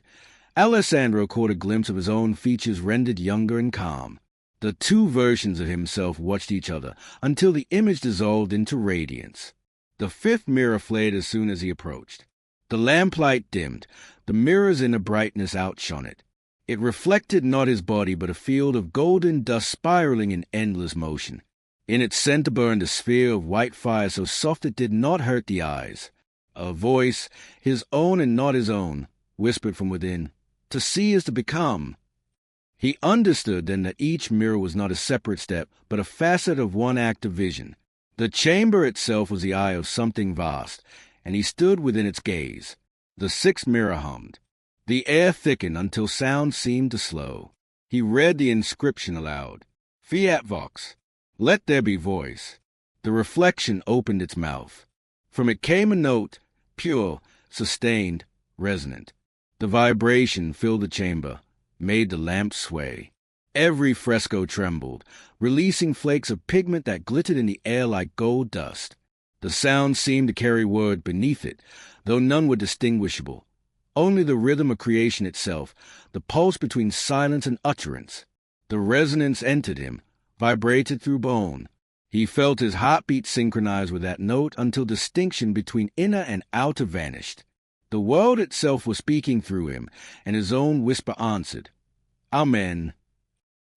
Alessandro caught a glimpse of his own features rendered younger and calm. The two versions of himself watched each other until the image dissolved into radiance. The fifth mirror flared as soon as he approached. The lamplight dimmed. The mirror's inner brightness outshone it. It reflected not his body, but a field of golden dust spiraling in endless motion. In its center burned a sphere of white fire so soft it did not hurt the eyes. A voice, his own and not his own, whispered from within, "To see is to become." He understood then that each mirror was not a separate step, but a facet of one act of vision. The chamber itself was the eye of something vast, and he stood within its gaze. The sixth mirror hummed. The air thickened until sound seemed to slow. He read the inscription aloud. Fiat vox. Let there be voice. The reflection opened its mouth. From it came a note, pure, sustained, resonant. The vibration filled the chamber, made the lamp sway. Every fresco trembled, releasing flakes of pigment that glittered in the air like gold dust. The sound seemed to carry word beneath it, though none were distinguishable. Only the rhythm of creation itself, the pulse between silence and utterance. The resonance entered him, vibrated through bone. He felt his heartbeat synchronized with that note until distinction between inner and outer vanished. The world itself was speaking through him, and his own whisper answered, Amen.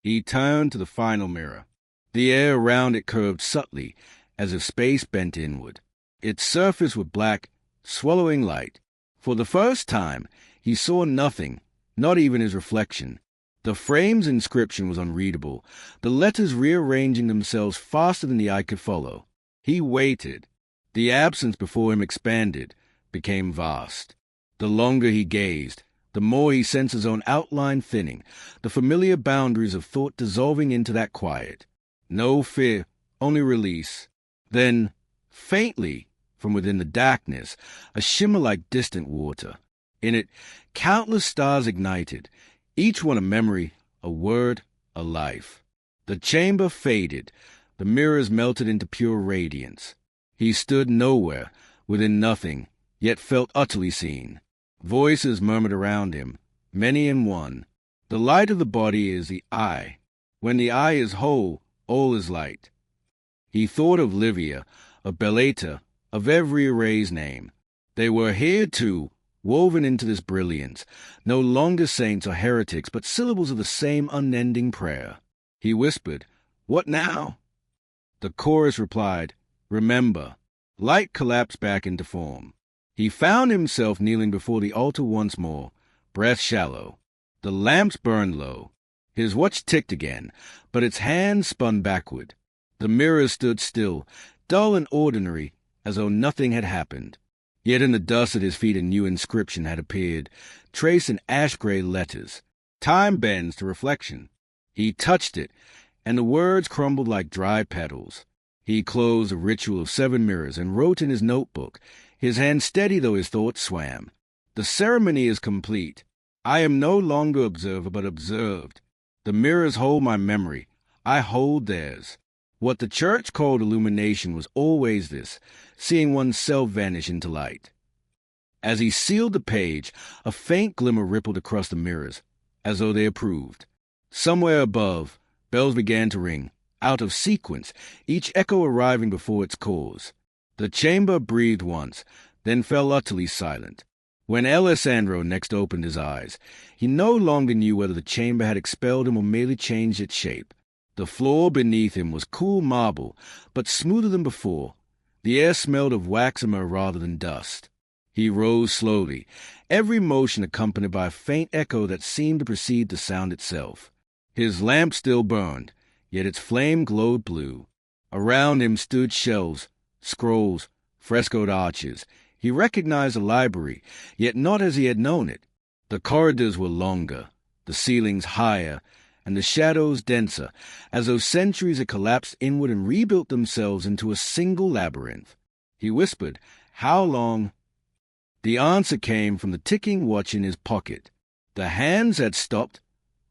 He turned to the final mirror. The air around it curved subtly, as if space bent inward. Its surface was black, swallowing light. For the first time, he saw nothing, not even his reflection. The frame's inscription was unreadable, the letters rearranging themselves faster than the eye could follow. He waited. The absence before him expanded, became vast. The longer he gazed, the more he sensed his own outline thinning, the familiar boundaries of thought dissolving into that quiet. No fear, only release. Then, faintly, from within the darkness, a shimmer like distant water. In it, countless stars ignited, each one a memory, a word, a life. The chamber faded, the mirrors melted into pure radiance. He stood nowhere, within nothing, yet felt utterly seen. Voices murmured around him, many in one. The light of the body is the eye. When the eye is whole, all is light. He thought of Livia, of Beleta, of every erased name. They were here, too, woven into this brilliance, no longer saints or heretics, but syllables of the same unending prayer. He whispered, "What now?" The chorus replied, "Remember." Light collapsed back into form. He found himself kneeling before the altar once more, breath shallow. The lamps burned low. His watch ticked again, but its hands spun backward. The mirrors stood still, dull and ordinary, as though nothing had happened. Yet in the dust at his feet a new inscription had appeared, traced in ash-gray letters. Time bends to reflection. He touched it, and the words crumbled like dry petals. He closed the ritual of 7 mirrors and wrote in his notebook, his hand steady though his thoughts swam. The ceremony is complete. I am no longer observer, but observed. The mirrors hold my memory. I hold theirs. What the Church called illumination was always this, seeing oneself vanish into light. As he sealed the page, a faint glimmer rippled across the mirrors, as though they approved. Somewhere above, bells began to ring, out of sequence, each echo arriving before its cause. The chamber breathed once, then fell utterly silent. When Alessandro next opened his eyes, he no longer knew whether the chamber had expelled him or merely changed its shape. The floor beneath him was cool marble, but smoother than before. The air smelled of wax and myrrh rather than dust. He rose slowly, every motion accompanied by a faint echo that seemed to precede the sound itself. His lamp still burned, yet its flame glowed blue. Around him stood shelves, scrolls, frescoed arches. He recognized the library, yet not as he had known it. The corridors were longer, the ceilings higher, and the shadows denser, as though centuries had collapsed inward and rebuilt themselves into a single labyrinth. He whispered, "How long?" The answer came from the ticking watch in his pocket. The hands had stopped,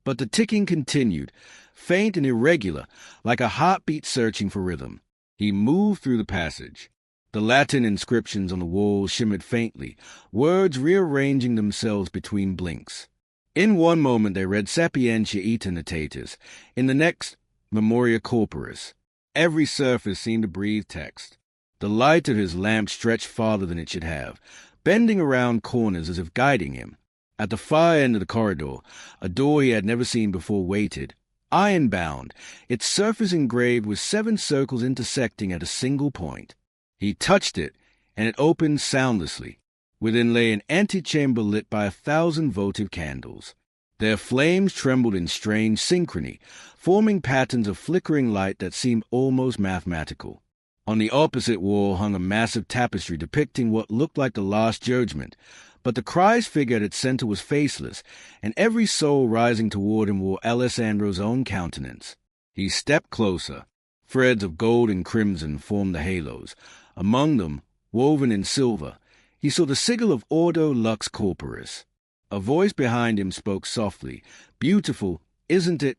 but the ticking continued, faint and irregular, like a heartbeat searching for rhythm. He moved through the passage. The Latin inscriptions on the walls shimmered faintly, words rearranging themselves between blinks. In one moment they read Sapientia Eternitatis, in the next, Memoria Corporis. Every surface seemed to breathe text. The light of his lamp stretched farther than it should have, bending around corners as if guiding him. At the far end of the corridor, a door he had never seen before waited, iron-bound, its surface engraved with 7 circles intersecting at a single point. He touched it, and it opened soundlessly. Within lay an antechamber lit by 1,000 votive candles. Their flames trembled in strange synchrony, forming patterns of flickering light that seemed almost mathematical. On the opposite wall hung a massive tapestry depicting what looked like the Last Judgment, but the Christ figure at its center was faceless, and every soul rising toward him wore Alessandro's own countenance. He stepped closer. Threads of gold and crimson formed the halos. Among them, woven in silver, he saw the sigil of Ordo Lux Corporis. A voice behind him spoke softly. "Beautiful, isn't it?"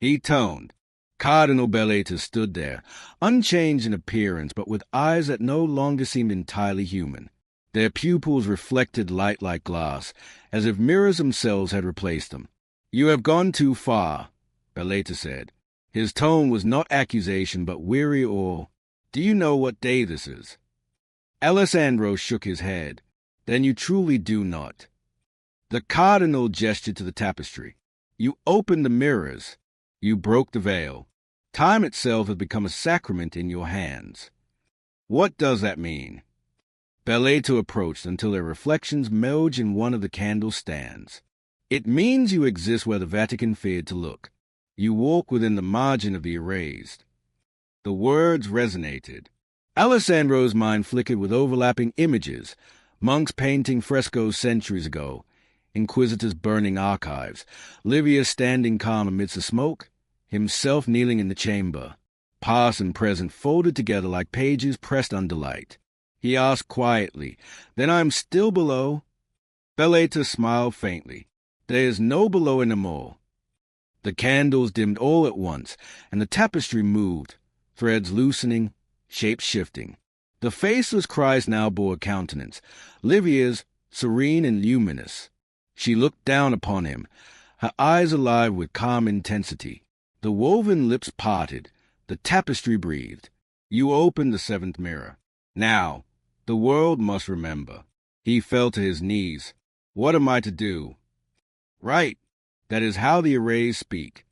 He toned. Cardinal Beleta stood there, unchanged in appearance, but with eyes that no longer seemed entirely human. Their pupils reflected light like glass, as if mirrors themselves had replaced them. "You have gone too far," Beleta said. His tone was not accusation, but weary awe. "Do you know what day this is?" Alessandro shook his head. "Then you truly do not." The cardinal gestured to the tapestry. "You opened the mirrors. You broke the veil. Time itself has become a sacrament in your hands." "What does that mean?" Beleta approached until their reflections merged in one of the candle stands. "It means you exist where the Vatican feared to look. You walk within the margin of the erased." The words resonated. Alessandro's mind flickered with overlapping images, monks painting frescoes centuries ago, inquisitors burning archives, Livia standing calm amidst the smoke, himself kneeling in the chamber, past and present folded together like pages pressed under light. He asked quietly, "Then I am still below?" Beleta smiled faintly. "There is no below anymore." The candles dimmed all at once, and the tapestry moved, threads loosening, shapes shifting. The faceless Christ now bore a countenance, Livia's serene and luminous. She looked down upon him, her eyes alive with calm intensity. The woven lips parted, the tapestry breathed. You opened the seventh mirror. Now, the world must remember. He fell to his knees. What am I to do? Right. That is how the arrays speak.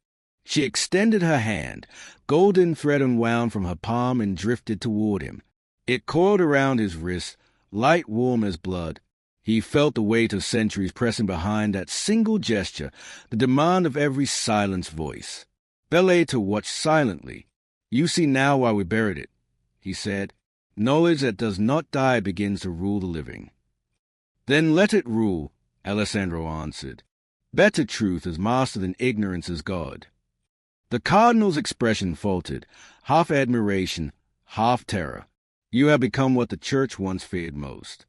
She extended her hand. Golden thread unwound from her palm and drifted toward him. It coiled around his wrist, light warm as blood. He felt the weight of centuries pressing behind that single gesture, the demand of every silenced voice. Belater watched silently. You see now why we buried it, he said. Knowledge that does not die begins to rule the living. Then let it rule, Alessandro answered. Better truth is master than ignorance is God. The cardinal's expression faltered, half admiration, half terror. You have become what the church once feared most.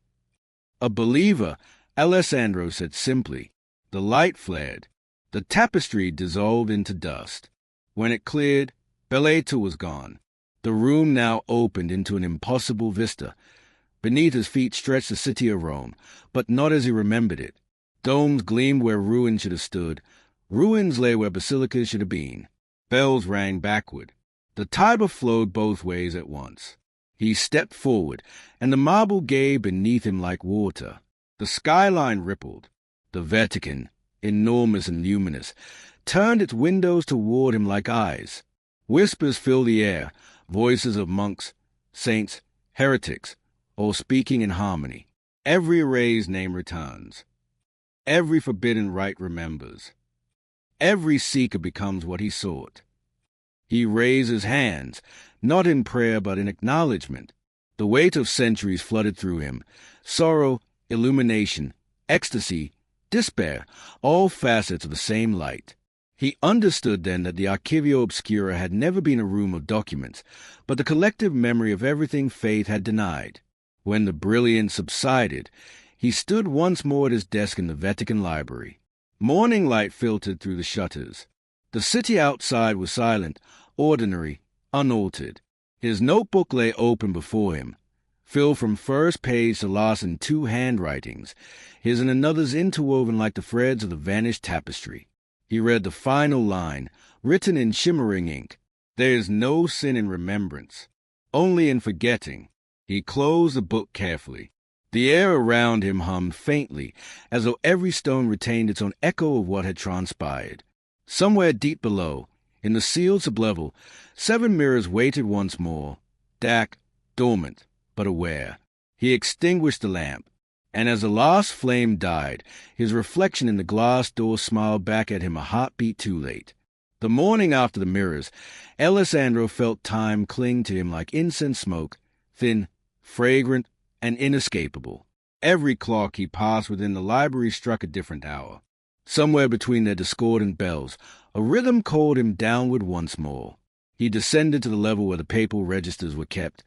A believer, Alessandro said simply. The light flared. The tapestry dissolved into dust. When it cleared, Belater was gone. The room now opened into an impossible vista. Beneath his feet stretched the city of Rome, but not as he remembered it. Domes gleamed where ruins should have stood. Ruins lay where basilicas should have been. Bells rang backward. The Tiber flowed both ways at once. He stepped forward, and the marble gave beneath him like water. The skyline rippled. The Vatican, enormous and luminous, turned its windows toward him like eyes. Whispers filled the air, voices of monks, saints, heretics, all speaking in harmony. Every erased name returns. Every forbidden rite remembers. Every seeker becomes what he sought. He raised his hands, not in prayer but in acknowledgement. The weight of centuries flooded through him. Sorrow, illumination, ecstasy, despair, all facets of the same light. He understood then that the Archivio Obscura had never been a room of documents, but the collective memory of everything faith had denied. When the brilliance subsided, he stood once more at his desk in the Vatican library. Morning light filtered through the shutters. The city outside was silent, ordinary, unaltered. His notebook lay open before him, filled from first page to last in two handwritings, his and another's interwoven like the threads of the vanished tapestry. He read the final line, written in shimmering ink. There is no sin in remembrance, only in forgetting. He closed the book carefully. The air around him hummed faintly, as though every stone retained its own echo of what had transpired. Somewhere deep below, in the sealed sublevel, 7 mirrors waited once more, dark, dormant, but aware. He extinguished the lamp, and as the last flame died, his reflection in the glass door smiled back at him a heartbeat too late. The morning after the mirrors, Alessandro felt time cling to him like incense smoke, thin, fragrant, and inescapable. Every clock he passed within the library struck a different hour. Somewhere between their discordant bells, a rhythm called him downward once more. He descended to the level where the papal registers were kept,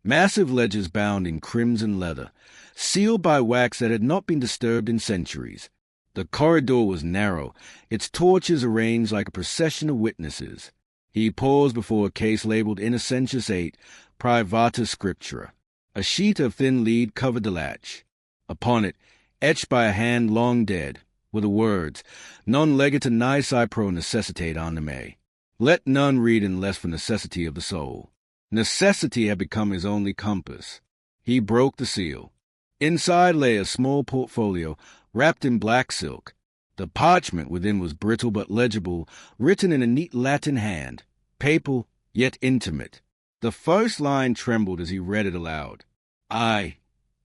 massive ledgers bound in crimson leather, sealed by wax that had not been disturbed in centuries. The corridor was narrow, its torches arranged like a procession of witnesses. He paused before a case labeled Innocentius 8, Privatus Scriptura. A sheet of thin lead covered the latch. Upon it, etched by a hand long dead, were the words, Non legita nisi pro necessitate anime. Let none read unless for necessity of the soul. Necessity had become his only compass. He broke the seal. Inside lay a small portfolio, wrapped in black silk. The parchment within was brittle but legible, written in a neat Latin hand, papal yet intimate. The first line trembled as he read it aloud. I,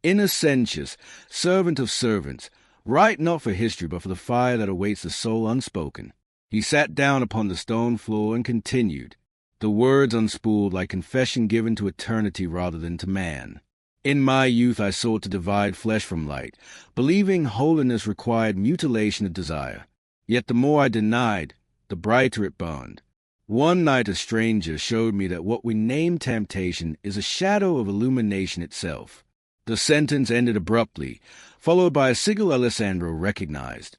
Innocentius, servant of servants, write not for history but for the fire that awaits the soul unspoken. He sat down upon the stone floor and continued, the words unspooled like confession given to eternity rather than to man. In my youth I sought to divide flesh from light, believing holiness required mutilation of desire. Yet the more I denied, the brighter it burned. One night a stranger showed me that what we name temptation is a shadow of illumination itself. The sentence ended abruptly, followed by a sigil Alessandro recognized.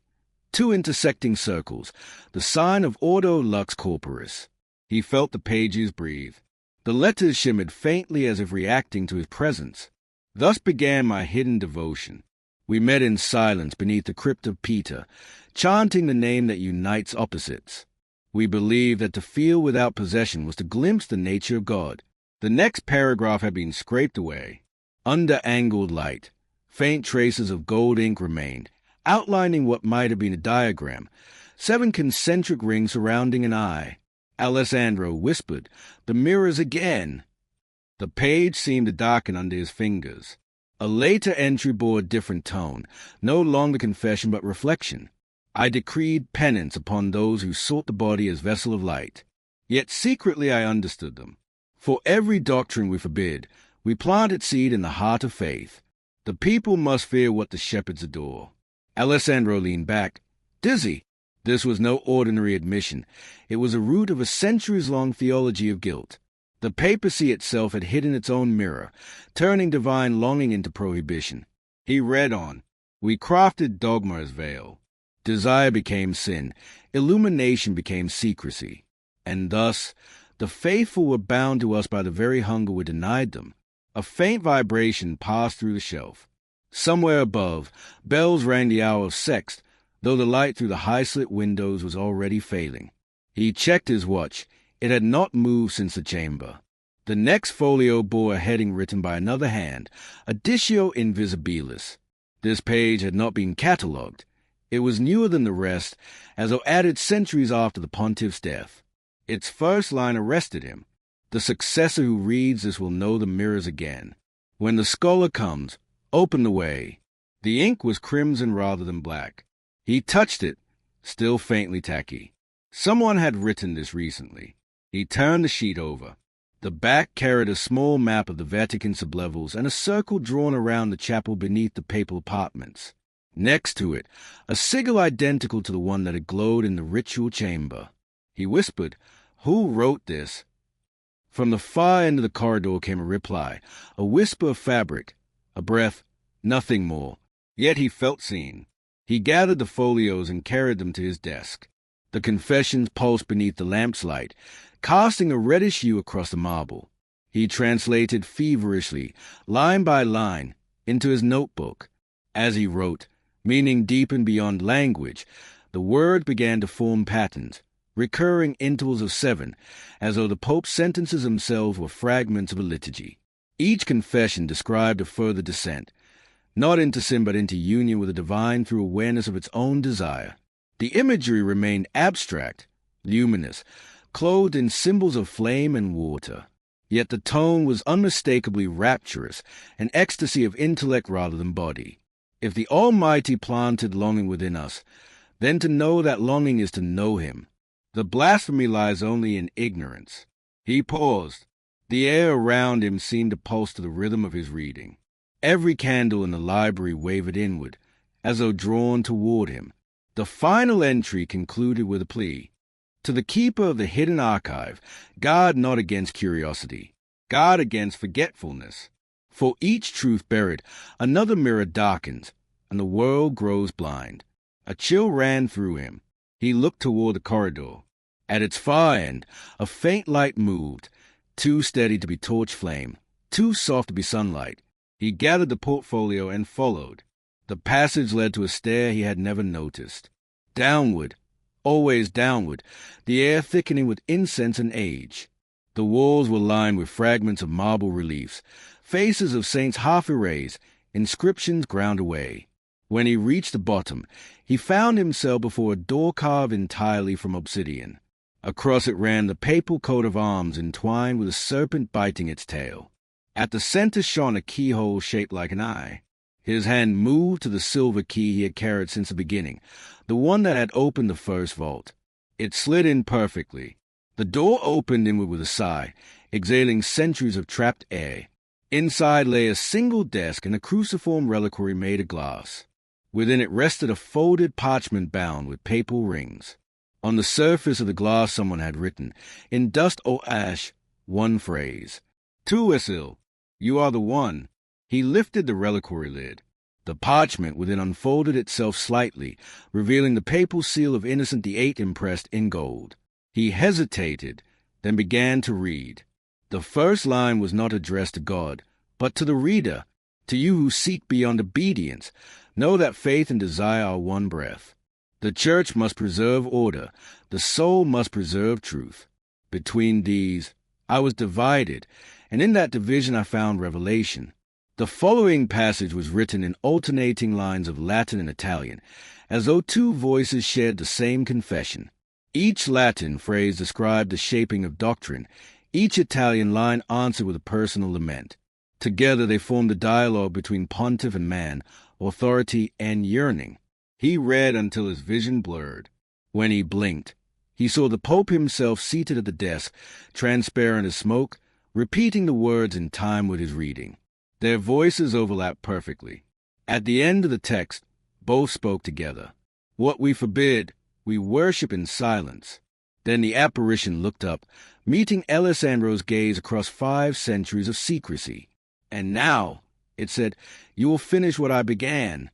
2 intersecting circles, the sign of Ordo Lux Corporis. He felt the pages breathe. The letters shimmered faintly as if reacting to his presence. Thus began my hidden devotion. We met in silence beneath the crypt of Peter, chanting the name that unites opposites. We believed that to feel without possession was to glimpse the nature of God. The next paragraph had been scraped away. Under angled light, faint traces of gold ink remained, outlining what might have been a diagram, 7 concentric rings surrounding an eye. Alessandro whispered, "The mirrors again!" The page seemed to darken under his fingers. A later entry bore a different tone, no longer confession but reflection. I decreed penance upon those who sought the body as vessel of light. Yet secretly I understood them. For every doctrine we forbid, we plant its seed in the heart of faith. The people must fear what the shepherds adore. Alessandro leaned back, dizzy. This was no ordinary admission. It was the root of a centuries-long theology of guilt. The papacy itself had hidden its own mirror, turning divine longing into prohibition. He read on. We crafted dogma as veil. Desire became sin. Illumination became secrecy. And thus, the faithful were bound to us by the very hunger we denied them. A faint vibration passed through the shelf. Somewhere above, bells rang the hour of sext, though the light through the high-slit windows was already failing. He checked his watch. It had not moved since the chamber. The next folio bore a heading written by another hand, Additio Invisibilis. This page had not been catalogued. It was newer than the rest, as though added centuries after the pontiff's death. Its first line arrested him. The successor who reads this will know the mirrors again. When the scholar comes, open the way. The ink was crimson rather than black. He touched it, still faintly tacky. Someone had written this recently. He turned the sheet over. The back carried a small map of the Vatican sublevels and a circle drawn around the chapel beneath the papal apartments. Next to it, a sigil identical to the one that had glowed in the ritual chamber. He whispered, "Who wrote this?" From the far end of the corridor came a reply, a whisper of fabric, a breath, nothing more. Yet he felt seen. He gathered the folios and carried them to his desk. The confessions pulsed beneath the lamp's light, casting a reddish hue across the marble. He translated feverishly, line by line, into his notebook. As he wrote, meaning deepened beyond language, the words began to form patterns, recurring intervals of 7, as though the Pope's sentences themselves were fragments of a liturgy. Each confession described a further descent, not into sin but into union with the divine through awareness of its own desire. The imagery remained abstract, luminous, clothed in symbols of flame and water. Yet the tone was unmistakably rapturous, an ecstasy of intellect rather than body. If the Almighty planted longing within us, then to know that longing is to know Him. The blasphemy lies only in ignorance. He paused. The air around him seemed to pulse to the rhythm of his reading. Every candle in the library wavered inward, as though drawn toward him. The final entry concluded with a plea. To the keeper of the hidden archive, guard not against curiosity, guard against forgetfulness. For each truth buried, another mirror darkens, and the world grows blind. A chill ran through him. He looked toward the corridor. At its far end, a faint light moved, too steady to be torch flame, too soft to be sunlight. He gathered the portfolio and followed. The passage led to a stair he had never noticed. Downward, always downward, the air thickening with incense and age. The walls were lined with fragments of marble reliefs, faces of saints half erased, inscriptions ground away. When he reached the bottom, he found himself before a door carved entirely from obsidian. Across it ran the papal coat of arms entwined with a serpent biting its tail. At the center shone a keyhole shaped like an eye. His hand moved to the silver key he had carried since the beginning, the one that had opened the first vault. It slid in perfectly. The door opened inward with a sigh, exhaling centuries of trapped air. Inside lay a single desk and a cruciform reliquary made of glass. Within it rested a folded parchment bound with papal rings. On the surface of the glass someone had written, in dust or ash, one phrase. Tu esil, you are the one. He lifted the reliquary lid. The parchment within unfolded itself slightly, revealing the papal seal of Innocent VIII impressed in gold. He hesitated, then began to read. The first line was not addressed to God, but to the reader. To you who seek beyond obedience, know that faith and desire are one breath. The church must preserve order. The soul must preserve truth. Between these, I was divided, and in that division I found revelation. The following passage was written in alternating lines of Latin and Italian, as though two voices shared the same confession. Each Latin phrase described the shaping of doctrine. Each Italian line answered with a personal lament. Together they formed a dialogue between pontiff and man, authority and yearning. He read until his vision blurred. When he blinked, he saw the Pope himself seated at the desk, transparent as smoke, repeating the words in time with his reading. Their voices overlapped perfectly. At the end of the text, both spoke together. What we forbid, we worship in silence. Then the apparition looked up, meeting Alessandro's gaze across 5 centuries of secrecy. And now, it said, you will finish what I began.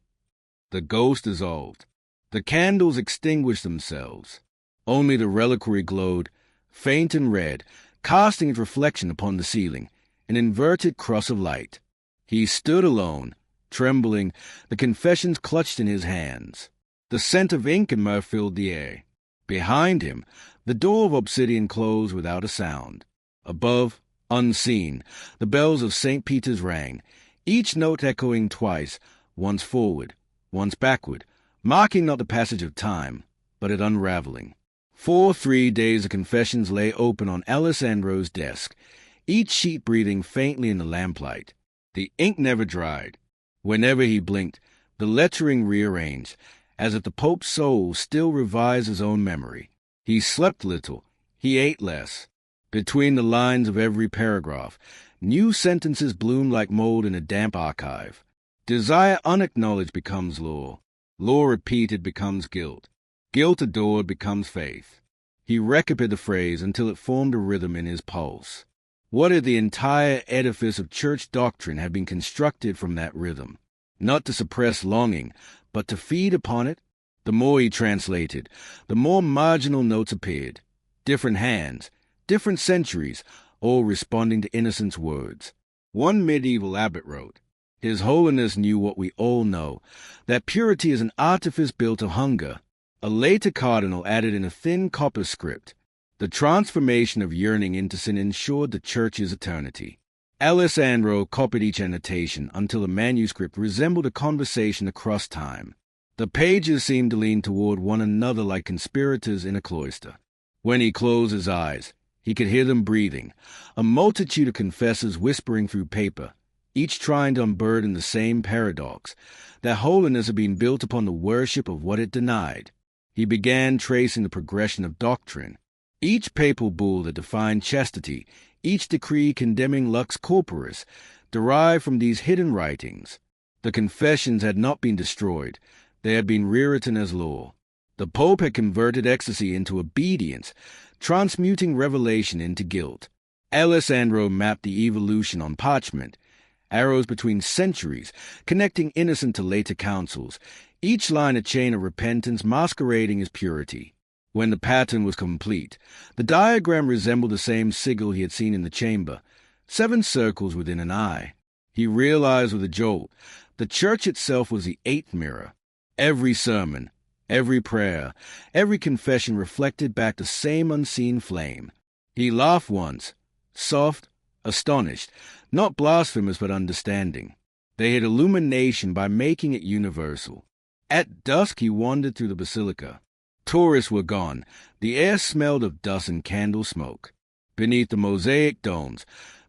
The ghost dissolved. The candles extinguished themselves. Only the reliquary glowed, faint and red, casting its reflection upon the ceiling, an inverted cross of light. He stood alone, trembling, the confessions clutched in his hands. The scent of ink and myrrh filled the air. Behind him, the door of obsidian closed without a sound. Above, unseen, the bells of St. Peter's rang, each note echoing twice, once forward, once backward, marking not the passage of time, but it unraveling. For 3 days the confessions lay open on Alessandro's desk, each sheet breathing faintly in the lamplight. The ink never dried. Whenever he blinked, the lettering rearranged, as if the Pope's soul still revised his own memory. He slept little, he ate less. Between the lines of every paragraph, new sentences bloomed like mold in a damp archive. Desire unacknowledged becomes law. Law repeated becomes guilt. Guilt adored becomes faith. He recopied the phrase until it formed a rhythm in his pulse. What if the entire edifice of church doctrine had been constructed from that rhythm? Not to suppress longing, but to feed upon it? The more he translated, the more marginal notes appeared. Different hands, different centuries, all responding to innocence words. One medieval abbot wrote, His Holiness knew what we all know, that purity is an artifice built of hunger. A later cardinal added in a thin copper script, the transformation of yearning into sin ensured the Church's eternity. Alessandro copied each annotation until the manuscript resembled a conversation across time. The pages seemed to lean toward one another like conspirators in a cloister. When he closed his eyes, he could hear them breathing, a multitude of confessors whispering through paper, each trying to unburden the same paradox, that holiness had been built upon the worship of what it denied. He began tracing the progression of doctrine. Each papal bull that defined chastity, each decree condemning lux corporis, derived from these hidden writings. The confessions had not been destroyed. They had been rewritten as law. The Pope had converted ecstasy into obedience, transmuting revelation into guilt. Alessandro mapped the evolution on parchment, arrows between centuries, connecting innocent to later councils, each line a chain of repentance masquerading as purity. When the pattern was complete, the diagram resembled the same sigil he had seen in the chamber, 7 circles within an eye. He realized with a jolt, the Church itself was the 8th mirror. Every sermon, every prayer, every confession reflected back the same unseen flame. He laughed once, soft, astonished, not blasphemous but understanding. They had illumination by making it universal. At dusk he wandered through the basilica. Tourists were gone. The air smelled of dust and candle smoke. Beneath the mosaic domes,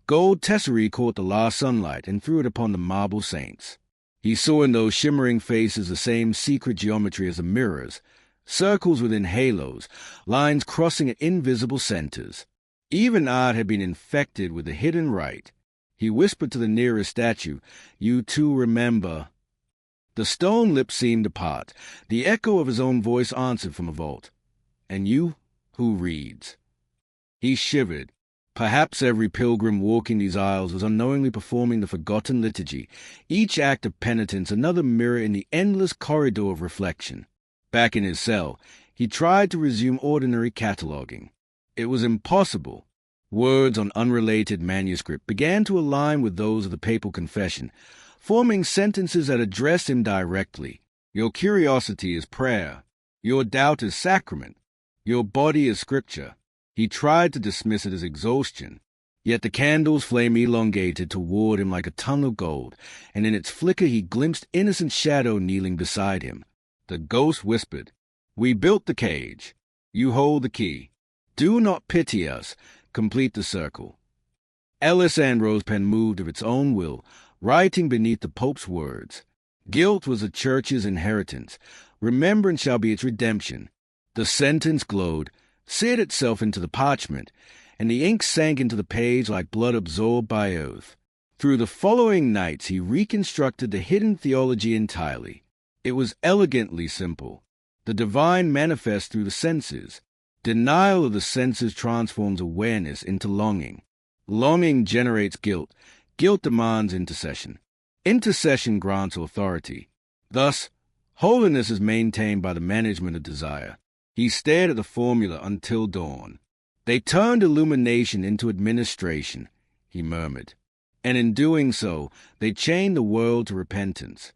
gold tesserae caught the last sunlight and threw it upon the marble saints. He saw in those shimmering faces the same secret geometry as the mirrors, circles within halos, lines crossing at invisible centers. Even art had been infected with the hidden rite. He whispered to the nearest statue, "You too remember." The stone lips seemed to part. The echo of his own voice answered from a vault. "And you, who reads?" He shivered. Perhaps every pilgrim walking these aisles was unknowingly performing the forgotten liturgy, each act of penitence another mirror in the endless corridor of reflection. Back in his cell, he tried to resume ordinary cataloguing. It was impossible. Words on unrelated manuscript began to align with those of the papal confession, forming sentences that addressed him directly. Your curiosity is prayer. Your doubt is sacrament. Your body is scripture. He tried to dismiss it as exhaustion. Yet the candle's flame elongated toward him like a tongue of gold, and in its flicker he glimpsed innocent shadow kneeling beside him. The ghost whispered, "We built the cage. You hold the key. Do not pity us. Complete the circle." Alessandro's pen moved of its own will, writing beneath the Pope's words. Guilt was the Church's inheritance. Remembrance shall be its redemption. The sentence glowed, seared itself into the parchment, and the ink sank into the page like blood absorbed by oath. Through the following nights he reconstructed the hidden theology entirely. It was elegantly simple. The divine manifests through the senses. Denial of the senses transforms awareness into longing. Longing generates guilt. Guilt demands intercession. Intercession grants authority. Thus, holiness is maintained by the management of desire. He stared at the formula until dawn. They turned illumination into administration, he murmured, and in doing so, they chained the world to repentance.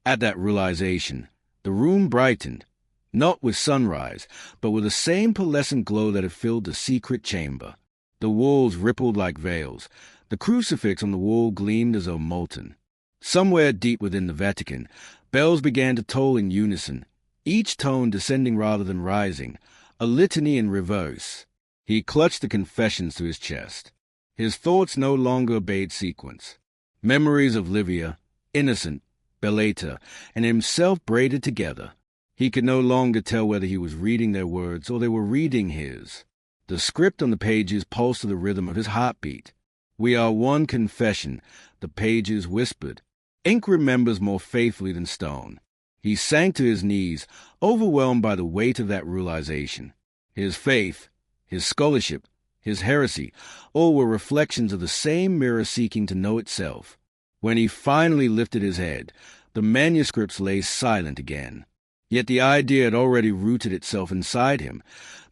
At that realization, the room brightened, not with sunrise, but with the same pearlescent glow that had filled the secret chamber. The walls rippled like veils. The crucifix on the wall gleamed as though molten. Somewhere deep within the Vatican, bells began to toll in unison, each tone descending rather than rising, a litany in reverse. He clutched the confessions to his chest. His thoughts no longer obeyed sequence. Memories of Livia, innocent, Beleta, and himself braided together. He could no longer tell whether he was reading their words or they were reading his. The script on the pages pulsed to the rhythm of his heartbeat. "We are one confession," the pages whispered. Ink remembers more faithfully than stone. He sank to his knees, overwhelmed by the weight of that realization. His faith, his scholarship, his heresy, all were reflections of the same mirror seeking to know itself. When he finally lifted his head, the manuscripts lay silent again. Yet the idea had already rooted itself inside him.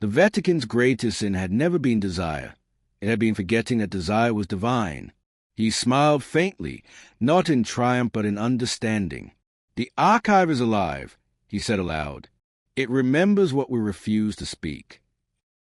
The Vatican's greatest sin had never been desire. It had been forgetting that desire was divine. He smiled faintly, not in triumph but in understanding. "The archive is alive," he said aloud. "It remembers what we refuse to speak."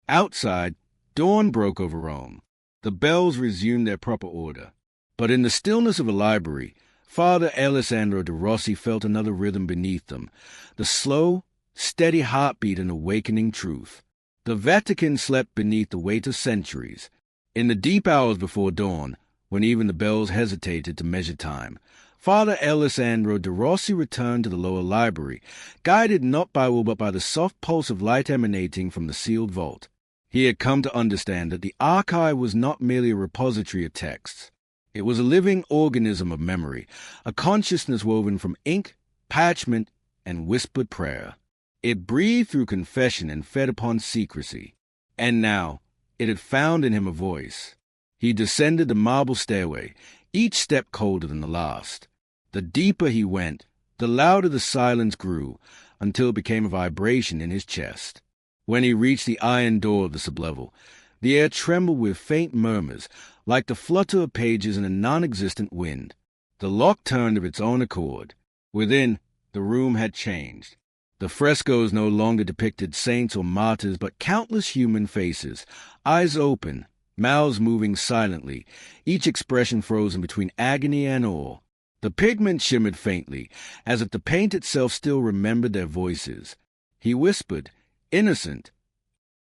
Outside, dawn broke over Rome. The bells resumed their proper order. But in the stillness of a library, Father Alessandro de Rossi felt another rhythm beneath them, the slow, steady heartbeat and awakening truth. The Vatican slept beneath the weight of centuries. In the deep hours before dawn, when even the bells hesitated to measure time, Father Alessandro de Rossi returned to the lower library, guided not by will but by the soft pulse of light emanating from the sealed vault. He had come to understand that the archive was not merely a repository of texts. It was a living organism of memory, a consciousness woven from ink, parchment, and whispered prayer. It breathed through confession and fed upon secrecy. And now, it had found in him a voice. He descended the marble stairway, each step colder than the last. The deeper he went, the louder the silence grew, until it became a vibration in his chest. When he reached the iron door of the sublevel, the air trembled with faint murmurs, like the flutter of pages in a non-existent wind. The lock turned of its own accord. Within, the room had changed. The frescoes no longer depicted saints or martyrs, but countless human faces, eyes open, mouths moving silently, each expression frozen between agony and awe. The pigment shimmered faintly, as if the paint itself still remembered their voices. He whispered, "Innocent."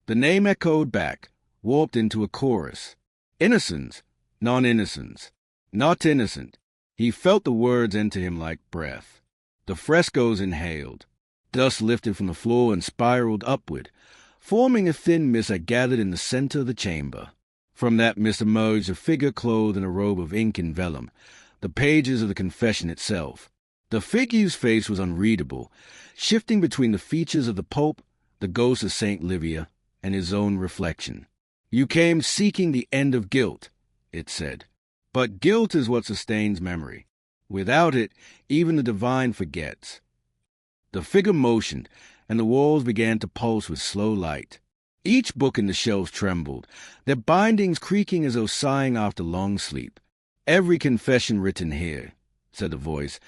The name echoed back, warped into a chorus. Innocence, non-innocence, not innocent. He felt the words enter him like breath. The frescoes inhaled. Dust lifted from the floor and spiraled upward, forming a thin mist that gathered in the center of the chamber. From that mist emerged a figure clothed in a robe of ink and vellum, the pages of the confession itself. The figure's face was unreadable, shifting between the features of the Pope, the ghost of Saint Livia, and his own reflection. "You came seeking the end of guilt," it said. "But guilt is what sustains memory. Without it, even the divine forgets." The figure motioned, and the walls began to pulse with slow light. Each book in the shelves trembled, their bindings creaking as though sighing after long sleep. "Every confession written here," said the voice,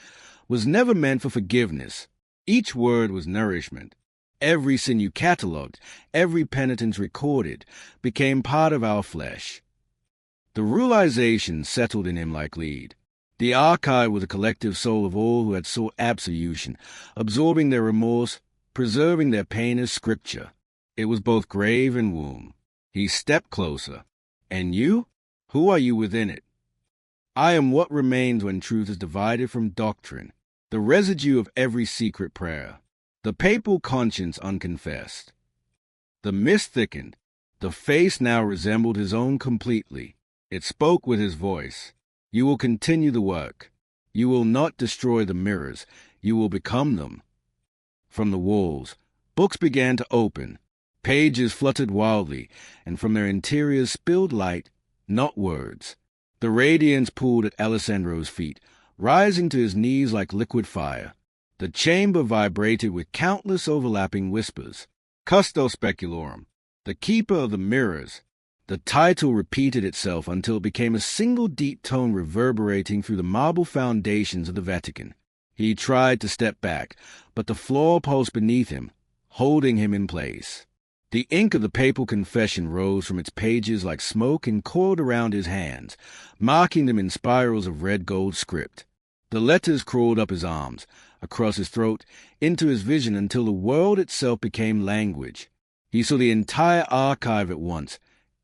"was never meant for forgiveness. Each word was nourishment. Every sin you catalogued, every penitence recorded, became part of our flesh. The realization settled in him like lead. The archive was a collective soul of all who had sought absolution, absorbing their remorse, preserving their pain as scripture. It was both grave and womb. He stepped closer. And you? Who are you within it? I am what remains when truth is divided from doctrine, the residue of every secret prayer, the papal conscience unconfessed. The mist thickened. The face now resembled his own completely. It spoke with his voice. You will continue the work. You will not destroy the mirrors. You will become them. From the walls, books began to open. Pages fluttered wildly, and from their interiors spilled light, not words. The radiance pooled at Alessandro's feet, rising to his knees like liquid fire. The chamber vibrated with countless overlapping whispers. Custo Speculorum, the keeper of the mirrors. The title repeated itself until it became a single deep tone reverberating through the marble foundations of the Vatican. He tried to step back, but the floor pulsed beneath him, holding him in place. The ink of the papal confession rose from its pages like smoke and coiled around his hands, marking them in spirals of red-gold script. The letters crawled up his arms, across his throat, into his vision until the world itself became language. He saw the entire archive at once,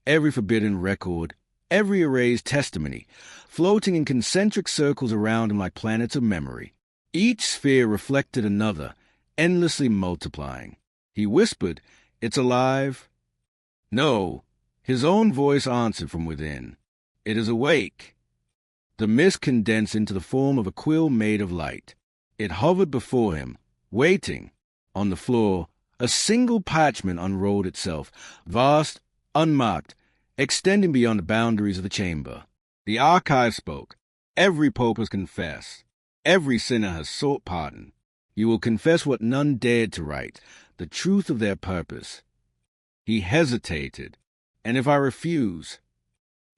every forbidden record, every erased testimony, floating in concentric circles around him like planets of memory. Each sphere reflected another, endlessly multiplying. He whispered, "It's alive." No, his own voice answered from within. "It is awake." The mist condensed into the form of a quill made of light. It hovered before him, waiting. On the floor, a single parchment unrolled itself, vast, unmarked, extending beyond the boundaries of the chamber. The archive spoke. Every pope has confessed. Every sinner has sought pardon. You will confess what none dared to write, the truth of their purpose. He hesitated. And if I refuse,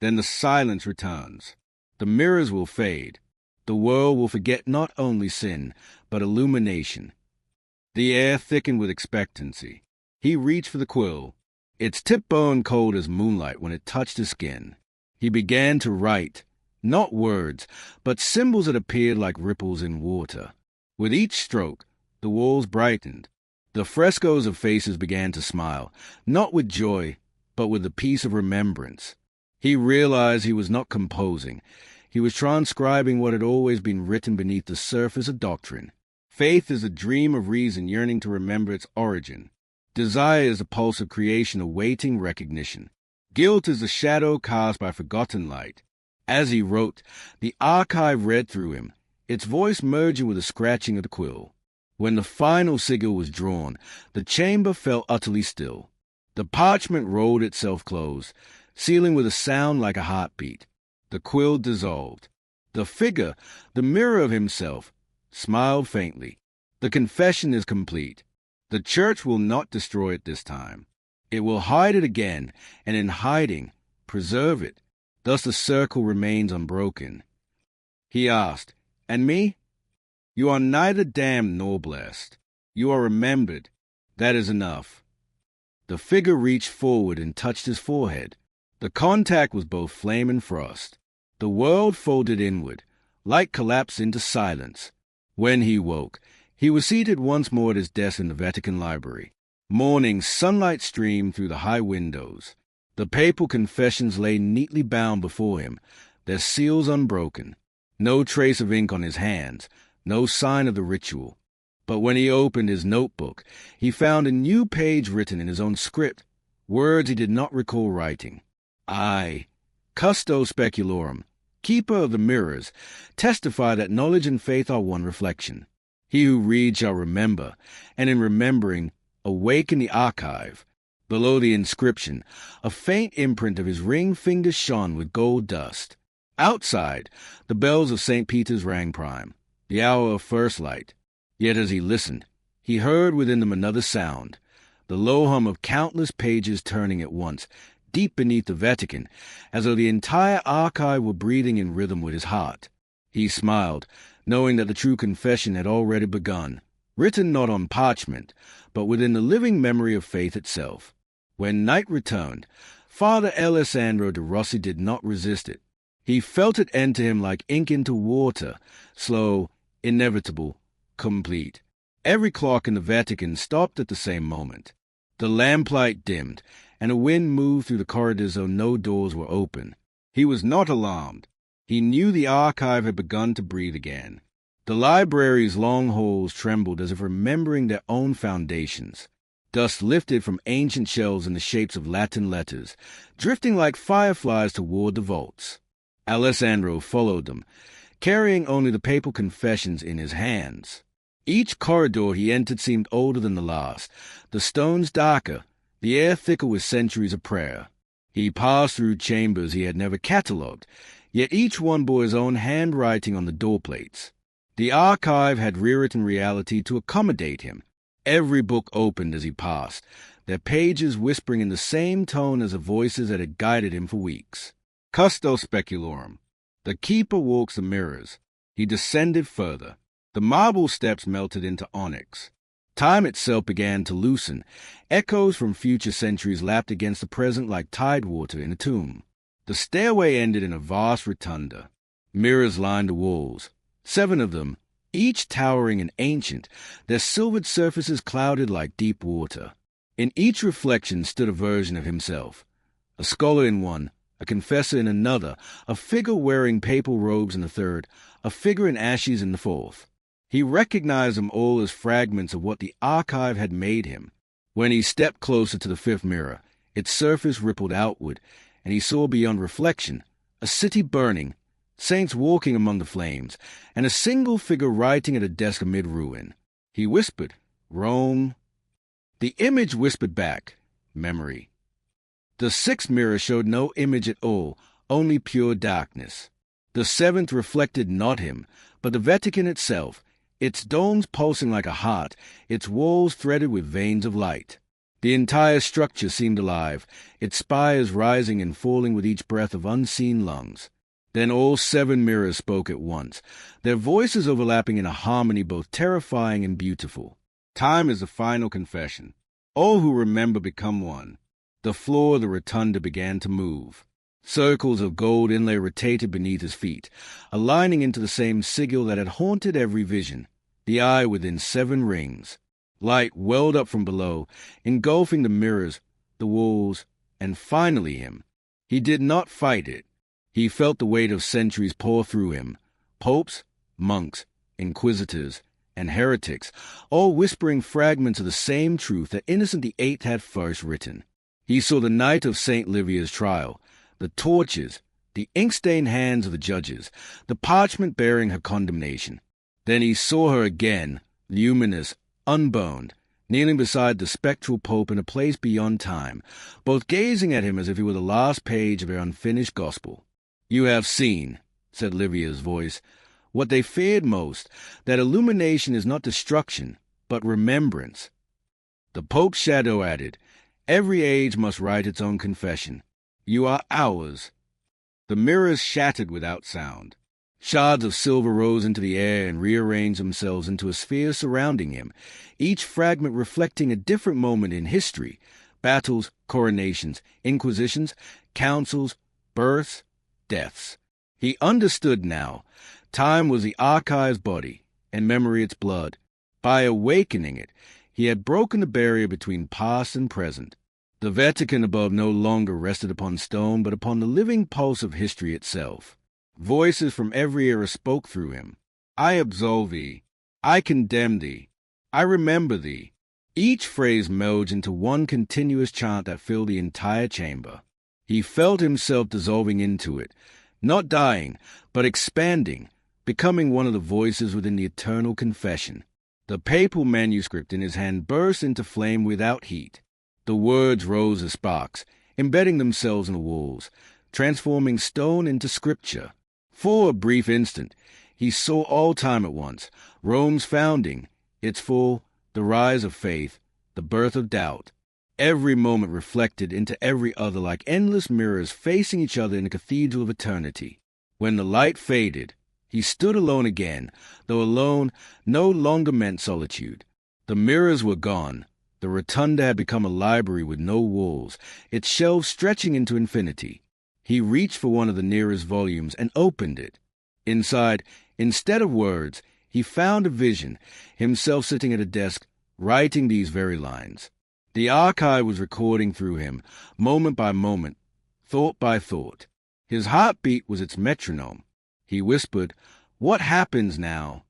then the silence returns. The mirrors will fade. The world will forget not only sin, but illumination. The air thickened with expectancy. He reached for the quill. Its tip burned cold as moonlight when it touched his skin. He began to write, not words, but symbols that appeared like ripples in water. With each stroke, the walls brightened. The frescoes of faces began to smile, not with joy, but with the peace of remembrance. He realized he was not composing. He was transcribing what had always been written beneath the surface of doctrine. Faith is a dream of reason yearning to remember its origin. Desire is the pulse of creation awaiting recognition. Guilt is the shadow cast by forgotten light. As he wrote, the archive read through him, its voice merging with the scratching of the quill. When the final sigil was drawn, the chamber fell utterly still. The parchment rolled itself closed, sealing with a sound like a heartbeat. The quill dissolved. The figure, the mirror of himself, smiled faintly. The confession is complete. The church will not destroy it this time. It will hide it again, and in hiding, preserve it. Thus the circle remains unbroken. He asked, "And me?" "You are neither damned nor blessed. You are remembered. That is enough." The figure reached forward and touched his forehead. The contact was both flame and frost. The world folded inward. Light collapsed into silence. When he woke, he was seated once more at his desk in the Vatican library. Morning sunlight streamed through the high windows. The papal confessions lay neatly bound before him, their seals unbroken. No trace of ink on his hands, no sign of the ritual. But when he opened his notebook, he found a new page written in his own script, words he did not recall writing. I, Custo Speculorum, keeper of the mirrors, testify that knowledge and faith are one reflection. He who reads shall remember, and in remembering, awaken the archive. Below the inscription, a faint imprint of his ring finger shone with gold dust. Outside, the bells of St. Peter's rang prime, the hour of first light. Yet as he listened, he heard within them another sound, the low hum of countless pages turning at once, deep beneath the Vatican, as though the entire archive were breathing in rhythm with his heart. He smiled, knowing that the true confession had already begun, written not on parchment, but within the living memory of faith itself. When night returned, Father Alessandro de Rossi did not resist it. He felt it enter him like ink into water, slow, inevitable, complete. Every clock in the Vatican stopped at the same moment. The lamplight dimmed, and a wind moved through the corridors though no doors were open. He was not alarmed. He knew the archive had begun to breathe again. The library's long halls trembled as if remembering their own foundations. Dust lifted from ancient shelves in the shapes of Latin letters, drifting like fireflies toward the vaults. Alessandro followed them, carrying only the papal confessions in his hands. Each corridor he entered seemed older than the last, the stones darker, the air thicker with centuries of prayer. He passed through chambers he had never catalogued, yet each one bore his own handwriting on the doorplates. The archive had rewritten reality to accommodate him. Every book opened as he passed, their pages whispering in the same tone as the voices that had guided him for weeks. Custo speculorum. The keeper walks the mirrors. He descended further. The marble steps melted into onyx. Time itself began to loosen. Echoes from future centuries lapped against the present like tidewater in a tomb. The stairway ended in a vast rotunda. Mirrors lined the walls, 7 of them, each towering and ancient, their silvered surfaces clouded like deep water. In each reflection stood a version of himself, a scholar in one, a confessor in another, a figure wearing papal robes in the third, a figure in ashes in the fourth. He recognized them all as fragments of what the archive had made him. When he stepped closer to the 5th mirror, its surface rippled outward, and he saw beyond reflection a city burning, saints walking among the flames, and a single figure writing at a desk amid ruin. He whispered, "Rome." The image whispered back, "Memory." The 6th mirror showed no image at all, only pure darkness. The 7th reflected not him, but the Vatican itself, its domes pulsing like a heart, its walls threaded with veins of light. The entire structure seemed alive, its spires rising and falling with each breath of unseen lungs. Then all 7 mirrors spoke at once, their voices overlapping in a harmony both terrifying and beautiful. Time is the final confession. All who remember become one. The floor of the rotunda began to move. Circles of gold inlay rotated beneath his feet, aligning into the same sigil that had haunted every vision, the eye within 7 rings. Light welled up from below, engulfing the mirrors, the walls, and finally him. He did not fight it. He felt the weight of centuries pour through him. Popes, monks, inquisitors, and heretics, all whispering fragments of the same truth that Innocent VIII had first written. He saw the night of St. Livia's trial, the torches, the ink-stained hands of the judges, the parchment bearing her condemnation. Then he saw her again, luminous, unboned, kneeling beside the spectral pope in a place beyond time, both gazing at him as if he were the last page of her unfinished gospel. "You have seen," said Livia's voice, "what they feared most, that illumination is not destruction, but remembrance." The pope's shadow added, "Every age must write its own confession. You are ours." The mirrors shattered without sound. Shards of silver rose into the air and rearranged themselves into a sphere surrounding him, each fragment reflecting a different moment in history: battles, coronations, inquisitions, councils, births, deaths. He understood now. Time was the archive's body, and memory its blood. By awakening it, he had broken the barrier between past and present. The Vatican above no longer rested upon stone, but upon the living pulse of history itself. Voices from every era spoke through him. "I absolve thee. I condemn thee. I remember thee." Each phrase melded into one continuous chant that filled the entire chamber. He felt himself dissolving into it, not dying, but expanding, becoming one of the voices within the eternal confession. The papal manuscript in his hand burst into flame without heat. The words rose as sparks, embedding themselves in the walls, transforming stone into scripture. For a brief instant, he saw all time at once: Rome's founding, its fall, the rise of faith, the birth of doubt. Every moment reflected into every other like endless mirrors facing each other in a cathedral of eternity. When the light faded, he stood alone again, though alone no longer meant solitude. The mirrors were gone, The rotunda had become a library with no walls, its shelves stretching into infinity. He reached for one of the nearest volumes and opened it. Inside, instead of words, he found a vision, himself sitting at a desk, writing these very lines. The archive was recording through him, moment by moment, thought by thought. His heartbeat was its metronome. He whispered, "What happens now?"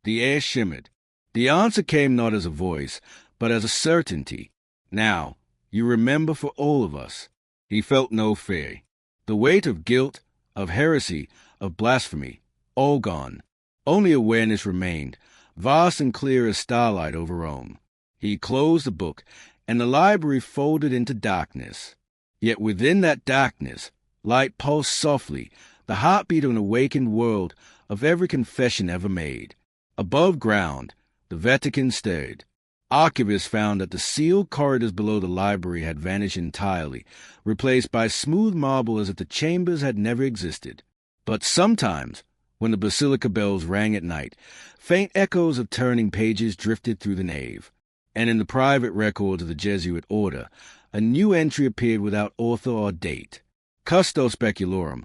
The air shimmered. The answer came not as a voice, but as a certainty. "Now, you remember for all of us." He felt no fear. The weight of guilt, of heresy, of blasphemy, all gone. Only awareness remained, vast and clear as starlight over Rome. He closed the book, and the library folded into darkness. Yet within that darkness, light pulsed softly, the heartbeat of an awakened world, of every confession ever made. Above ground, the Vatican stirred. Archivists found that the sealed corridors below the library had vanished entirely, replaced by smooth marble as if the chambers had never existed. But sometimes, when the basilica bells rang at night, faint echoes of turning pages drifted through the nave, and in the private records of the Jesuit order, a new entry appeared without author or date. Custo speculorum,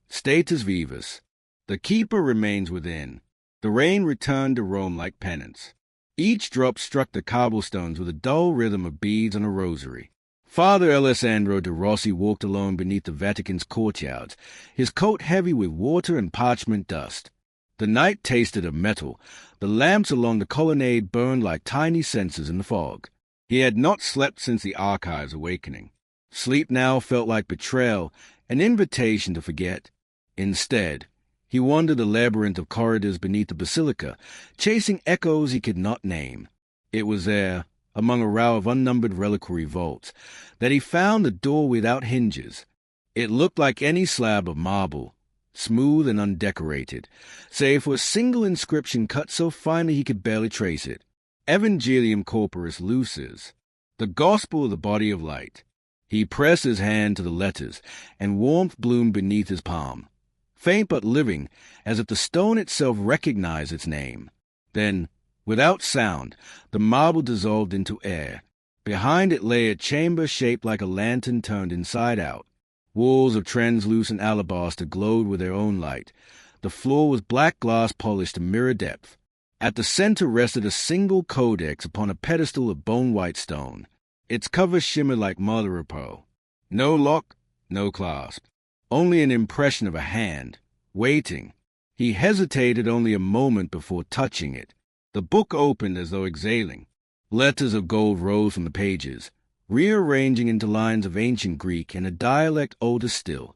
status vivus. The keeper remains within. The rain returned to Rome like penance. Each drop struck the cobblestones with a dull rhythm of beads on a rosary. Father Alessandro de Rossi walked alone beneath the Vatican's courtyards, his coat heavy with water and parchment dust. The night tasted of metal. The lamps along the colonnade burned like tiny censers in the fog. He had not slept since the archive's awakening. Sleep now felt like betrayal, an invitation to forget. Instead, he wandered the labyrinth of corridors beneath the basilica, chasing echoes he could not name. It was there, among a row of unnumbered reliquary vaults, that he found the door without hinges. It looked like any slab of marble, smooth and undecorated, save for a single inscription cut so finely he could barely trace it. Evangelium Corporis Lucis, the gospel of the body of light. He pressed his hand to the letters, and warmth bloomed beneath his palm, faint but living, as if the stone itself recognized its name. Then, without sound, the marble dissolved into air. Behind it lay a chamber shaped like a lantern turned inside out. Walls of translucent alabaster glowed with their own light. The floor was black glass polished to mirror depth. At the center rested a single codex upon a pedestal of bone-white stone. Its cover shimmered like mother of pearl. No lock, no clasp. Only an impression of a hand, waiting. He hesitated only a moment before touching it. The book opened as though exhaling. Letters of gold rose from the pages, rearranging into lines of ancient Greek and a dialect older still,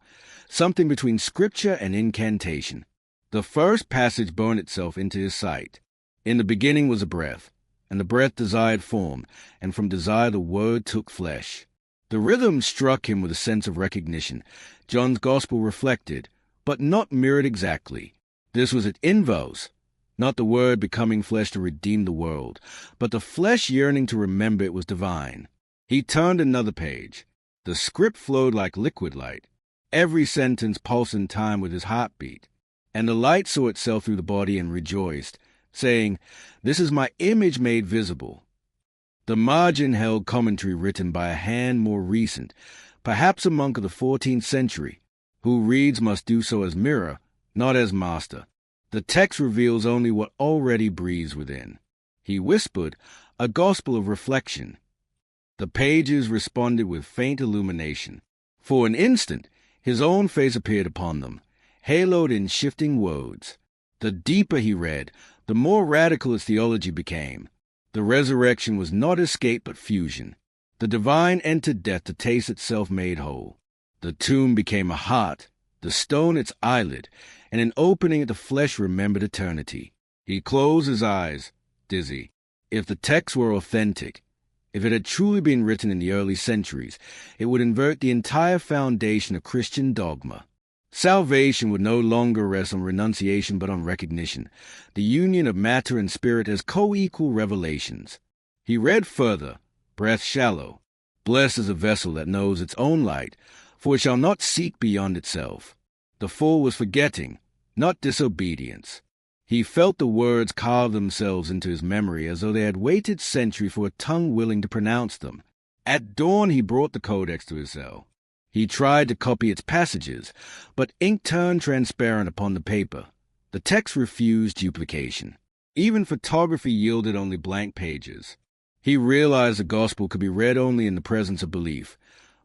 something between scripture and incantation. The first passage burned itself into his sight. In the beginning was a breath, and the breath desired form, and from desire the word took flesh. The rhythm struck him with a sense of recognition. John's gospel reflected, but not mirrored exactly. This was at invos, not the word becoming flesh to redeem the world, but the flesh yearning to remember it was divine. He turned another page. The script flowed like liquid light. Every sentence pulsed in time with his heartbeat. And the light saw itself through the body and rejoiced, saying, "This is my image made visible." The margin held commentary written by a hand more recent, perhaps a monk of the 14th century. Who reads must do so as mirror, not as master. The text reveals only what already breathes within. He whispered, a gospel of reflection. The pages responded with faint illumination. For an instant, his own face appeared upon them, haloed in shifting words. The deeper he read, the more radical his theology became. The resurrection was not escape but fusion. The divine entered death to taste itself made whole. The tomb became a heart, the stone its eyelid, and in opening it the flesh remembered eternity. He closed his eyes, dizzy. If the text were authentic, if it had truly been written in the early centuries, it would invert the entire foundation of Christian dogma. Salvation would no longer rest on renunciation but on recognition, the union of matter and spirit as co-equal revelations. He read further, breath shallow. Blessed is a vessel that knows its own light, for it shall not seek beyond itself. The fool was forgetting, not disobedience. He felt the words carve themselves into his memory as though they had waited centuries for a tongue willing to pronounce them. At dawn he brought the codex to his cell. He tried to copy its passages, but ink turned transparent upon the paper. The text refused duplication. Even photography yielded only blank pages. He realized the gospel could be read only in the presence of belief.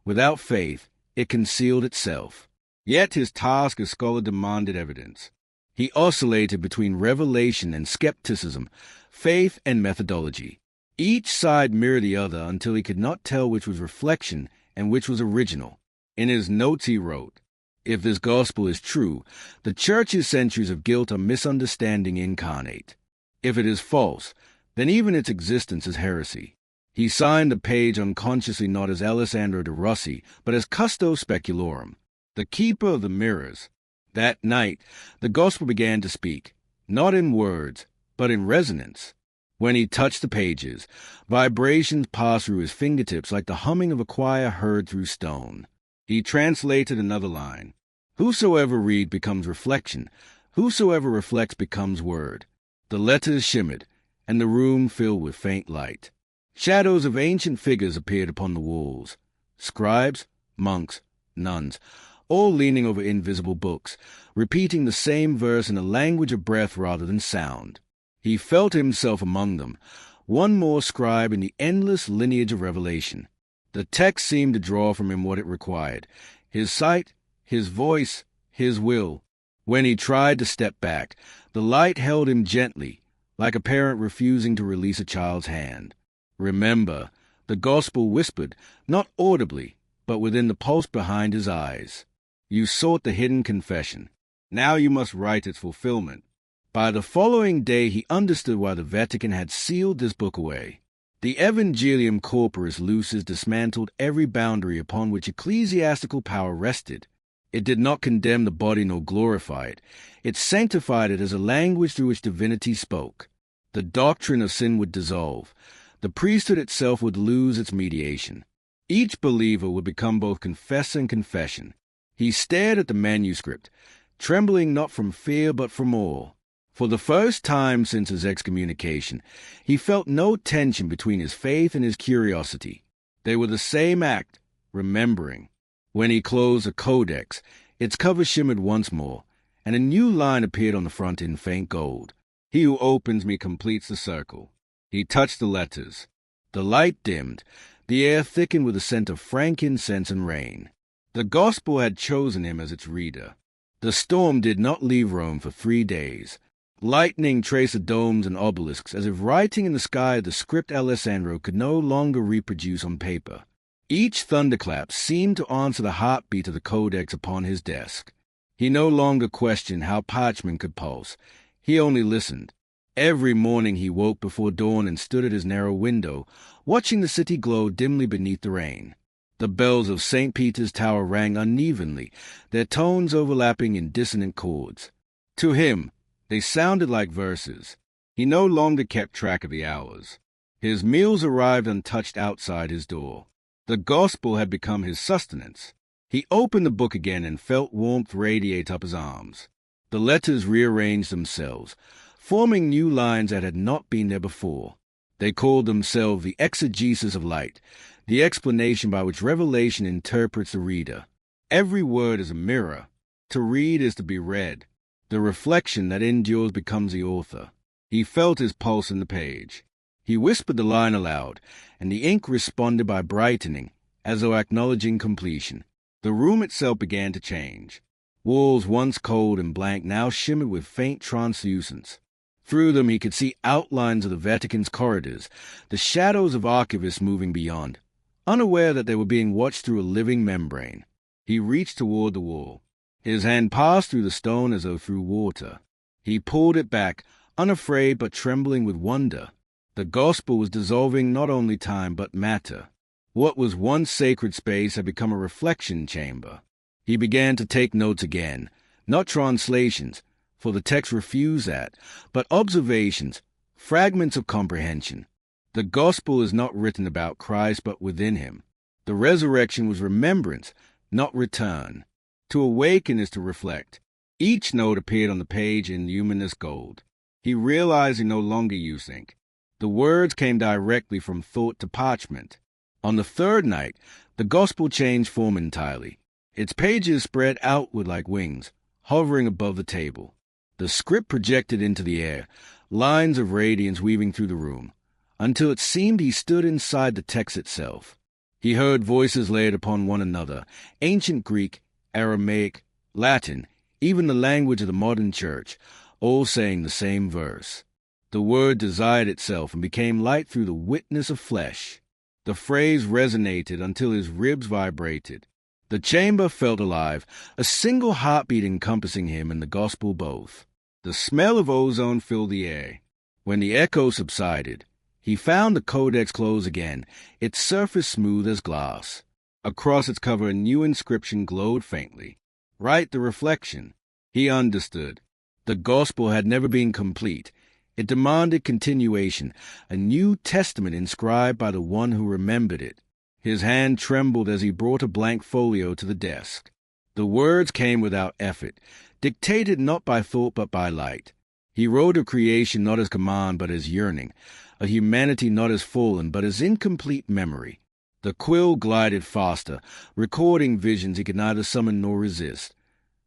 Without faith, it concealed itself. Yet his task as scholar demanded evidence. He oscillated between revelation and skepticism, faith and methodology. Each side mirrored the other until he could not tell which was reflection and which was original. In his notes he wrote, "If this gospel is true, the Church's centuries of guilt are misunderstanding incarnate. If it is false, then even its existence is heresy." He signed the page unconsciously not as Alessandro de Rossi, but as Custo Speculorum, the keeper of the mirrors. That night, the gospel began to speak, not in words, but in resonance. When he touched the pages, vibrations passed through his fingertips like the humming of a choir heard through stone. He translated another line. Whosoever reads becomes reflection. Whosoever reflects becomes word. The letters shimmered, and the room filled with faint light. Shadows of ancient figures appeared upon the walls. Scribes, monks, nuns, all leaning over invisible books, repeating the same verse in a language of breath rather than sound. He felt himself among them, one more scribe in the endless lineage of revelation. The text seemed to draw from him what it required, his sight, his voice, his will. When he tried to step back, the light held him gently, like a parent refusing to release a child's hand. Remember, the gospel whispered, not audibly, but within the pulse behind his eyes. You sought the hidden confession. Now you must write its fulfillment. By the following day he understood why the Vatican had sealed this book away. The Evangelium Corporis Lucis dismantled every boundary upon which ecclesiastical power rested. It did not condemn the body nor glorify it. It sanctified it as a language through which divinity spoke. The doctrine of sin would dissolve. The priesthood itself would lose its mediation. Each believer would become both confessor and confession. He stared at the manuscript, trembling not from fear but from awe. For the first time since his excommunication, he felt no tension between his faith and his curiosity. They were the same act, remembering. When he closed the codex, its cover shimmered once more, and a new line appeared on the front in faint gold. He who opens me completes the circle. He touched the letters. The light dimmed. The air thickened with the scent of frankincense and rain. The gospel had chosen him as its reader. The storm did not leave Rome for 3 days. Lightning traced the domes and obelisks as if writing in the sky the script Alessandro could no longer reproduce on paper. Each thunderclap seemed to answer the heartbeat of the codex upon his desk. He no longer questioned how parchment could pulse. He only listened. Every morning he woke before dawn and stood at his narrow window, watching the city glow dimly beneath the rain. The bells of St. Peter's Tower rang unevenly, their tones overlapping in dissonant chords. To him, they sounded like verses. He no longer kept track of the hours. His meals arrived untouched outside his door. The gospel had become his sustenance. He opened the book again and felt warmth radiate up his arms. The letters rearranged themselves, forming new lines that had not been there before. They called themselves the exegesis of light, the explanation by which revelation interprets the reader. Every word is a mirror. To read is to be read. The reflection that endures becomes the author. He felt his pulse in the page. He whispered the line aloud, and the ink responded by brightening, as though acknowledging completion. The room itself began to change. Walls once cold and blank now shimmered with faint translucence. Through them he could see outlines of the Vatican's corridors, the shadows of archivists moving beyond, unaware that they were being watched through a living membrane. He reached toward the wall. His hand passed through the stone as though through water. He pulled it back, unafraid but trembling with wonder. The gospel was dissolving not only time but matter. What was once sacred space had become a reflection chamber. He began to take notes again, not translations, for the text refused that, but observations, fragments of comprehension. The gospel is not written about Christ but within him. The resurrection was remembrance, not return. To awaken is to reflect. Each note appeared on the page in luminous gold. He realized he no longer used ink. The words came directly from thought to parchment. On the third night, the gospel changed form entirely. Its pages spread outward like wings, hovering above the table. The script projected into the air, lines of radiance weaving through the room, until it seemed he stood inside the text itself. He heard voices layered upon one another, ancient Greek, Aramaic, Latin, even the language of the modern church, all saying the same verse. The word desired itself and became light through the witness of flesh. The phrase resonated until his ribs vibrated. The chamber felt alive, a single heartbeat encompassing him and the gospel both. The smell of ozone filled the air. When the echo subsided, he found the codex close again, its surface smooth as glass. Across its cover a new inscription glowed faintly. Write the reflection. He understood. The gospel had never been complete. It demanded continuation, a new testament inscribed by the one who remembered it. His hand trembled as he brought a blank folio to the desk. The words came without effort, dictated not by thought but by light. He wrote of creation not as command but as yearning, a humanity not as fallen but as incomplete memory. The quill glided faster, recording visions he could neither summon nor resist.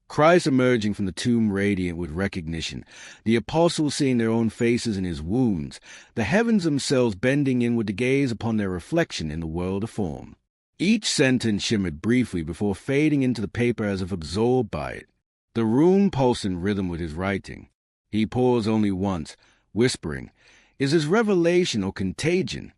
Christ emerging from the tomb radiant with recognition, the apostles seeing their own faces in his wounds, the heavens themselves bending inward to gaze upon their reflection in the world of form. Each sentence shimmered briefly before fading into the paper as if absorbed by it. The room pulsed in rhythm with his writing. He paused only once, whispering, "Is this revelation or contagion?"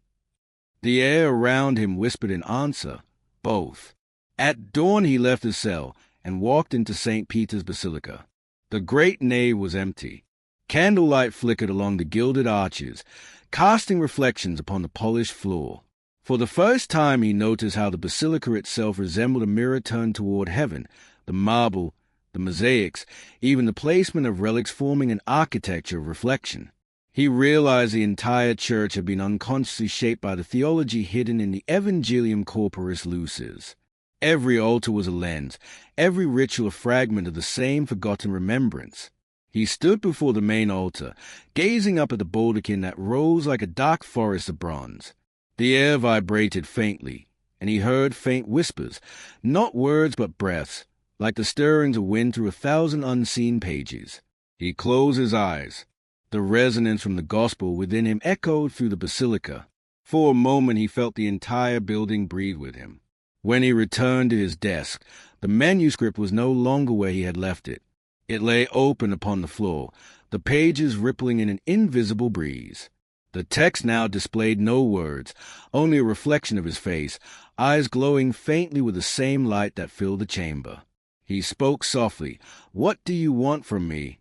The air around him whispered in answer, "Both." At dawn he left his cell and walked into St. Peter's Basilica. The great nave was empty. Candlelight flickered along the gilded arches, casting reflections upon the polished floor. For the first time he noticed how the basilica itself resembled a mirror turned toward heaven, the marble, the mosaics, even the placement of relics forming an architecture of reflection. He realized the entire church had been unconsciously shaped by the theology hidden in the Evangelium Corporis Lucis. Every altar was a lens, every ritual a fragment of the same forgotten remembrance. He stood before the main altar, gazing up at the baldachin that rose like a dark forest of bronze. The air vibrated faintly, and he heard faint whispers, not words but breaths, like the stirrings of wind through 1,000 unseen pages. He closed his eyes. The resonance from the gospel within him echoed through the basilica. For a moment he felt the entire building breathe with him. When he returned to his desk, the manuscript was no longer where he had left it. It lay open upon the floor, the pages rippling in an invisible breeze. The text now displayed no words, only a reflection of his face, eyes glowing faintly with the same light that filled the chamber. He spoke softly, "What do you want from me?"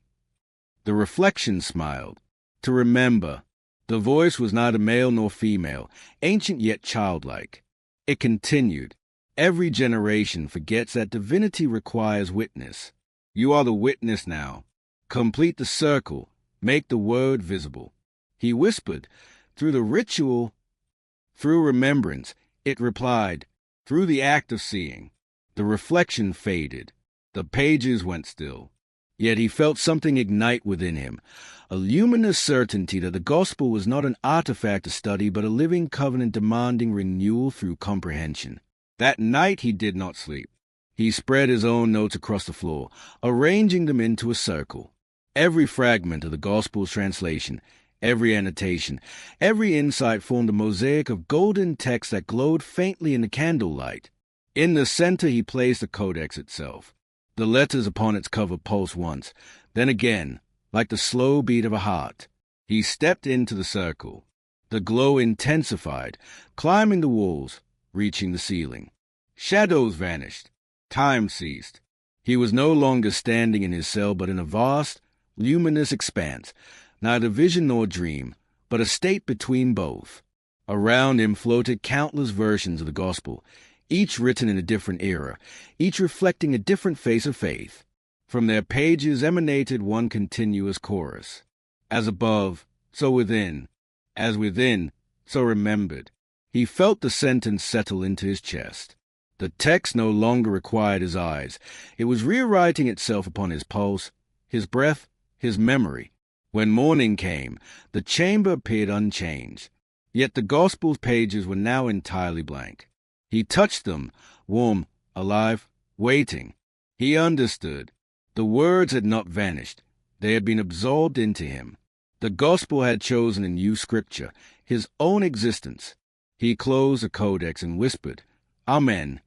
The reflection smiled. "To remember." The voice was neither male nor female, ancient yet childlike. It continued, "Every generation forgets that divinity requires witness. You are the witness now. Complete the circle. Make the word visible." He whispered, "Through the ritual, through remembrance." It replied, "Through the act of seeing." The reflection faded. The pages went still. Yet he felt something ignite within him, a luminous certainty that the gospel was not an artifact to study, but a living covenant demanding renewal through comprehension. That night he did not sleep. He spread his own notes across the floor, arranging them into a circle. Every fragment of the gospel's translation, every annotation, every insight formed a mosaic of golden text that glowed faintly in the candlelight. In the center he placed the codex itself. The letters upon its cover pulsed once, then again, like the slow beat of a heart. He stepped into the circle. The glow intensified, climbing the walls, reaching the ceiling. Shadows vanished. Time ceased. He was no longer standing in his cell, but in a vast, luminous expanse, neither vision nor dream, but a state between both. Around him floated countless versions of the gospel, each written in a different era, each reflecting a different face of faith. From their pages emanated one continuous chorus. As above, so within. As within, so remembered. He felt the sentence settle into his chest. The text no longer required his eyes. It was rewriting itself upon his pulse, his breath, his memory. When morning came, the chamber appeared unchanged, yet the Gospel's pages were now entirely blank. He touched them, warm, alive, waiting. He understood. The words had not vanished. They had been absorbed into him. The Gospel had chosen a new scripture, his own existence. He closed the codex and whispered, Amen.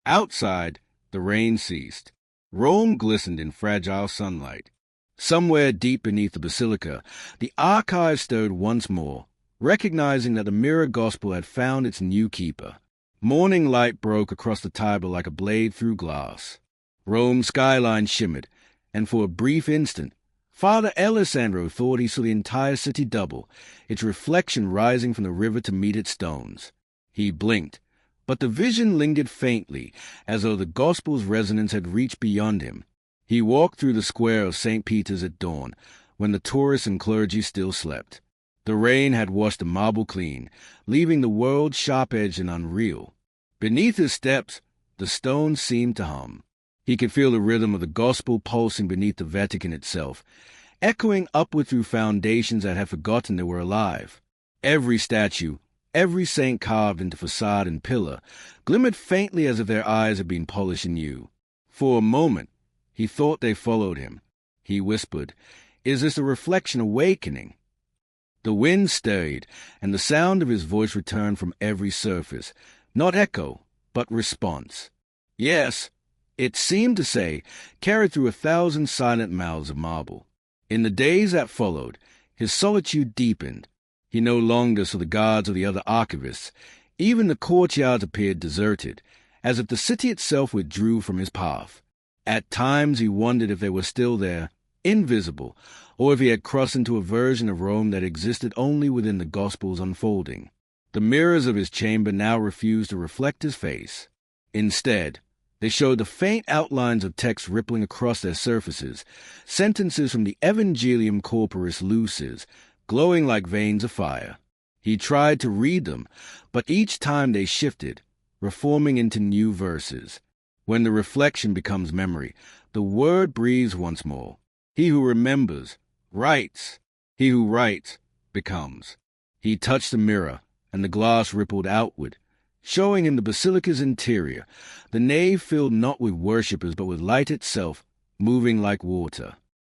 Outside, the rain ceased. Rome glistened in fragile sunlight. Somewhere deep beneath the basilica, the archive stirred once more, recognizing that the mirror gospel had found its new keeper. Morning light broke across the Tiber like a blade through glass. Rome's skyline shimmered, and for a brief instant, Father Alessandro thought he saw the entire city double, its reflection rising from the river to meet its stones. He blinked, but the vision lingered faintly, as though the gospel's resonance had reached beyond him. He walked through the square of St. Peter's at dawn, when the tourists and clergy still slept. The rain had washed the marble clean, leaving the world sharp-edged and unreal. Beneath his steps, the stones seemed to hum. He could feel the rhythm of the gospel pulsing beneath the Vatican itself, echoing upward through foundations that had forgotten they were alive. Every statue, every saint carved into facade and pillar, glimmered faintly as if their eyes had been polished anew. For a moment, he thought they followed him. He whispered, Is this a reflection awakening? The wind stirred, and the sound of his voice returned from every surface, not echo, but response. Yes, it seemed to say, carried through 1,000 silent mouths of marble. In the days that followed, his solitude deepened. He no longer saw the guards or the other archivists. Even the courtyards appeared deserted, as if the city itself withdrew from his path. At times he wondered if they were still there, invisible, or if he had crossed into a version of Rome that existed only within the Gospel's unfolding. The mirrors of his chamber now refused to reflect his face. Instead, they showed the faint outlines of text rippling across their surfaces, sentences from the Evangelium Corporis Lucis, glowing like veins of fire. He tried to read them, but each time they shifted, reforming into new verses. When the reflection becomes memory, the word breathes once more. He who remembers, writes. He who writes, becomes. He touched the mirror, and the glass rippled outward, showing him the basilica's interior, the nave filled not with worshippers but with light itself, moving like water.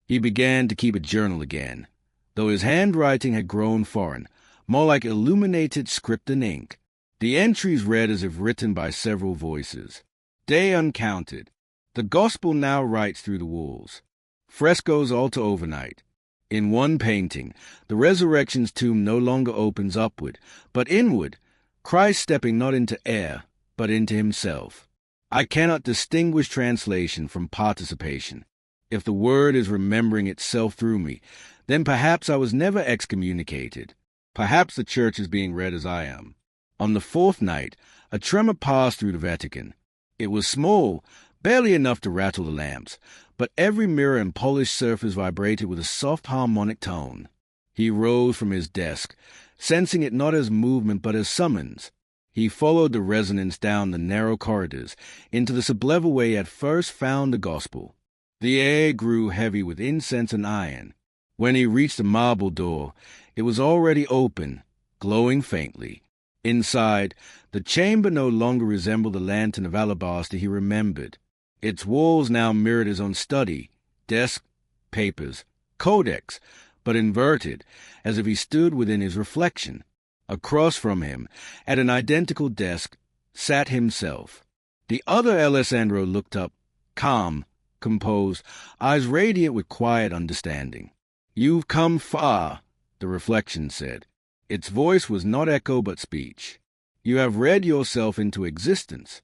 He began to keep a journal again, though his handwriting had grown foreign, more like illuminated script and ink. The entries read as if written by several voices. Day uncounted. The gospel now writes through the walls. Frescoes alter overnight. In one painting, the resurrection's tomb no longer opens upward, but inward, Christ stepping not into air, but into himself. I cannot distinguish translation from participation. If the word is remembering itself through me, then perhaps I was never excommunicated. Perhaps the church is being read as I am. On the fourth night, a tremor passed through the Vatican. It was small, barely enough to rattle the lamps, but every mirror and polished surface vibrated with a soft harmonic tone. He rose from his desk, sensing it not as movement but as summons. He followed the resonance down the narrow corridors, into the sublevel way he had first found the gospel. The air grew heavy with incense and iron. When he reached the marble door, it was already open, glowing faintly. Inside, the chamber no longer resembled the lantern of alabaster he remembered. Its walls now mirrored his own study, desk, papers, codex, but inverted, as if he stood within his reflection. Across from him, at an identical desk, sat himself. The other Alessandro looked up, calm, composed, eyes radiant with quiet understanding. "You've come far," the reflection said. Its voice was not echo but speech. "You have read yourself into existence."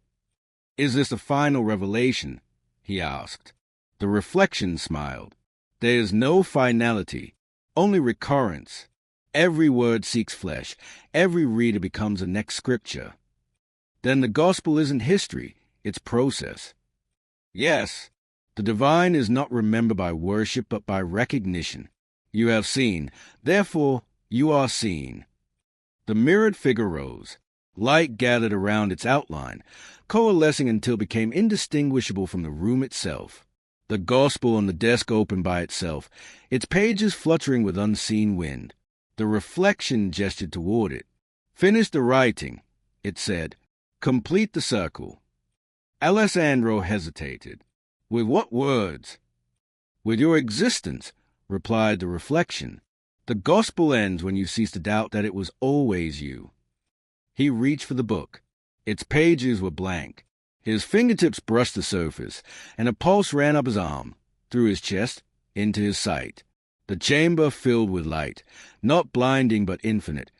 "Is this a final revelation?" he asked. The reflection smiled. "There is no finality, only recurrence. Every word seeks flesh. Every reader becomes the next scripture." "Then the gospel isn't history, it's process." "Yes, the divine is not remembered by worship but by recognition. You have seen, therefore you are seen." The mirrored figure rose. Light gathered around its outline, coalescing until it became indistinguishable from the room itself. The gospel on the desk opened by itself, its pages fluttering with unseen wind. The reflection gestured toward it. "Finish the writing," it said. "Complete the circle." Alessandro hesitated. "With what words?" "With your existence," replied the reflection. "The gospel ends when you cease to doubt that it was always you." He reached for the book. Its pages were blank. His fingertips brushed the surface, and a pulse ran up his arm, through his chest, into his sight. The chamber filled with light, not blinding but infinite,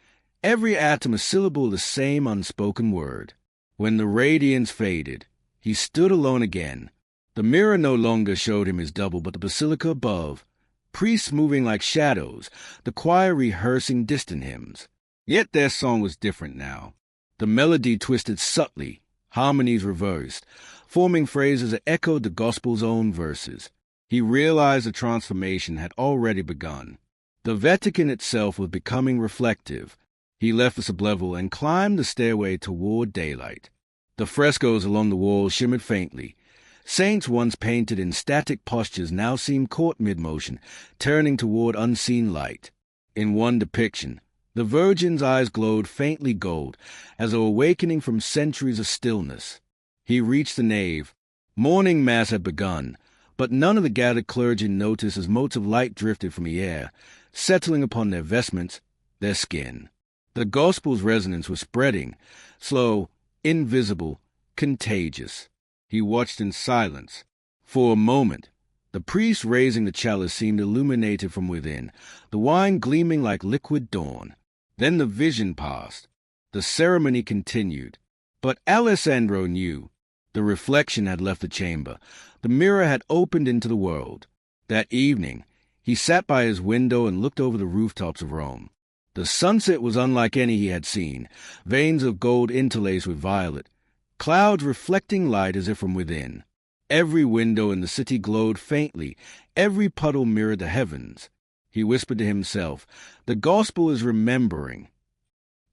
every atom a syllable of the same unspoken word. When the radiance faded, he stood alone again. The mirror no longer showed him his double, but the basilica above, priests moving like shadows, the choir rehearsing distant hymns. Yet their song was different now. The melody twisted subtly, harmonies reversed, forming phrases that echoed the gospel's own verses. He realized the transformation had already begun. The Vatican itself was becoming reflective. He left the sublevel and climbed the stairway toward daylight. The frescoes along the walls shimmered faintly. Saints once painted in static postures now seemed caught mid-motion, turning toward unseen light. In one depiction, the Virgin's eyes glowed faintly gold, as though awakening from centuries of stillness. He reached the nave. Morning Mass had begun, but none of the gathered clergy noticed as motes of light drifted from the air, settling upon their vestments, their skin. The gospel's resonance was spreading, slow, invisible, contagious. He watched in silence. For a moment, the priest raising the chalice seemed illuminated from within, the wine gleaming like liquid dawn. Then the vision passed. The ceremony continued. But Alessandro knew. The reflection had left the chamber. The mirror had opened into the world. That evening, he sat by his window and looked over the rooftops of Rome. The sunset was unlike any he had seen, veins of gold interlaced with violet, clouds reflecting light as if from within. Every window in the city glowed faintly, every puddle mirrored the heavens. He whispered to himself, "The gospel is remembering."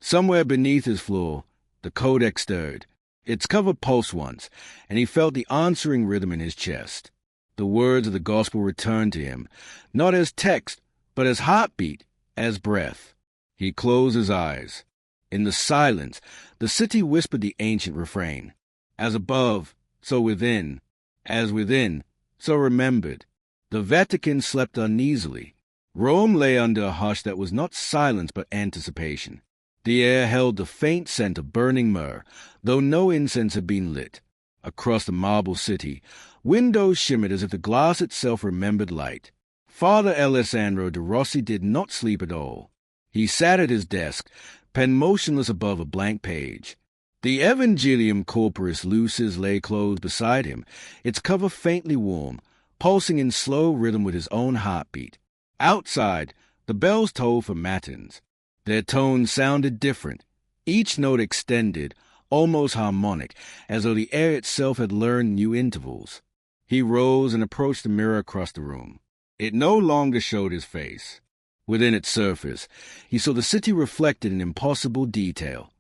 Somewhere beneath his floor, the codex stirred. Its cover pulsed once, and he felt the answering rhythm in his chest. The words of the gospel returned to him, not as text, but as heartbeat, as breath. He closed his eyes. In the silence, the city whispered the ancient refrain. As above, so within. As within, so remembered. The Vatican slept uneasily. Rome lay under a hush that was not silence but anticipation. The air held the faint scent of burning myrrh, though no incense had been lit. Across the marble city, windows shimmered as if the glass itself remembered light. Father Alessandro de Rossi did not sleep at all. He sat at his desk, pen motionless above a blank page. The Evangelium Corporis Lucis lay closed beside him, its cover faintly warm, pulsing in slow rhythm with his own heartbeat. Outside, the bells tolled for matins. Their tones sounded different, each note extended, almost harmonic, as though the air itself had learned new intervals. He rose and approached the mirror across the room. It no longer showed his face. Within its surface, he saw the city reflected in impossible detail.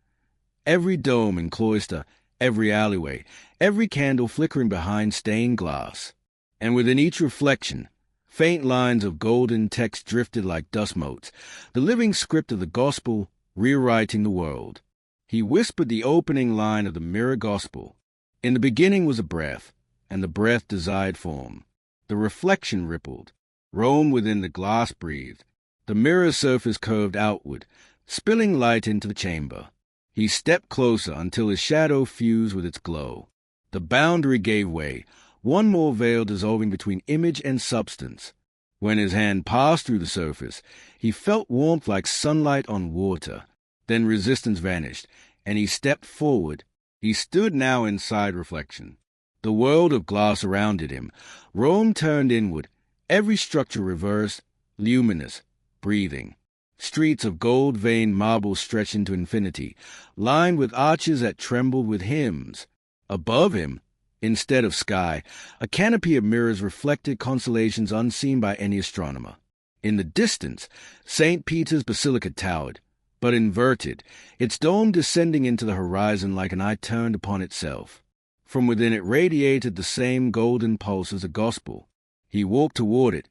Every dome and cloister, every alleyway, every candle flickering behind stained glass. And within each reflection, faint lines of golden text drifted like dust motes, the living script of the gospel rewriting the world. He whispered the opening line of the mirror gospel. In the beginning was a breath, and the breath desired form. The reflection rippled. Rome within the glass breathed. The mirror's surface curved outward, spilling light into the chamber. He stepped closer until his shadow fused with its glow. The boundary gave way, one more veil dissolving between image and substance. When his hand passed through the surface, he felt warmth like sunlight on water. Then resistance vanished, and he stepped forward. He stood now inside reflection. The world of glass surrounded him. Rome turned inward, every structure reversed, luminous, breathing. Streets of gold-veined marble stretched into infinity, lined with arches that trembled with hymns. Above him, instead of sky, a canopy of mirrors reflected constellations unseen by any astronomer. In the distance, St. Peter's Basilica towered, but inverted, its dome descending into the horizon like an eye turned upon itself. From within it radiated the same golden pulse as the gospel. He walked toward it,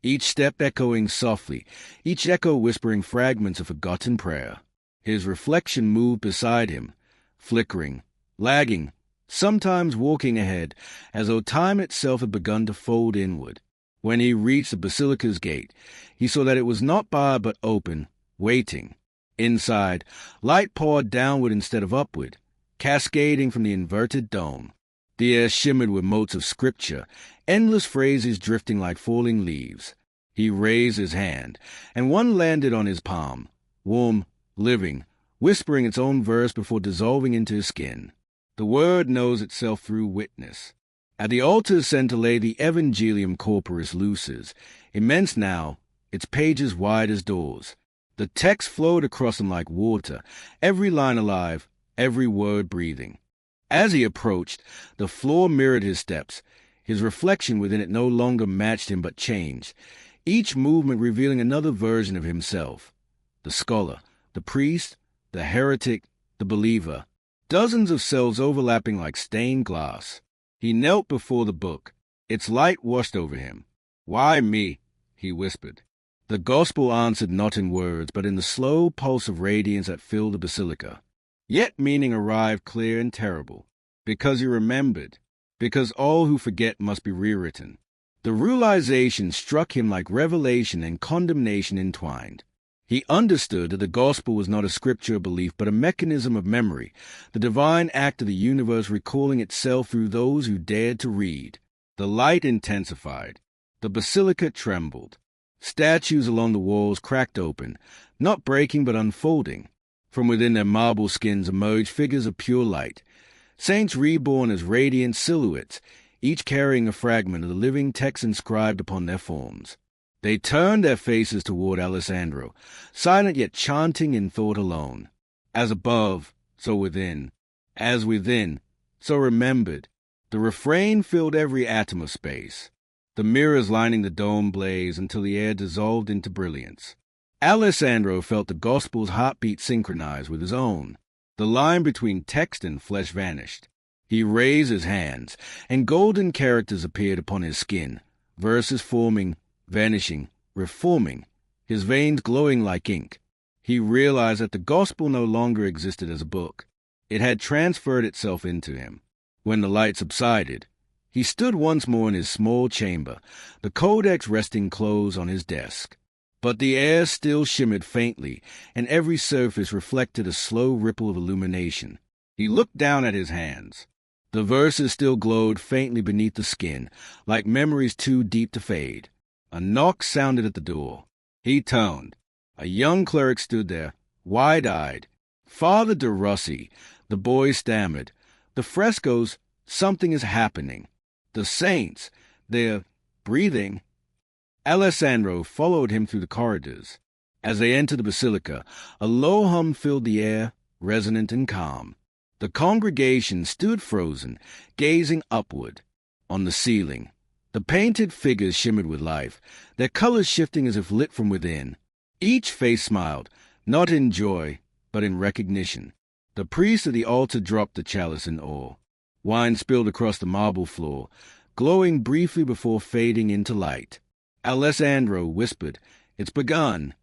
each step echoing softly, each echo whispering fragments of forgotten prayer. His reflection moved beside him, flickering, lagging, sometimes walking ahead, as though time itself had begun to fold inward. When he reached the basilica's gate, he saw that it was not barred but open, waiting. Inside, light poured downward instead of upward, cascading from the inverted dome. The air shimmered with motes of scripture, endless phrases drifting like falling leaves. He raised his hand, and one landed on his palm, warm, living, whispering its own verse before dissolving into his skin. The word knows itself through witness. At the altar's center lay the Evangelium Corporis Lucis, immense now, its pages wide as doors. The text flowed across them like water, every line alive, every word breathing. As he approached, the floor mirrored his steps. His reflection within it no longer matched him but changed, each movement revealing another version of himself. The scholar, the priest, the heretic, the believer, dozens of selves overlapping like stained glass. He knelt before the book. Its light washed over him. "Why me?" he whispered. The gospel answered not in words, but in the slow pulse of radiance that filled the basilica. Yet meaning arrived clear and terrible, because he remembered, because all who forget must be rewritten. The realization struck him like revelation and condemnation entwined. He understood that the gospel was not a scripture of belief, but a mechanism of memory, the divine act of the universe recalling itself through those who dared to read. The light intensified. The basilica trembled. Statues along the walls cracked open, not breaking but unfolding. From within their marble skins emerged figures of pure light, saints reborn as radiant silhouettes, each carrying a fragment of the living text inscribed upon their forms. They turned their faces toward Alessandro, silent yet chanting in thought alone. As above, so within. As within, so remembered. The refrain filled every atom of space. The mirrors lining the dome blazed until the air dissolved into brilliance. Alessandro felt the gospel's heartbeat synchronized with his own. The line between text and flesh vanished. He raised his hands, and golden characters appeared upon his skin, verses forming, vanishing, reforming, his veins glowing like ink. He realized that the gospel no longer existed as a book. It had transferred itself into him. When the light subsided, he stood once more in his small chamber, the codex resting closed on his desk. But the air still shimmered faintly, and every surface reflected a slow ripple of illumination. He looked down at his hands. The verses still glowed faintly beneath the skin, like memories too deep to fade. A knock sounded at the door. He turned. A young cleric stood there, wide-eyed. "Father de Rossi," the boy stammered. "The frescoes, something is happening. The saints, they're breathing." Alessandro followed him through the corridors. As they entered the basilica, a low hum filled the air, resonant and calm. The congregation stood frozen, gazing upward. On the ceiling, the painted figures shimmered with life, their colors shifting as if lit from within. Each face smiled, not in joy, but in recognition. The priest at the altar dropped the chalice in awe. Wine spilled across the marble floor, glowing briefly before fading into light. Alessandro whispered, "It's begun."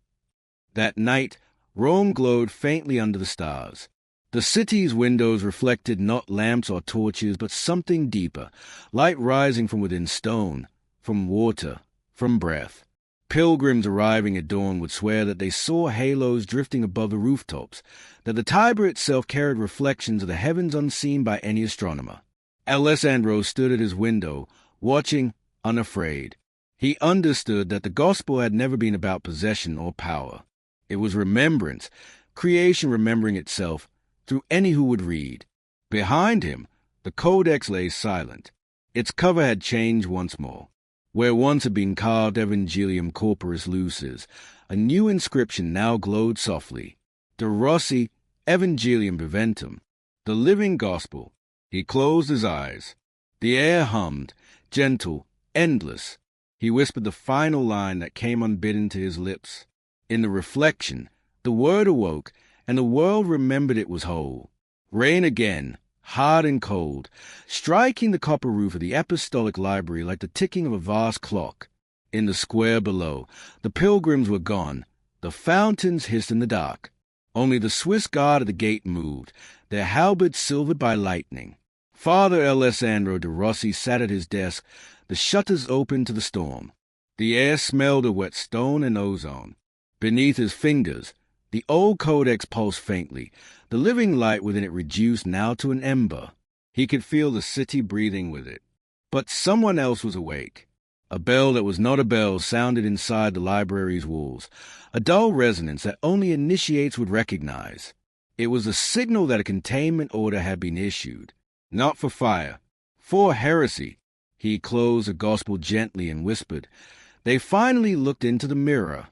That night, Rome glowed faintly under the stars. The city's windows reflected not lamps or torches, but something deeper, light rising from within stone, from water, from breath. Pilgrims arriving at dawn would swear that they saw halos drifting above the rooftops, that the Tiber itself carried reflections of the heavens unseen by any astronomer. Alessandro stood at his window, watching, unafraid. He understood that the gospel had never been about possession or power. It was remembrance, creation remembering itself, through any who would read. Behind him, the codex lay silent. Its cover had changed once more. Where once had been carved Evangelium Corporis Lucis, a new inscription now glowed softly. De Rossi Evangelium Viventum, the living gospel. He closed his eyes. The air hummed, gentle, endless. He whispered the final line that came unbidden to his lips. In the reflection, the word awoke, and the world remembered it was whole. Reign again, hard and cold, striking the copper roof of the apostolic library like the ticking of a vast clock. In the square below, the pilgrims were gone. The fountains hissed in the dark. Only the Swiss guard at the gate moved, their halberds silvered by lightning. Father Alessandro de Rossi sat at his desk, the shutters open to the storm. The air smelled of wet stone and ozone. Beneath his fingers, the old codex pulsed faintly, the living light within it reduced now to an ember. He could feel the city breathing with it. But someone else was awake. A bell that was not a bell sounded inside the library's walls, a dull resonance that only initiates would recognize. It was a signal that a containment order had been issued. Not for fire, for heresy. He closed the gospel gently and whispered. They finally looked into the mirror.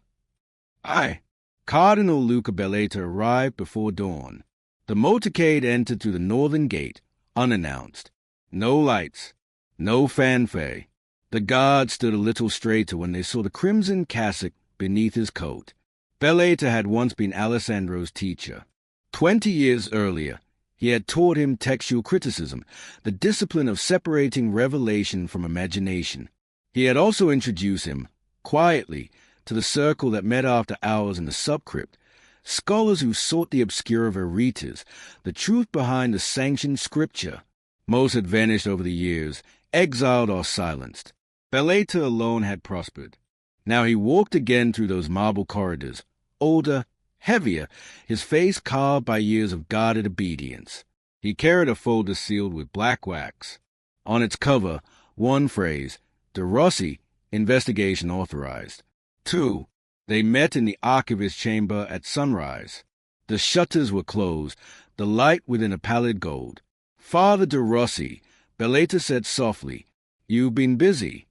Aye. Cardinal Luca Bellata arrived before dawn. The motorcade entered through the northern gate, unannounced. No lights, no fanfare. The guard stood a little straighter when they saw the crimson cassock beneath his coat. Bellata had once been Alessandro's teacher. 20 years earlier, he had taught him textual criticism, the discipline of separating revelation from imagination. He had also introduced him, quietly, to the circle that met after hours in the subcrypt, scholars who sought the obscura veritas, the truth behind the sanctioned scripture. Most had vanished over the years, exiled or silenced. Bellata alone had prospered. Now he walked again through those marble corridors, older, heavier, his face carved by years of guarded obedience. He carried a folder sealed with black wax. On its cover, one phrase, De Rossi, investigation authorized. 2. They met in the archivist's chamber at sunrise. The shutters were closed, the light within a pallid gold. Father De Rossi, Bellata said softly, You've been busy.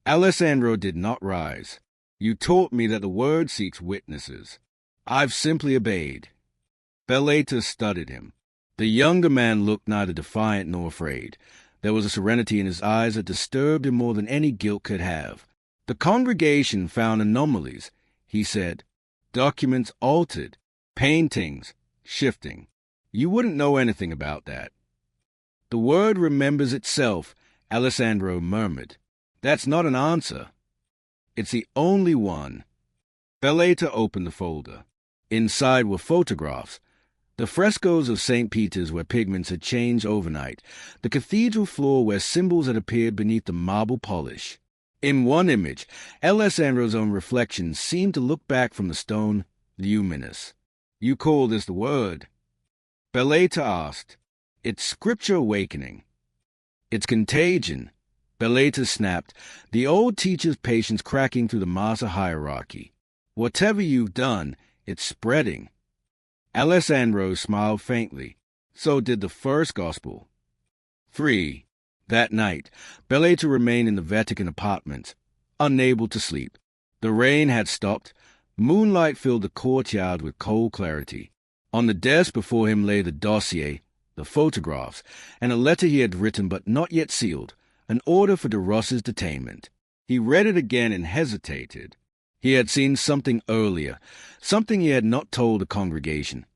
Alessandro did not rise. You taught me that the word seeks witnesses. I've simply obeyed. Bellata studied him. The younger man looked neither defiant nor afraid. There was a serenity in his eyes that disturbed him more than any guilt could have. The congregation found anomalies, he said. Documents altered, paintings shifting. You wouldn't know anything about that. The word remembers itself, Alessandro murmured. That's not an answer. It's the only one. Bellata opened the folder. Inside were photographs. The frescoes of St. Peter's where pigments had changed overnight. The cathedral floor where symbols had appeared beneath the marble polish. In one image, Alessandro's own reflection seemed to look back from the stone, luminous. You call this the word? Bellata asked. It's scripture awakening. It's contagion. Bellata snapped, the old teacher's patience cracking through the Massa hierarchy. Whatever you've done, it's spreading. Alessandro smiled faintly. So did the first gospel. 3. That night, Bellata remained in the Vatican apartments, unable to sleep. The rain had stopped. Moonlight filled the courtyard with cold clarity. On the desk before him lay the dossier, the photographs, and a letter he had written but not yet sealed, an order for De Rossi's detainment. He read it again and hesitated. He had seen something earlier, something he had not told the congregation.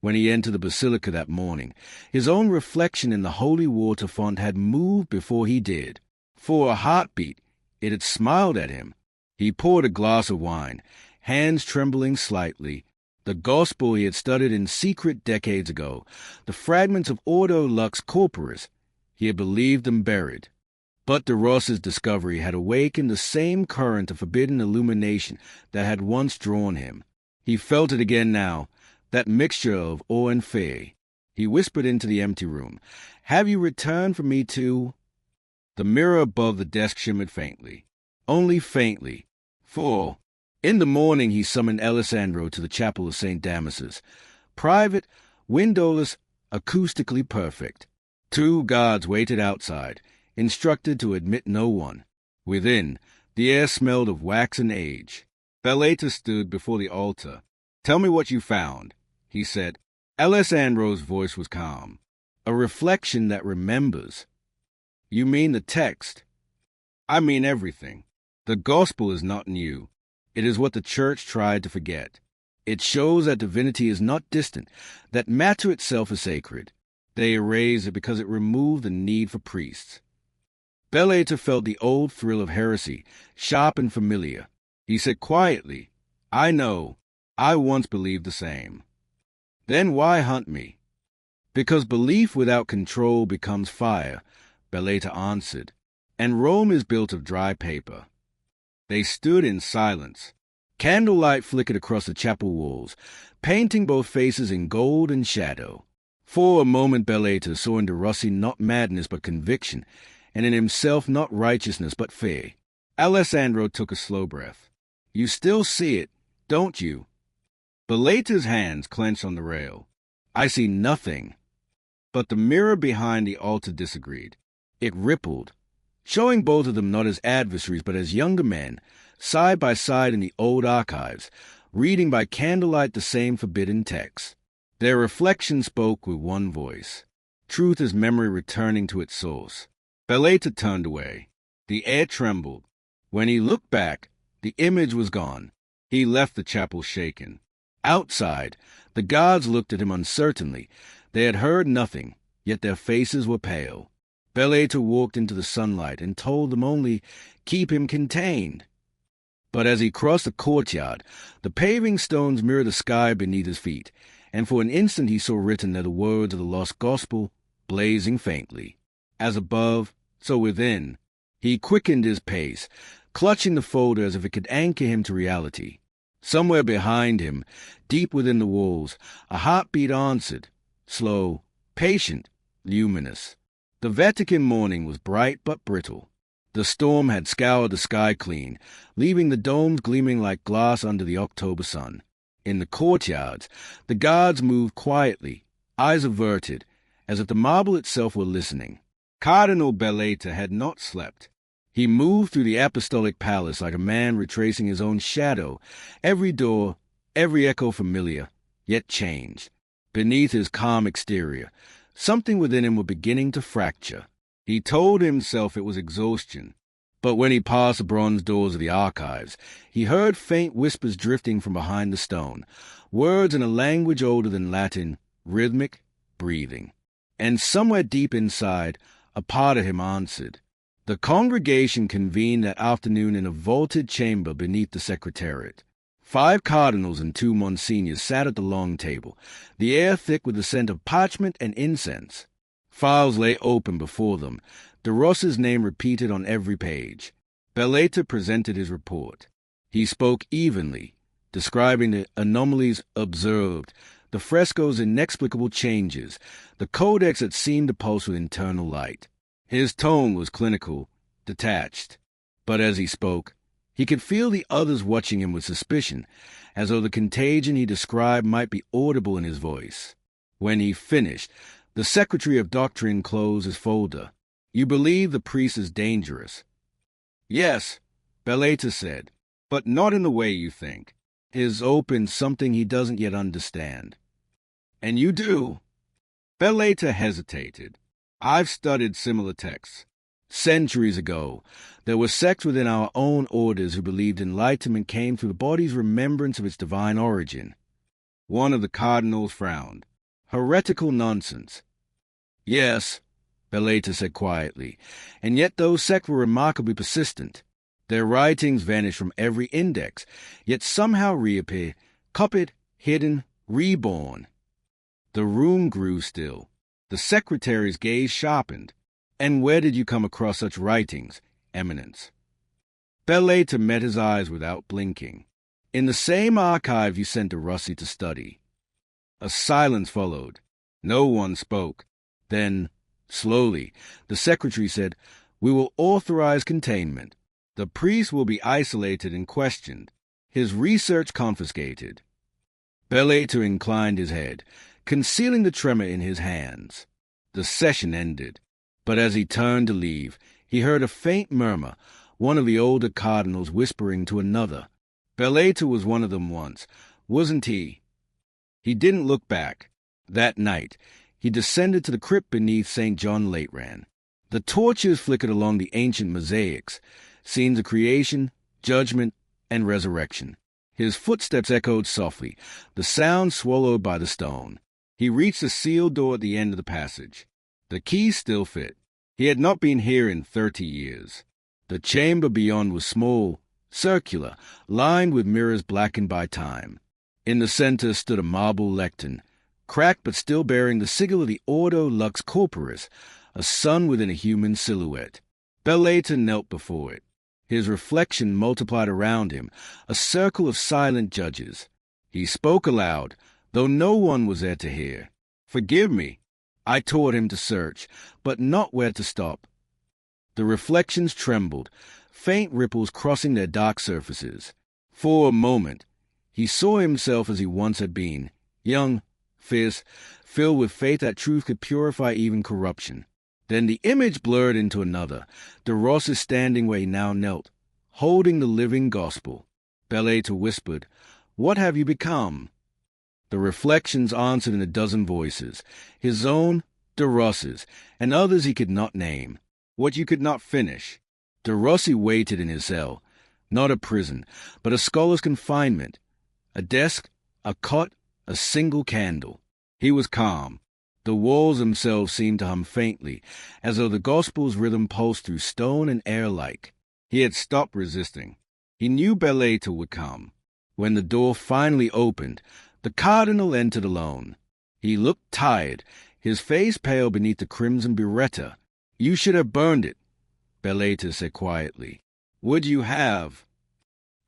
When he entered the basilica that morning, his own reflection in the holy water font had moved before he did. For a heartbeat, it had smiled at him. He poured a glass of wine, hands trembling slightly. The gospel he had studied in secret decades ago, the fragments of Ordo Lux Corporis, he had believed them buried. But De Rossi's discovery had awakened the same current of forbidden illumination that had once drawn him. He felt it again now, that mixture of awe and fear. He whispered into the empty room, Have you returned for me too? The mirror above the desk shimmered faintly. Only faintly. For, in the morning he summoned Alessandro to the chapel of St. Damasus. Private, windowless, acoustically perfect. 2 guards waited outside, instructed to admit no one. Within, the air smelled of wax and age. Bellata stood before the altar. Tell me what you found, he said. Alessandro's voice was calm. A reflection that remembers. You mean the text? I mean everything. The gospel is not new. It is what the church tried to forget. It shows that divinity is not distant, that matter itself is sacred. They erased it because it removed the need for priests. Belater felt the old thrill of heresy, sharp and familiar. He said quietly, "I know. I once believed the same." "Then why hunt me?" "Because belief without control becomes fire," Belater answered, "and Rome is built of dry paper." They stood in silence. Candlelight flickered across the chapel walls, painting both faces in gold and shadow. For a moment Belater saw in Rossi not madness but conviction, and in himself not righteousness but fear. Alessandro took a slow breath. "You still see it, don't you?" Belater's hands clenched on the rail. "I see nothing." But the mirror behind the altar disagreed. It rippled, showing both of them not as adversaries but as younger men, side by side in the old archives, reading by candlelight the same forbidden text. Their reflection spoke with one voice. Truth is memory returning to its source. Belater turned away. The air trembled. When he looked back, the image was gone. He left the chapel shaken. Outside, the guards looked at him uncertainly. They had heard nothing, yet their faces were pale. Belater walked into the sunlight and told them only, "Keep him contained." But as he crossed the courtyard, the paving stones mirrored the sky beneath his feet, and for an instant he saw written there the words of the lost gospel, blazing faintly. As above, so within. He quickened his pace, clutching the folder as if it could anchor him to reality. Somewhere behind him, deep within the walls, a heartbeat answered, slow, patient, luminous. The Vatican morning was bright but brittle. The storm had scoured the sky clean, leaving the domes gleaming like glass under the October sun. In the courtyards, the guards moved quietly, eyes averted, as if the marble itself were listening. Cardinal Belater had not slept. He moved through the apostolic palace like a man retracing his own shadow, every door, every echo familiar, yet changed. Beneath his calm exterior, something within him was beginning to fracture. He told himself it was exhaustion, but when he passed the bronze doors of the archives, he heard faint whispers drifting from behind the stone, words in a language older than Latin, rhythmic, breathing. And somewhere deep inside, a part of him answered. The congregation convened that afternoon in a vaulted chamber beneath the secretariat. 5 cardinals and 2 monsignors sat at the long table, the air thick with the scent of parchment and incense. Files lay open before them, de Rossi's name repeated on every page. Belater presented his report. He spoke evenly, describing the anomalies observed, the frescoes' inexplicable changes, the codex that seemed to pulse with internal light. His tone was clinical, detached, but as he spoke, he could feel the others watching him with suspicion, as though the contagion he described might be audible in his voice. When he finished, the Secretary of Doctrine closed his folder. "You believe the priest is dangerous?" "Yes," Belater said, "but not in the way you think. His open something he doesn't yet understand." "And you do?" Belater hesitated. "I've studied similar texts. Centuries ago, there were sects within our own orders who believed enlightenment came through the body's remembrance of its divine origin." One of the cardinals frowned. "Heretical nonsense." "Yes," Belater said quietly, "and yet those sects were remarkably persistent. Their writings vanish from every index, yet somehow reappear, copied, hidden, reborn." The room grew still. The secretary's gaze sharpened. "And where did you come across such writings, Eminence?" Belater met his eyes without blinking. "In the same archive you sent de Rossi to study." A silence followed. No one spoke. Then, slowly, the secretary said, "We will authorize containment. The priest will be isolated and questioned, his research confiscated." Belater inclined his head, concealing the tremor in his hands. The session ended, but as he turned to leave, he heard a faint murmur, one of the older cardinals whispering to another. Belater was one of them once, wasn't he? He didn't look back. That night, he descended to the crypt beneath St. John Lateran. The torches flickered along the ancient mosaics, scenes of creation, judgment, and resurrection. His footsteps echoed softly, the sound swallowed by the stone. He reached the sealed door at the end of the passage. The key still fit. He had not been here in 30 years. The chamber beyond was small, circular, lined with mirrors blackened by time. In the center stood a marble lectern, cracked but still bearing the sigil of the Ordo Lux Corporis, a sun within a human silhouette. Bellata knelt before it. His reflection multiplied around him, a circle of silent judges. He spoke aloud, though no one was there to hear. "Forgive me." I taught him to search, but not where to stop. The reflections trembled, faint ripples crossing their dark surfaces. For a moment, he saw himself as he once had been, young, fierce, filled with faith that truth could purify even corruption. Then the image blurred into another, De Rossi standing where he now knelt, holding the living gospel. Bellata whispered, "What have you become?" The reflections answered in a dozen voices, his own, De Rossi's, and others he could not name. What you could not finish. De Rossi waited in his cell, not a prison, but a scholar's confinement. A desk, a cot, a single candle. He was calm. The walls themselves seemed to hum faintly, as though the gospel's rhythm pulsed through stone and air alike. He had stopped resisting. He knew Bellata would come. When the door finally opened, the cardinal entered alone. He looked tired, his face pale beneath the crimson biretta. "You should have burned it," Bellata said quietly. "Would you have?"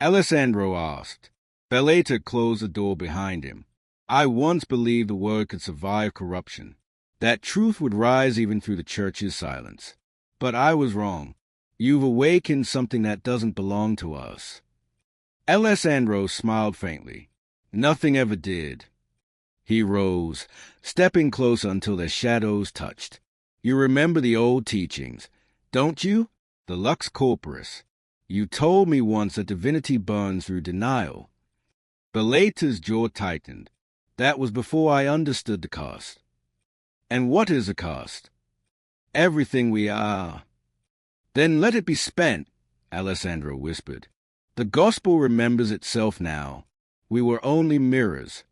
Alessandro asked. Bellata closed the door behind him. "I once believed the word could survive corruption, that truth would rise even through the church's silence. But I was wrong. You've awakened something that doesn't belong to us." Alessandro smiled faintly. "Nothing ever did." He rose, stepping closer until their shadows touched. "You remember the old teachings, don't you? The Lux Corporis. You told me once that divinity burns through denial." Bellata's jaw tightened. "That was before I understood the cost." "And what is the cost?" "Everything we are." "Then let it be spent," Alessandro whispered. "The gospel remembers itself now. We were only mirrors."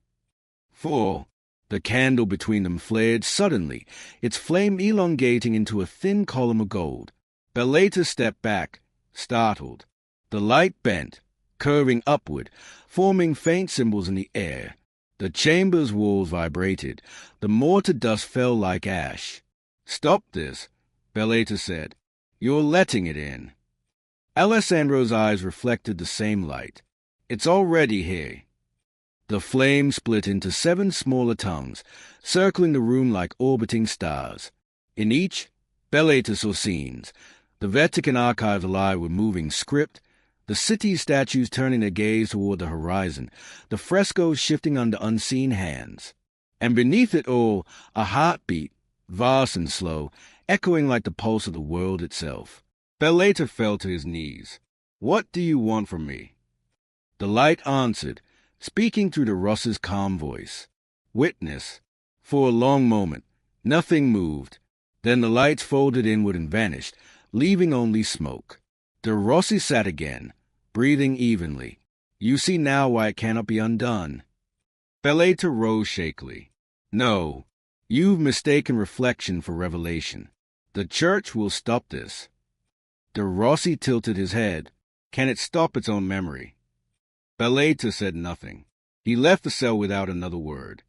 For the candle between them flared suddenly, its flame elongating into a thin column of gold. Bellata stepped back, startled. The light bent, curving upward, forming faint symbols in the air. The chamber's walls vibrated. The mortar dust fell like ash. "Stop this," Bellata said. "You're letting it in." Alessandro's eyes reflected the same light. "It's already here." The flame split into 7 smaller tongues, circling the room like orbiting stars. In each, Bellata saw scenes, the Vatican archives alive with moving script, the city's statues turning their gaze toward the horizon, the frescoes shifting under unseen hands. And beneath it all, a heartbeat, vast and slow, echoing like the pulse of the world itself. Bellata fell to his knees. "What do you want from me?" The light answered, speaking through De Rossi's calm voice. "Witness." For a long moment, nothing moved. Then the lights folded inward and vanished, leaving only smoke. De Rossi sat again, breathing evenly. "You see now why it cannot be undone." Bellata rose shakily. "No, you've mistaken reflection for revelation. The church will stop this." De Rossi tilted his head. "Can it stop its own memory?" Bellata said nothing. He left the cell without another word.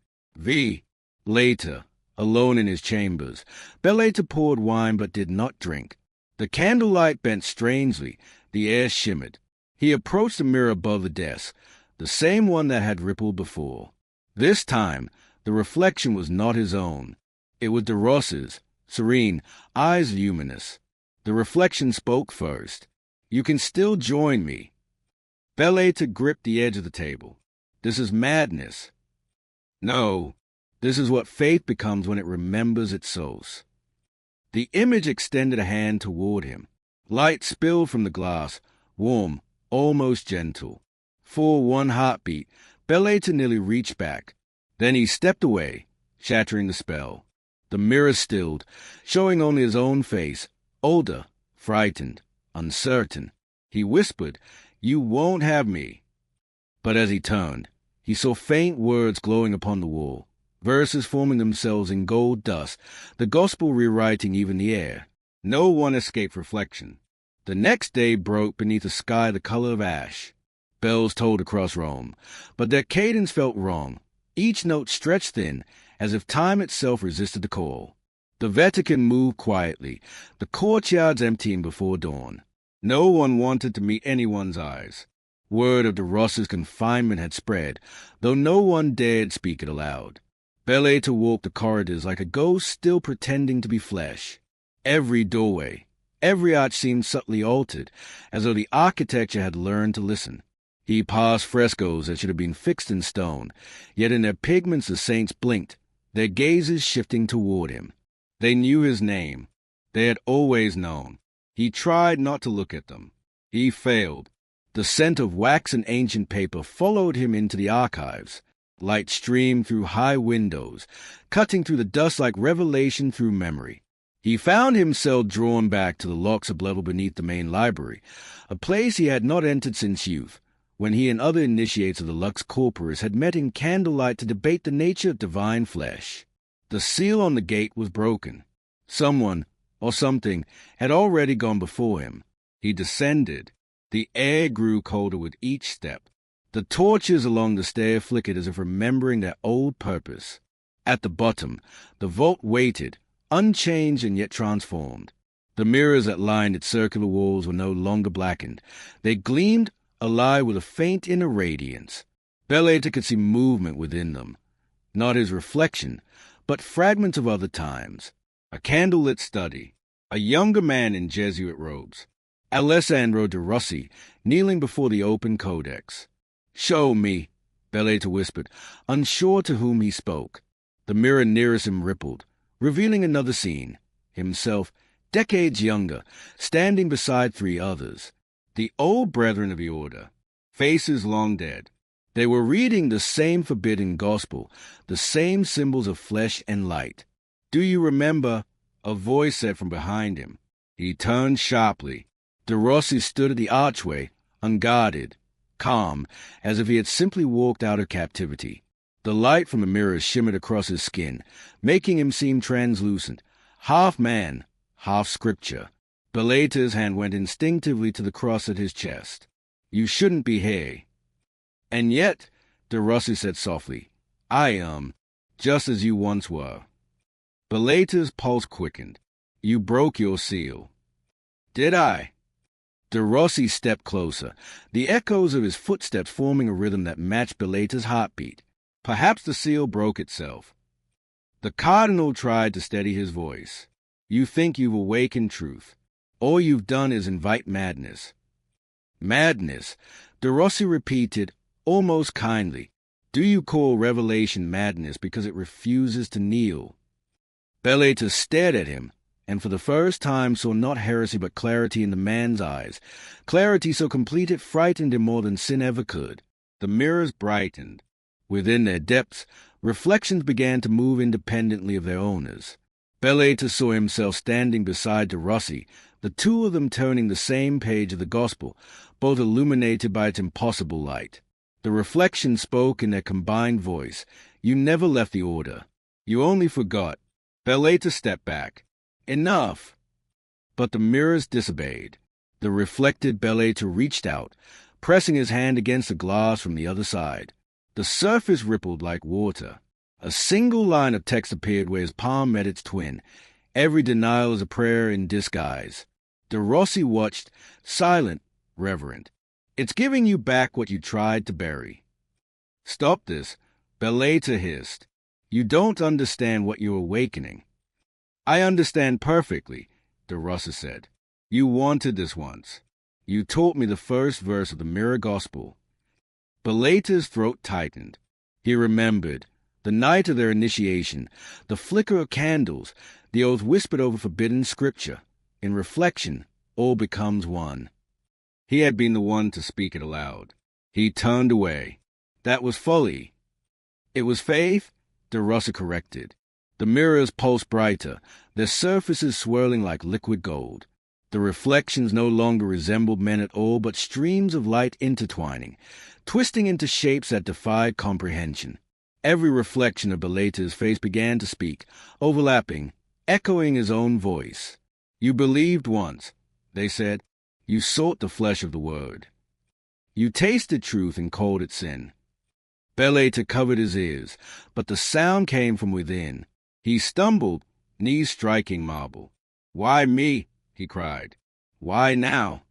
Later, alone in his chambers, Bellata poured wine but did not drink. The candlelight bent strangely, the air shimmered. He approached the mirror above the desk, the same one that had rippled before. This time, the reflection was not his own. It was De Rossi's, serene, eyes luminous. The reflection spoke first. "You can still join me." Bellata gripped the edge of the table. "This is madness." "No, this is what faith becomes when it remembers its source." The image extended a hand toward him. Light spilled from the glass, warm, almost gentle. For one heartbeat, Bellata nearly reached back. Then he stepped away, shattering the spell. The mirror stilled, showing only his own face, older, frightened, uncertain. He whispered, "You won't have me." But as he turned, he saw faint words glowing upon the wall. verses forming themselves in gold dust, the gospel rewriting even the air. No one escaped reflection. The next day broke beneath a sky the color of ash. Bells tolled across Rome, but their cadence felt wrong. Each note stretched thin, as if time itself resisted the call. The Vatican moved quietly, the courtyards emptying before dawn. No one wanted to meet anyone's eyes. Word of de Rossi's confinement had spread, though no one dared speak it aloud. Bellata walked the corridors like a ghost still pretending to be flesh. Every doorway, every arch seemed subtly altered, as though the architecture had learned to listen. He passed frescoes that should have been fixed in stone, yet in their pigments the saints blinked, their gazes shifting toward him. They knew his name. They had always known. He tried not to look at them. He failed. The scent of wax and ancient paper followed him into the archives. Light streamed through high windows, cutting through the dust like revelation through memory. He found himself drawn back to the locks of level beneath the main library, a place he had not entered since youth, when he and other initiates of the Lux Corporis had met in candlelight to debate the nature of divine flesh. The seal on the gate was broken. Someone, or something, had already gone before him. He descended. The air grew colder with each step. The torches along the stair flickered as if remembering their old purpose. At the bottom, the vault waited, unchanged and yet transformed. The mirrors that lined its circular walls were no longer blackened. They gleamed, alive with a faint inner radiance. Bellata could see movement within them. Not his reflection, but fragments of other times. A candlelit study. A younger man in Jesuit robes. Alessandro de Rossi, kneeling before the open codex. "Show me," Bellata whispered, unsure to whom he spoke. The mirror nearest him rippled, revealing another scene. Himself, decades younger, standing beside three others. The old brethren of the order, faces long dead. They were reading the same forbidden gospel, the same symbols of flesh and light. "Do you remember?" a voice said from behind him. He turned sharply. De Rossi stood at the archway, unguarded, calm, as if he had simply walked out of captivity. The light from the mirrors shimmered across his skin, making him seem translucent, half man, half scripture. Bellata's hand went instinctively to the cross at his chest. "You shouldn't be here." "And yet," de Rossi said softly, "I am, just as you once were." Bellata's pulse quickened. "You broke your seal." "Did I?" De Rossi stepped closer, the echoes of his footsteps forming a rhythm that matched Bellata's heartbeat. Perhaps the seal broke itself. The cardinal tried to steady his voice. "You think you've awakened truth. All you've done is invite madness." "Madness," de Rossi repeated, almost kindly. "Do you call revelation madness because it refuses to kneel?" Bellata stared at him, and for the first time saw not heresy but clarity in the man's eyes, clarity so complete it frightened him more than sin ever could. The mirrors brightened. Within their depths, reflections began to move independently of their owners. Bellata saw himself standing beside de Rossi, the two of them turning the same page of the gospel, both illuminated by its impossible light. The reflection spoke in their combined voice. "You never left the order. You only forgot." Bellata stepped back. "Enough!" But the mirrors disobeyed. The reflected Bellata reached out, pressing his hand against the glass from the other side. The surface rippled like water. A single line of text appeared where his palm met its twin. Every denial is a prayer in disguise. De Rossi watched, silent, reverent. "It's giving you back what you tried to bury." "Stop this," Bellata hissed. "You don't understand what you're awakening." "I understand perfectly," de Rossi said. "You wanted this once. You taught me the first verse of the Mirror Gospel." Bellata's throat tightened. He remembered. The night of their initiation, the flicker of candles, the oath whispered over forbidden scripture. In reflection, all becomes one. He had been the one to speak it aloud. He turned away. That was folly. "It was faith," de Rossi corrected. The mirrors pulsed brighter, their surfaces swirling like liquid gold. The reflections no longer resembled men at all, but streams of light intertwining, twisting into shapes that defied comprehension. Every reflection of Beleta's face began to speak, overlapping, echoing his own voice. You believed once, they said. You sought the flesh of the word. You tasted truth and called it sin. Beleta covered his ears, but the sound came from within. He stumbled, knees striking marble. Why me? He cried. Why now?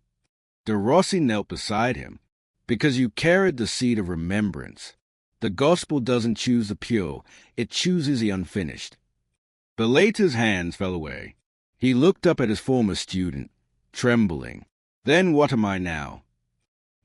De Rossi knelt beside him. Because you carried the seed of remembrance. The gospel doesn't choose the pure, it chooses the unfinished. Beleta's hands fell away. He looked up at his former student, trembling. Then what am I now?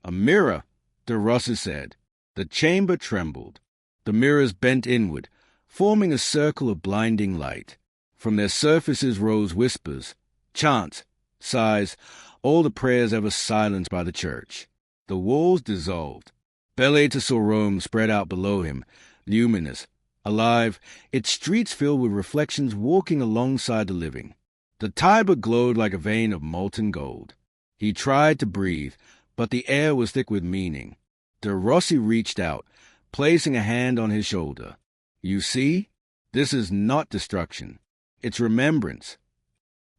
A mirror, De Rossi said. The chamber trembled. The mirrors bent inward, forming a circle of blinding light. From their surfaces rose whispers, chants, sighs, all the prayers ever silenced by the church. The walls dissolved. Beleta saw Rome spread out below him, luminous, alive, its streets filled with reflections walking alongside the living. The Tiber glowed like a vein of molten gold. He tried to breathe, but the air was thick with meaning. De Rossi reached out, placing a hand on his shoulder. You see? This is not destruction. It's remembrance.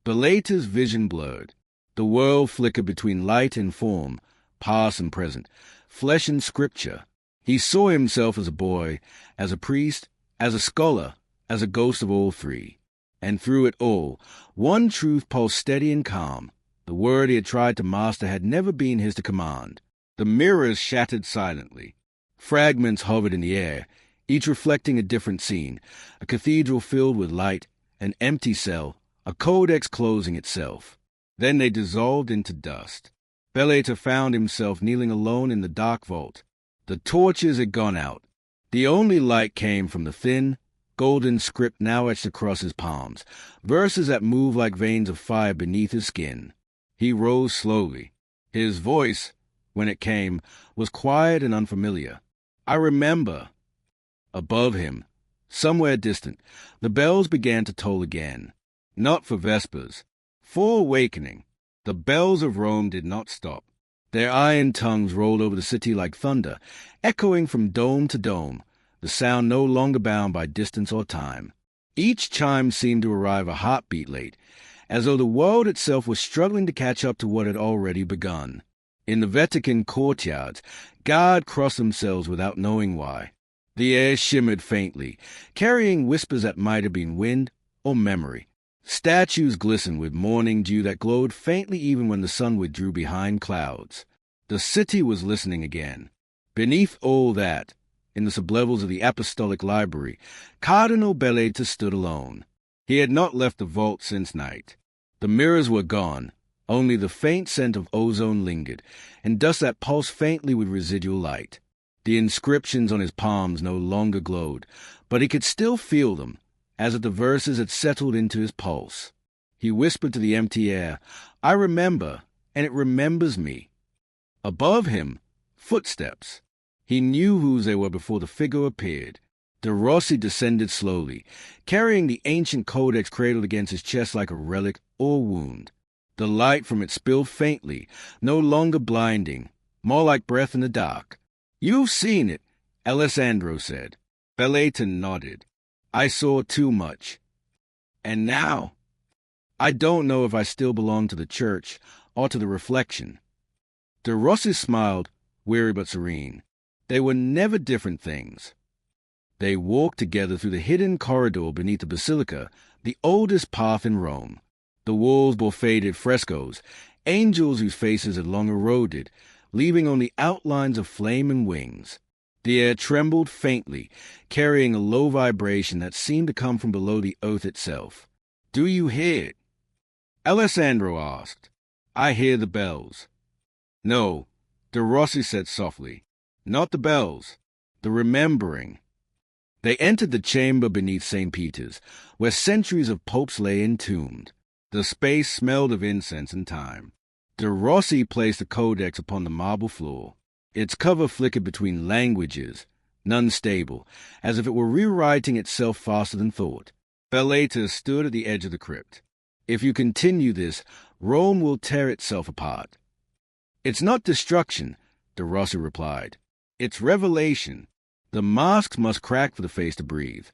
Beleta's vision blurred. The world flickered between light and form, past and present, flesh and scripture. He saw himself as a boy, as a priest, as a scholar, as a ghost of all three. And through it all, one truth pulsed steady and calm. The word he had tried to master had never been his to command. The mirrors shattered silently. Fragments hovered in the air, each reflecting a different scene, a cathedral filled with light, an empty cell, a codex closing itself. Then they dissolved into dust. Beleta found himself kneeling alone in the dark vault. The torches had gone out. The only light came from the thin, golden script now etched across his palms, verses that moved like veins of fire beneath his skin. He rose slowly. His voice, when it came, was quiet and unfamiliar. I remember. Above him, somewhere distant, the bells began to toll again. Not for Vespers, for awakening. The bells of Rome did not stop. Their iron tongues rolled over the city like thunder, echoing from dome to dome, the sound no longer bound by distance or time. Each chime seemed to arrive a heartbeat late, as though the world itself was struggling to catch up to what had already begun. In the Vatican courtyards, guards crossed themselves without knowing why. The air shimmered faintly, carrying whispers that might have been wind or memory. Statues glistened with morning dew that glowed faintly even when the sun withdrew behind clouds. The city was listening again. Beneath all that, in the sublevels of the Apostolic Library, Cardinal Beleta stood alone. He had not left the vault since night. The mirrors were gone. Only the faint scent of ozone lingered, and dust that pulsed faintly with residual light. The inscriptions on his palms no longer glowed, but he could still feel them, as if the verses had settled into his pulse. He whispered to the empty air, I remember, and it remembers me. Above him, footsteps. He knew whose they were before the figure appeared. De Rossi descended slowly, carrying the ancient codex cradled against his chest like a relic or wound. The light from it spilled faintly, no longer blinding, more like breath in the dark. You've seen it, Alessandro said. Beleta nodded. I saw too much. And now? I don't know if I still belong to the church or to the reflection. De Rossi smiled, weary but serene. They were never different things. They walked together through the hidden corridor beneath the basilica, the oldest path in Rome. The walls bore faded frescoes, angels whose faces had long eroded, leaving only outlines of flame and wings. The air trembled faintly, carrying a low vibration that seemed to come from below the earth itself. Do you hear it? Alessandro asked. I hear the bells. No, De Rossi said softly. Not the bells, the remembering. They entered the chamber beneath St. Peter's, where centuries of popes lay entombed. The space smelled of incense and time. De Rossi placed the codex upon the marble floor. Its cover flickered between languages, none stable, as if it were rewriting itself faster than thought. Beleta stood at the edge of the crypt. If you continue this, Rome will tear itself apart. It's not destruction, De Rossi replied. It's revelation. The The masks must crack for the face to breathe.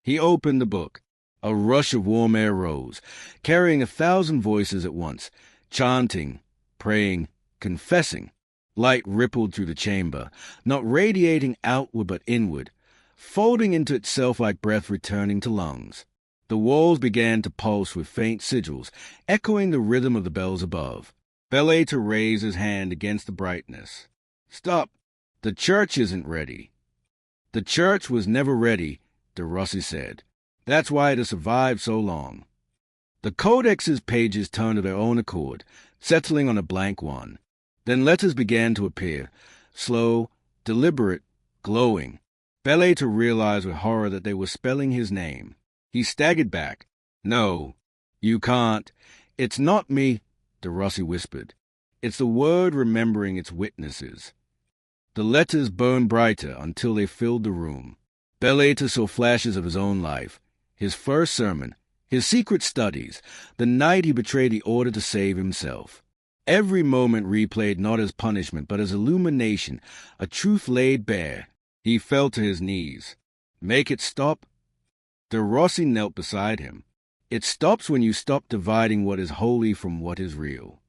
He opened the book. A rush of warm air rose, carrying 1,000 voices at once, chanting, praying, confessing. Light rippled through the chamber, not radiating outward but inward, folding into itself like breath returning to lungs. The walls began to pulse with faint sigils, echoing the rhythm of the bells above. Bellata raised his hand against the brightness. "Stop! The church isn't ready." "The church was never ready," de Rossi said. "That's why it has survived so long." The Codex's pages turned of their own accord, settling on a blank one. Then letters began to appear, slow, deliberate, glowing. Bellata realized with horror that they were spelling his name. He staggered back. "No, you can't. It's not me," de Rossi whispered. "It's the word remembering its witnesses." The letters burned brighter until they filled the room. Bellata saw flashes of his own life, his first sermon, his secret studies, the night he betrayed the order to save himself. Every moment replayed not as punishment but as illumination, a truth laid bare. He fell to his knees. "Make it stop?" De Rossi knelt beside him. "It stops when you stop dividing what is holy from what is real."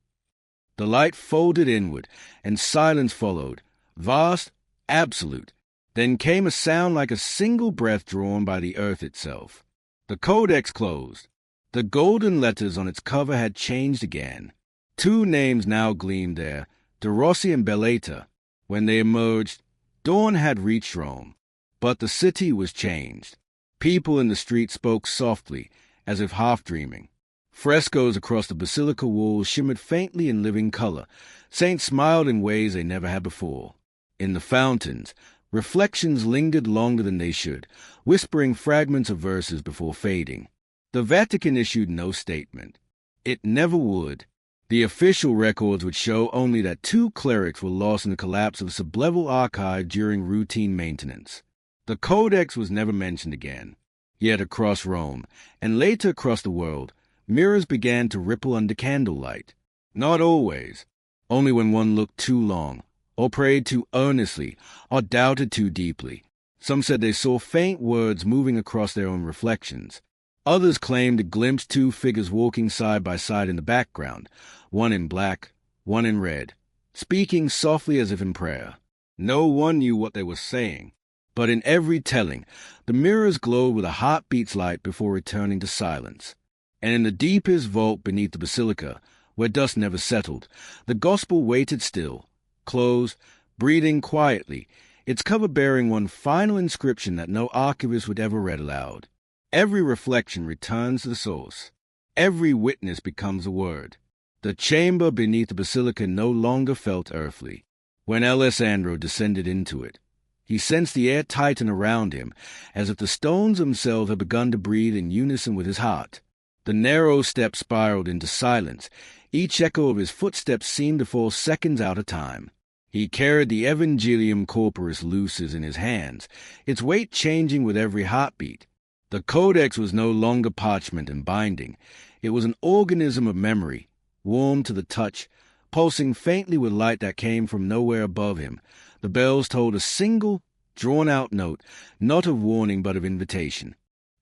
The light folded inward, and silence followed, vast, absolute. Then came a sound like a single breath drawn by the earth itself. The codex closed. The golden letters on its cover had changed again. 2 names now gleamed there, de Rossi and Bellata. When they emerged, dawn had reached Rome. But the city was changed. People in the street spoke softly, as if half-dreaming. Frescoes across the basilica walls shimmered faintly in living color. Saints smiled in ways they never had before. In the fountains, reflections lingered longer than they should, whispering fragments of verses before fading. The Vatican issued no statement. It never would. The official records would show only that 2 clerics were lost in the collapse of a sub-level archive during routine maintenance. The Codex was never mentioned again. Yet across Rome, and later across the world, mirrors began to ripple under candlelight. Not always. Only when one looked too long, or prayed too earnestly, or doubted too deeply. Some said they saw faint words moving across their own reflections. Others claimed to glimpse 2 figures walking side by side in the background, one in black, one in red, speaking softly as if in prayer. No one knew what they were saying, but in every telling, the mirrors glowed with a heartbeat's light before returning to silence. And in the deepest vault beneath the basilica, where dust never settled, the gospel waited still, closed, breathing quietly, its cover bearing one final inscription that no archivist would ever read aloud. Every reflection returns to the source. Every witness becomes a word. The chamber beneath the basilica no longer felt earthly. When Alessandro descended into it, he sensed the air tighten around him, as if the stones themselves had begun to breathe in unison with his heart. The narrow steps spiraled into silence. Each echo of his footsteps seemed to fall seconds out of time. He carried the Evangelium Corporis Lucis in his hands, its weight changing with every heartbeat. The codex was no longer parchment and binding. It was an organism of memory, warm to the touch, pulsing faintly with light that came from nowhere above him. The bells told a single, drawn-out note, not of warning but of invitation.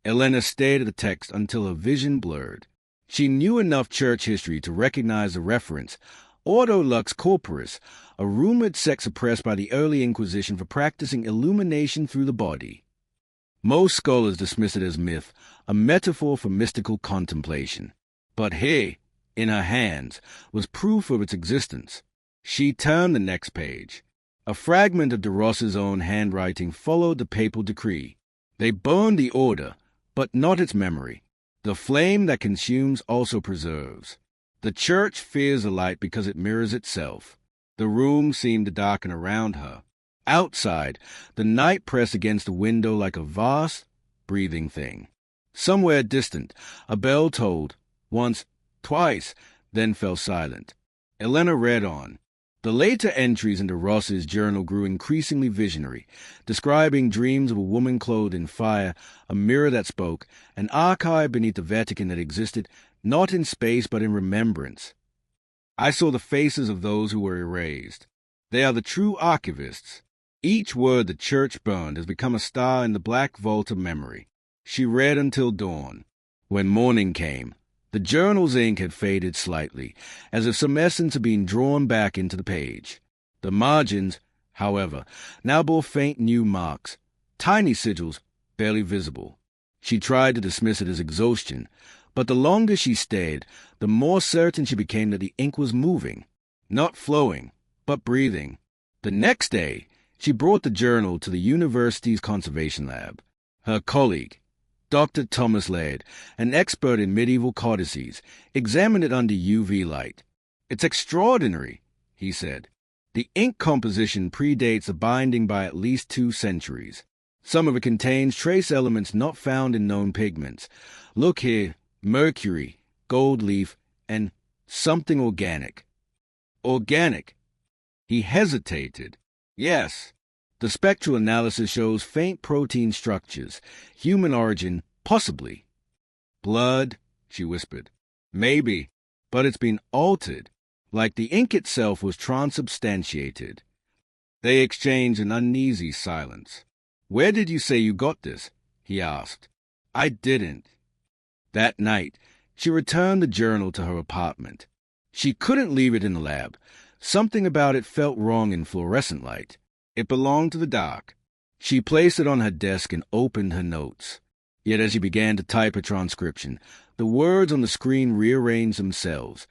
Elena stared at the text until her vision blurred. She knew enough church history to recognize the reference. Ordo Lux Corporis, a rumored sect suppressed by the early Inquisition for practicing illumination through the body. Most scholars dismiss it as myth, a metaphor for mystical contemplation. But here, in her hands, was proof of its existence. She turned the next page. A fragment of de Rossi's own handwriting followed the papal decree. They burned the order, but not its memory. The flame that consumes also preserves. The church fears the light because it mirrors itself. The room seemed to darken around her. Outside, the night pressed against the window like a vast, breathing thing. Somewhere distant, a bell tolled, once, twice, then fell silent. Elena read on. The later entries into Rossi's journal grew increasingly visionary, describing dreams of a woman clothed in fire, a mirror that spoke, an archive beneath the Vatican that existed, not in space but in remembrance. I saw the faces of those who were erased. They are the true archivists. Each word the church burned has become a star in the black vault of memory. She read until dawn. When morning came, the journal's ink had faded slightly, as if some essence had been drawn back into the page. The margins, however, now bore faint new marks, tiny sigils barely visible. She tried to dismiss it as exhaustion, but the longer she stayed, the more certain she became that the ink was moving, not flowing, but breathing. The next day, she brought the journal to the university's conservation lab. Her colleague, Dr. Thomas Laird, an expert in medieval codices, examined it under UV light. "It's extraordinary," he said. "The ink composition predates the binding by at least 2 centuries. Some of it contains trace elements not found in known pigments. Look here, mercury, gold leaf, and something organic." Organic? He hesitated. Yes. The spectral analysis shows faint protein structures, human origin, possibly. "Blood," she whispered. "Maybe, but it's been altered, like the ink itself was transubstantiated." They exchanged an uneasy silence. "Where did you say you got this?" he asked. "I didn't." That night, she returned the journal to her apartment. She couldn't leave it in the lab. Something about it felt wrong in fluorescent light. It belonged to the dark. She placed it on her desk and opened her notes. Yet as she began to type her transcription, the words on the screen rearranged themselves,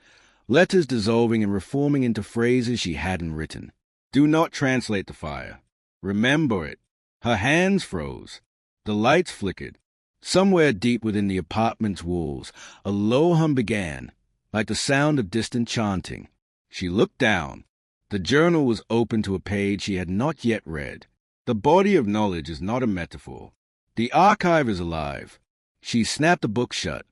letters dissolving and reforming into phrases she hadn't written. "Do not translate the fire. Remember it." Her hands froze. The lights flickered. Somewhere deep within the apartment's walls, a low hum began, like the sound of distant chanting. She looked down. The journal was open to a page she had not yet read. The body of knowledge is not a metaphor. The archive is alive. She snapped the book shut.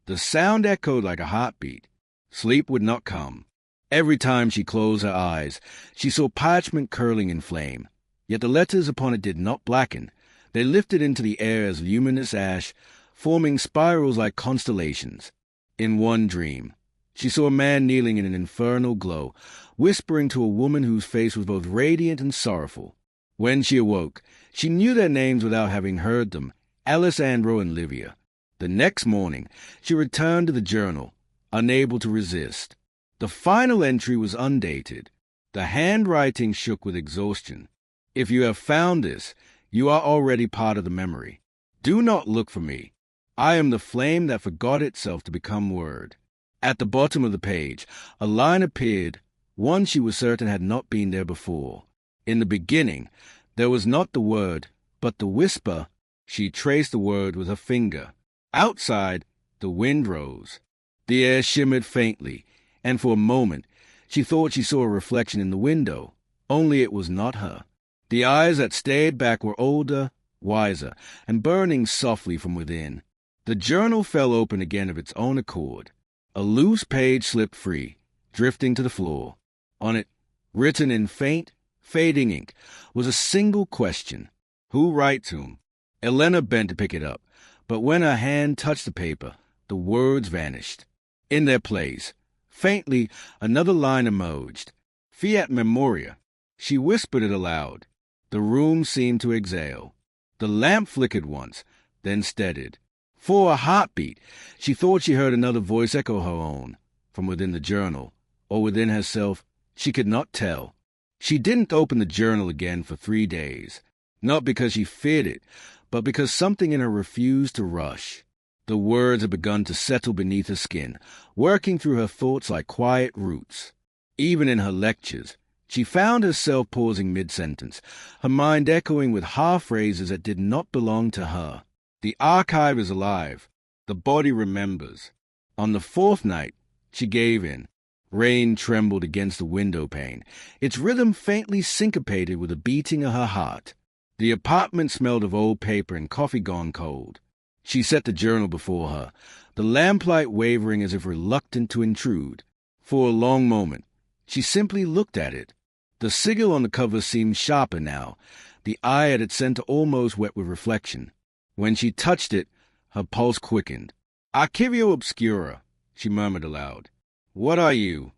The sound echoed like a heartbeat. Sleep would not come. Every time she closed her eyes, she saw parchment curling in flame. Yet the letters upon it did not blacken. They lifted into the air as luminous ash, forming spirals like constellations. In one dream, she saw a man kneeling in an infernal glow, whispering to a woman whose face was both radiant and sorrowful. When she awoke, she knew their names without having heard them, Alessandro and Livia. The next morning, she returned to the journal, unable to resist. The final entry was undated. The handwriting shook with exhaustion. "If you have found this, you are already part of the memory. Do not look for me. I am the flame that forgot itself to become word." At the bottom of the page, a line appeared, one she was certain had not been there before. In the beginning, there was not the word, but the whisper. She traced the word with her finger. Outside, the wind rose. The air shimmered faintly, and for a moment, she thought she saw a reflection in the window, only it was not her. The eyes that stared back were older, wiser, and burning softly from within. The journal fell open again of its own accord. A loose page slipped free, drifting to the floor. On it, written in faint, fading ink, was a single question. Who writes whom? Elena bent to pick it up, but when her hand touched the paper, the words vanished. In their place, faintly, another line emerged. Fiat memoria. She whispered it aloud. The room seemed to exhale. The lamp flickered once, then steadied. For a heartbeat, she thought she heard another voice echo her own, from within the journal, or within herself. She could not tell. She didn't open the journal again for 3 days, not because she feared it, but because something in her refused to rush. The words had begun to settle beneath her skin, working through her thoughts like quiet roots. Even in her lectures, she found herself pausing mid-sentence, her mind echoing with half-phrases that did not belong to her. The archive is alive. The body remembers. On the 4th night, she gave in. Rain trembled against the window pane, its rhythm faintly syncopated with the beating of her heart. The apartment smelled of old paper and coffee gone cold. She set the journal before her, the lamplight wavering as if reluctant to intrude. For a long moment, she simply looked at it. The sigil on the cover seemed sharper now, the eye at its center almost wet with reflection. When she touched it, her pulse quickened. "Archivio obscura," she murmured aloud. "What are you?"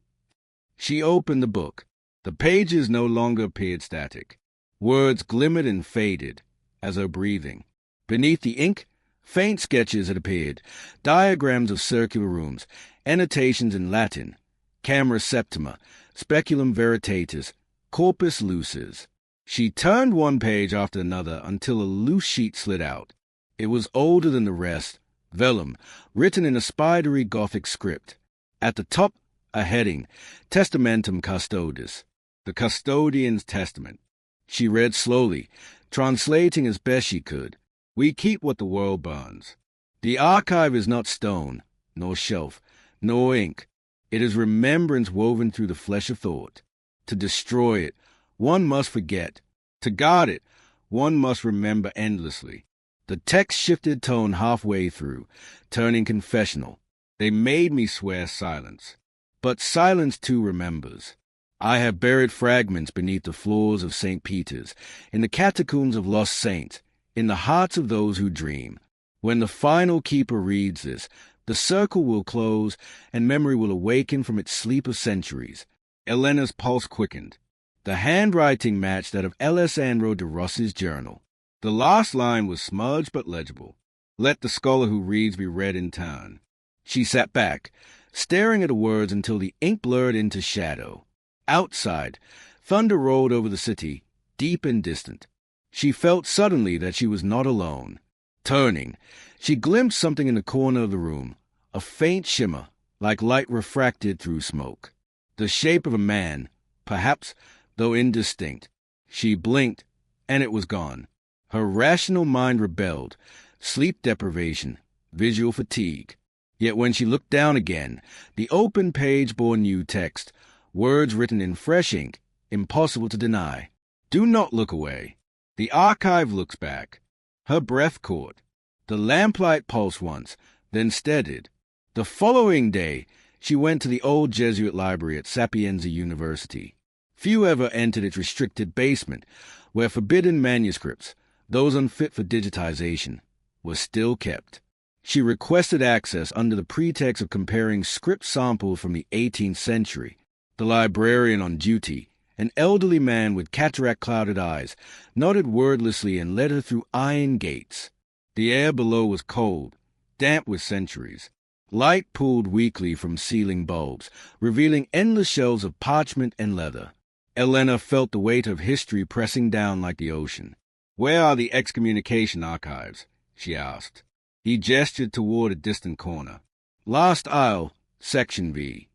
She opened the book. The pages no longer appeared static. Words glimmered and faded, as her breathing. Beneath the ink, faint sketches had appeared, diagrams of circular rooms, annotations in Latin, camera septima, speculum veritatis, corpus lucis. She turned one page after another until a loose sheet slid out. It was older than the rest, vellum, written in a spidery Gothic script. At the top, a heading, Testamentum Custodis, the custodian's testament. She read slowly, translating as best she could. We keep what the world burns. The archive is not stone, nor shelf, nor ink. It is remembrance woven through the flesh of thought. To destroy it, one must forget. To guard it, one must remember endlessly. The text shifted tone halfway through, turning confessional. They made me swear silence. But silence too remembers. I have buried fragments beneath the floors of St. Peter's, in the catacombs of lost saints, in the hearts of those who dream. When the final keeper reads this, the circle will close, and memory will awaken from its sleep of centuries. Elena's pulse quickened. The handwriting matched that of Alessandro de Rossi's journal. The last line was smudged but legible. Let the scholar who reads be read in turn. She sat back, staring at the words until the ink blurred into shadow. Outside, thunder rolled over the city, deep and distant. She felt suddenly that she was not alone. Turning, she glimpsed something in the corner of the room, a faint shimmer, like light refracted through smoke. The shape of a man, perhaps, though indistinct. She blinked, and it was gone. Her rational mind rebelled, sleep deprivation, visual fatigue. Yet when she looked down again, the open page bore new text, words written in fresh ink, impossible to deny. Do not look away. The archive looks back. Her breath caught. The lamplight pulsed once, then steadied. The following day, she went to the old Jesuit library at Sapienza University. Few ever entered its restricted basement, where forbidden manuscripts, those unfit for digitization, were still kept. She requested access under the pretext of comparing script samples from the 18th century. The librarian on duty, an elderly man with cataract-clouded eyes, nodded wordlessly and led her through iron gates. The air below was cold, damp with centuries. Light pooled weakly from ceiling bulbs, revealing endless shelves of parchment and leather. Elena felt the weight of history pressing down like the ocean. "Where are the excommunication archives?" she asked. He gestured toward a distant corner. "Last aisle, section V."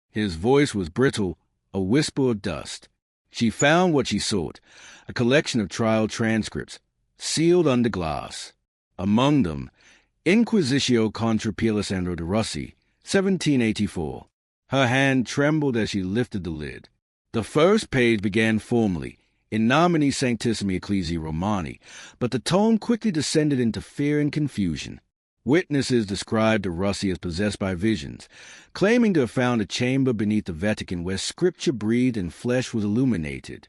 His voice was brittle, a whisper of dust. She found what she sought, a collection of trial transcripts, sealed under glass. Among them, Inquisitio contra Alessandro de Rossi, 1784. Her hand trembled as she lifted the lid. The first page began formally, in nomine sanctissimi ecclesiae Romani, but the tone quickly descended into fear and confusion. Witnesses described de Rossi as possessed by visions, claiming to have found a chamber beneath the Vatican where scripture breathed and flesh was illuminated.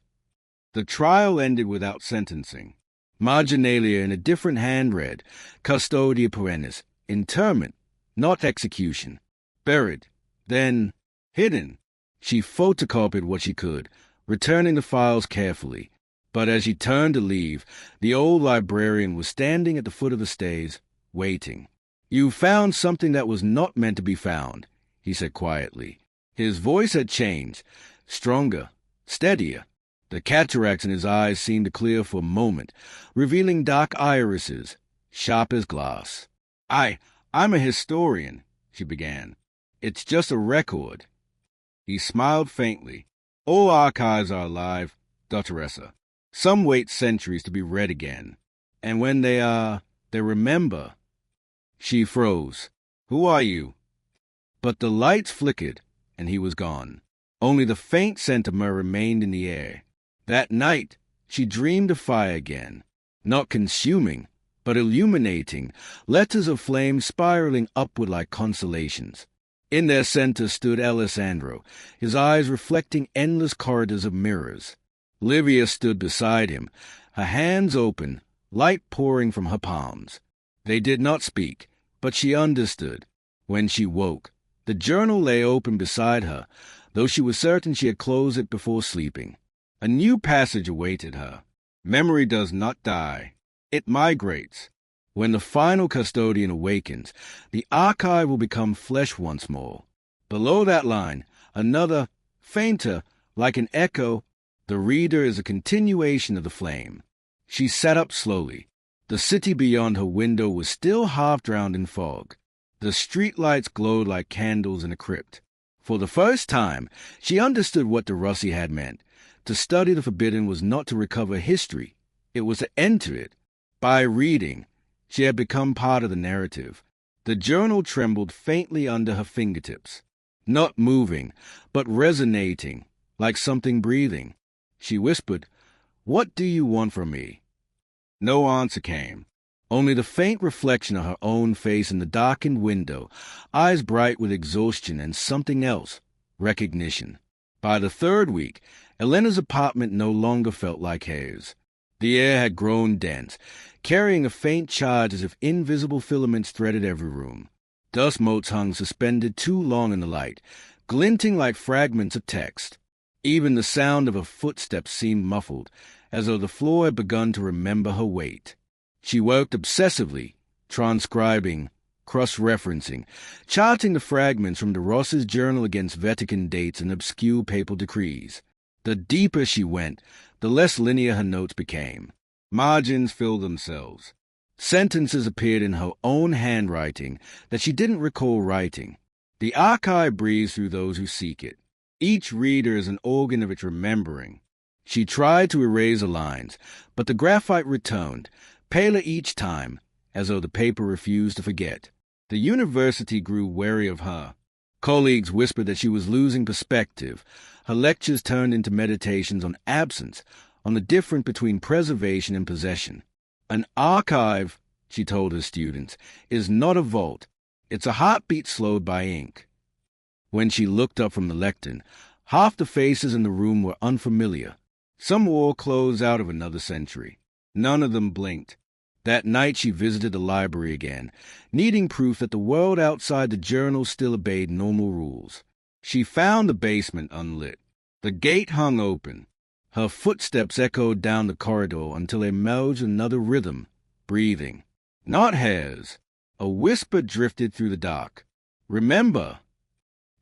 The trial ended without sentencing. Marginalia in a different hand read, Custodia perennis, interment, not execution. Buried, then hidden. She photocopied what she could, returning the files carefully. But as she turned to leave, the old librarian was standing at the foot of the stairs, waiting. "You found something that was not meant to be found," he said quietly. His voice had changed, stronger, steadier. The cataracts in his eyes seemed to clear for a moment, revealing dark irises, sharp as glass. I'm a historian," she began. "It's just a record." He smiled faintly. "All archives are alive, dottoressa. Some wait centuries to be read again. And when they are, they remember." She froze. "Who are you?" But the lights flickered, and he was gone. Only the faint scent of myrrh remained in the air. That night, she dreamed of fire again. Not consuming, but illuminating, letters of flame spiraling upward like constellations. In their center stood Alessandro, his eyes reflecting endless corridors of mirrors. Livia stood beside him, her hands open, light pouring from her palms. They did not speak, but she understood. When she woke, the journal lay open beside her, though she was certain she had closed it before sleeping. A new passage awaited her. Memory does not die. It migrates. When the final custodian awakens, the archive will become flesh once more. Below that line, another, fainter, like an echo, the reader is a continuation of the flame. She sat up slowly. The city beyond her window was still half drowned in fog. The streetlights glowed like candles in a crypt. For the first time, she understood what de Rossi had meant. To study the forbidden was not to recover history. It was to enter it. By reading, she had become part of the narrative. The journal trembled faintly under her fingertips. Not moving, but resonating, like something breathing. She whispered, "What do you want from me?" No answer came. Only the faint reflection of her own face in the darkened window, eyes bright with exhaustion and something else, recognition. By the third week, Elena's apartment no longer felt like hers. The air had grown dense, carrying a faint charge as if invisible filaments threaded every room. Dust motes hung suspended too long in the light, glinting like fragments of text. Even the sound of her footsteps seemed muffled, as though the floor had begun to remember her weight. She worked obsessively, transcribing, cross-referencing, charting the fragments from de Rossi's journal against Vatican dates and obscure papal decrees. The deeper she went, the less linear her notes became. Margins filled themselves. Sentences appeared in her own handwriting that she didn't recall writing. The archive breathes through those who seek it. Each reader is an organ of its remembering. She tried to erase the lines, but the graphite returned, paler each time, as though the paper refused to forget. The university grew wary of her. Colleagues whispered that she was losing perspective. Her lectures turned into meditations on absence, on the difference between preservation and possession. An archive, she told her students, is not a vault. It's a heartbeat slowed by ink. When she looked up from the lectern, half the faces in the room were unfamiliar. Some wore clothes out of another century. None of them blinked. That night she visited the library again, needing proof that the world outside the journal still obeyed normal rules. She found the basement unlit. The gate hung open. Her footsteps echoed down the corridor until they merged another rhythm, breathing. Not hers. A whisper drifted through the dark. "Remember."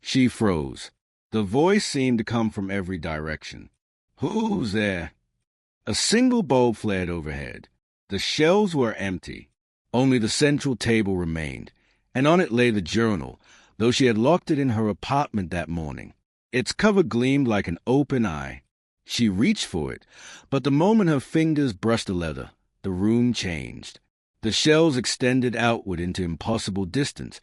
She froze. The voice seemed to come from every direction. "Who's there?" A single bulb flared overhead. The shelves were empty. Only the central table remained, and on it lay the journal, though she had locked it in her apartment that morning. Its cover gleamed like an open eye. She reached for it, but the moment her fingers brushed the leather, the room changed. The shelves extended outward into impossible distance,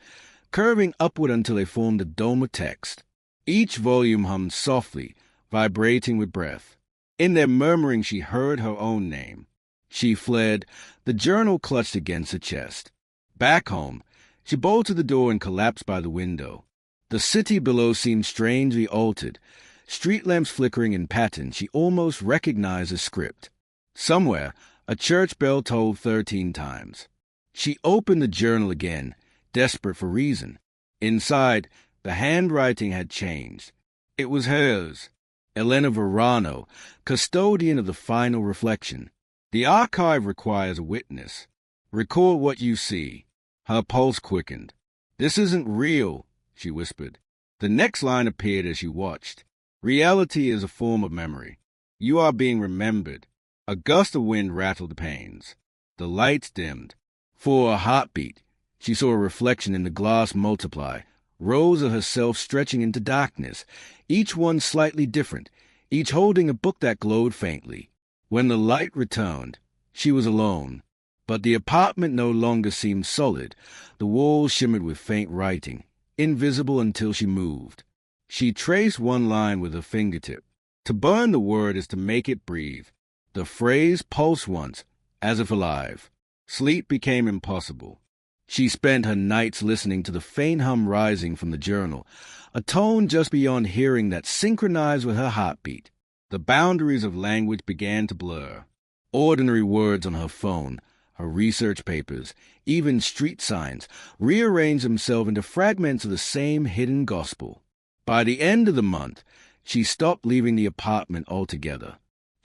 curving upward until they formed a dome of text. Each volume hummed softly, vibrating with breath. In their murmuring she heard her own name. She fled, the journal clutched against her chest. Back home, she bolted the door and collapsed by the window. The city below seemed strangely altered. Street lamps flickering in patterns she almost recognized the script. Somewhere, a church bell tolled 13 times. She opened the journal again, desperate for reason. Inside, the handwriting had changed. It was hers. Elena Verano, custodian of the final reflection. The archive requires a witness. Record what you see. Her pulse quickened. "This isn't real," she whispered. The next line appeared as she watched. "Reality is a form of memory. You are being remembered." A gust of wind rattled the panes. The lights dimmed. For a heartbeat, she saw a reflection in the glass multiply, rows of herself stretching into darkness, each one slightly different, each holding a book that glowed faintly. When the light returned, she was alone. But the apartment no longer seemed solid. The walls shimmered with faint writing, invisible until she moved. She traced one line with her fingertip. To burn the word is to make it breathe. The phrase pulsed once, as if alive. Sleep became impossible. She spent her nights listening to the faint hum rising from the journal, a tone just beyond hearing that synchronized with her heartbeat. The boundaries of language began to blur. Ordinary words on her phone, her research papers, even street signs, rearranged themselves into fragments of the same hidden gospel. By the end of the month, she stopped leaving the apartment altogether.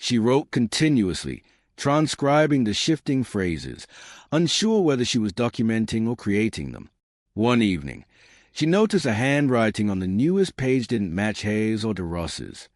She wrote continuously, transcribing the shifting phrases, unsure whether she was documenting or creating them. One evening, she noticed a handwriting on the newest page didn't match Hayes or DeRoss's.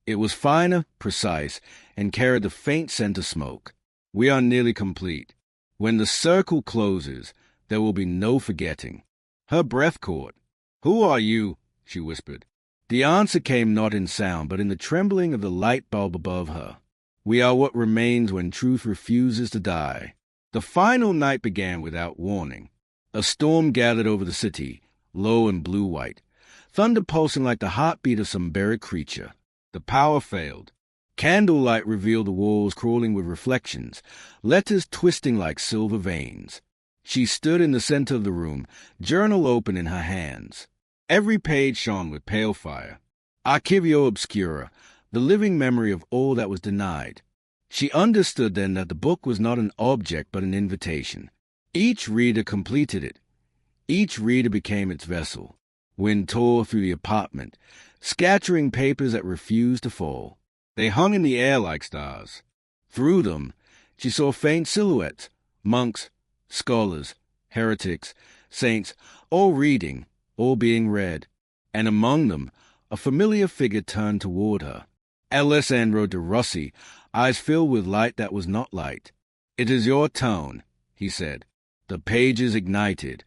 It was finer, precise, and carried the faint scent of smoke. We are nearly complete. When the circle closes, there will be no forgetting. Her breath caught. "Who are you?" she whispered. The answer came not in sound, but in the trembling of the light bulb above her. "We are what remains when truth refuses to die." The final night began without warning. A storm gathered over the city, low and blue-white, thunder pulsing like the heartbeat of some buried creature. The power failed. Candlelight revealed the walls crawling with reflections, letters twisting like silver veins. She stood in the center of the room, journal open in her hands. Every page shone with pale fire. Archivio obscura, the living memory of all that was denied. She understood then that the book was not an object but an invitation. Each reader completed it. Each reader became its vessel. Wind tore through the apartment, scattering papers that refused to fall. They hung in the air like stars. Through them, she saw faint silhouettes, monks, scholars, heretics, saints, all reading, all being read. And among them, a familiar figure turned toward her. Alessandro de Rossi, eyes filled with light that was not light. "It is your tone," he said. The pages ignited,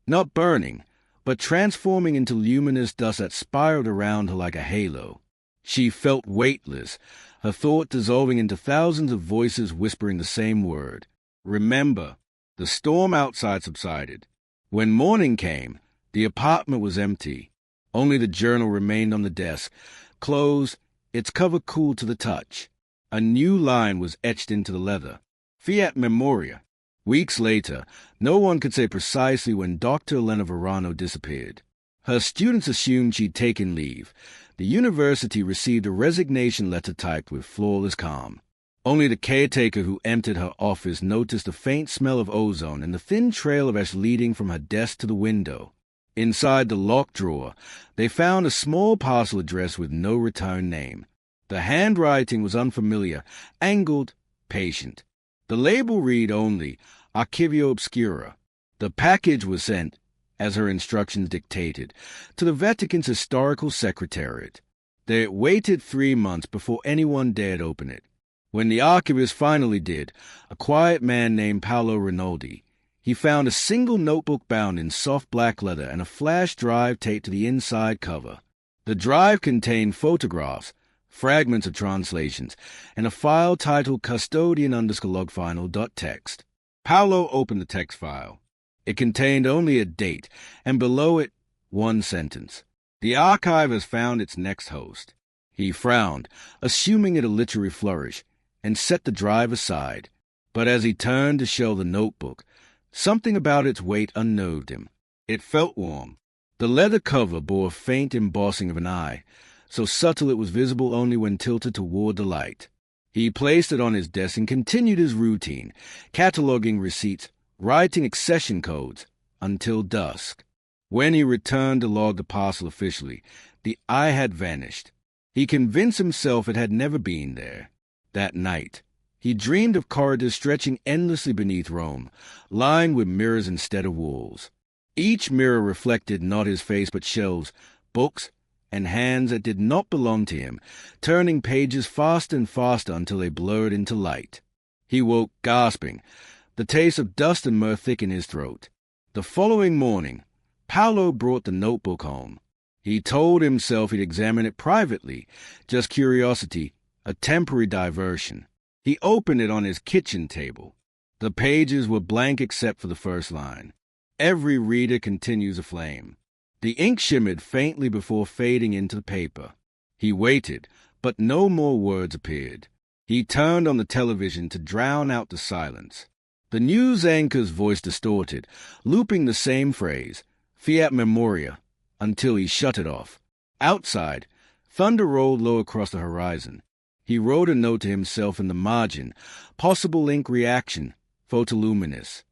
not burning, but transforming into luminous dust that spiraled around her like a halo. She felt weightless, her thought dissolving into thousands of voices whispering the same word. Remember. The storm outside subsided. When morning came, the apartment was empty. Only the journal remained on the desk, closed, its cover cool to the touch. A new line was etched into the leather. Fiat Memoria. Weeks later, no one could say precisely when Dr. Elena Verano disappeared. Her students assumed she'd taken leave. The university received a resignation letter typed with flawless calm. Only the caretaker who emptied her office noticed a faint smell of ozone and the thin trail of ash leading from her desk to the window. Inside the locked drawer, they found a small parcel addressed with no return name. The handwriting was unfamiliar, angled, patient. The label read only, Archivio Obscura. The package was sent, as her instructions dictated, to the Vatican's historical secretariat. They had waited 3 months before anyone dared open it. When the archivist finally did, a quiet man named Paolo Rinaldi, he found a single notebook bound in soft black leather and a flash drive taped to the inside cover. The drive contained photographs, fragments of translations, and a file titled custodian_logfinal.txt. Paolo opened the text file. It contained only a date, and below it, one sentence. The archive has found its next host. He frowned, assuming it a literary flourish, and set the drive aside. But as he turned to show the notebook, something about its weight unnerved him. It felt warm. The leather cover bore a faint embossing of an eye, so subtle it was visible only when tilted toward the light. He placed it on his desk and continued his routine, cataloging receipts, writing accession codes, until dusk. When he returned to log the parcel officially, the eye had vanished. He convinced himself it had never been there. That night, he dreamed of corridors stretching endlessly beneath Rome, lined with mirrors instead of walls. Each mirror reflected not his face but shelves, books, and hands that did not belong to him, turning pages faster and faster until they blurred into light. He woke gasping, the taste of dust and myrrh thick in his throat. The following morning, Paolo brought the notebook home. He told himself he'd examine it privately, just curiosity, a temporary diversion. He opened it on his kitchen table. The pages were blank except for the first line. Every reader continues aflame. The ink shimmered faintly before fading into the paper. He waited, but no more words appeared. He turned on the television to drown out the silence. The news anchor's voice distorted, looping the same phrase, Fiat Memoria, until he shut it off. Outside, thunder rolled low across the horizon. He wrote a note to himself in the margin, possible ink reaction, photoluminous.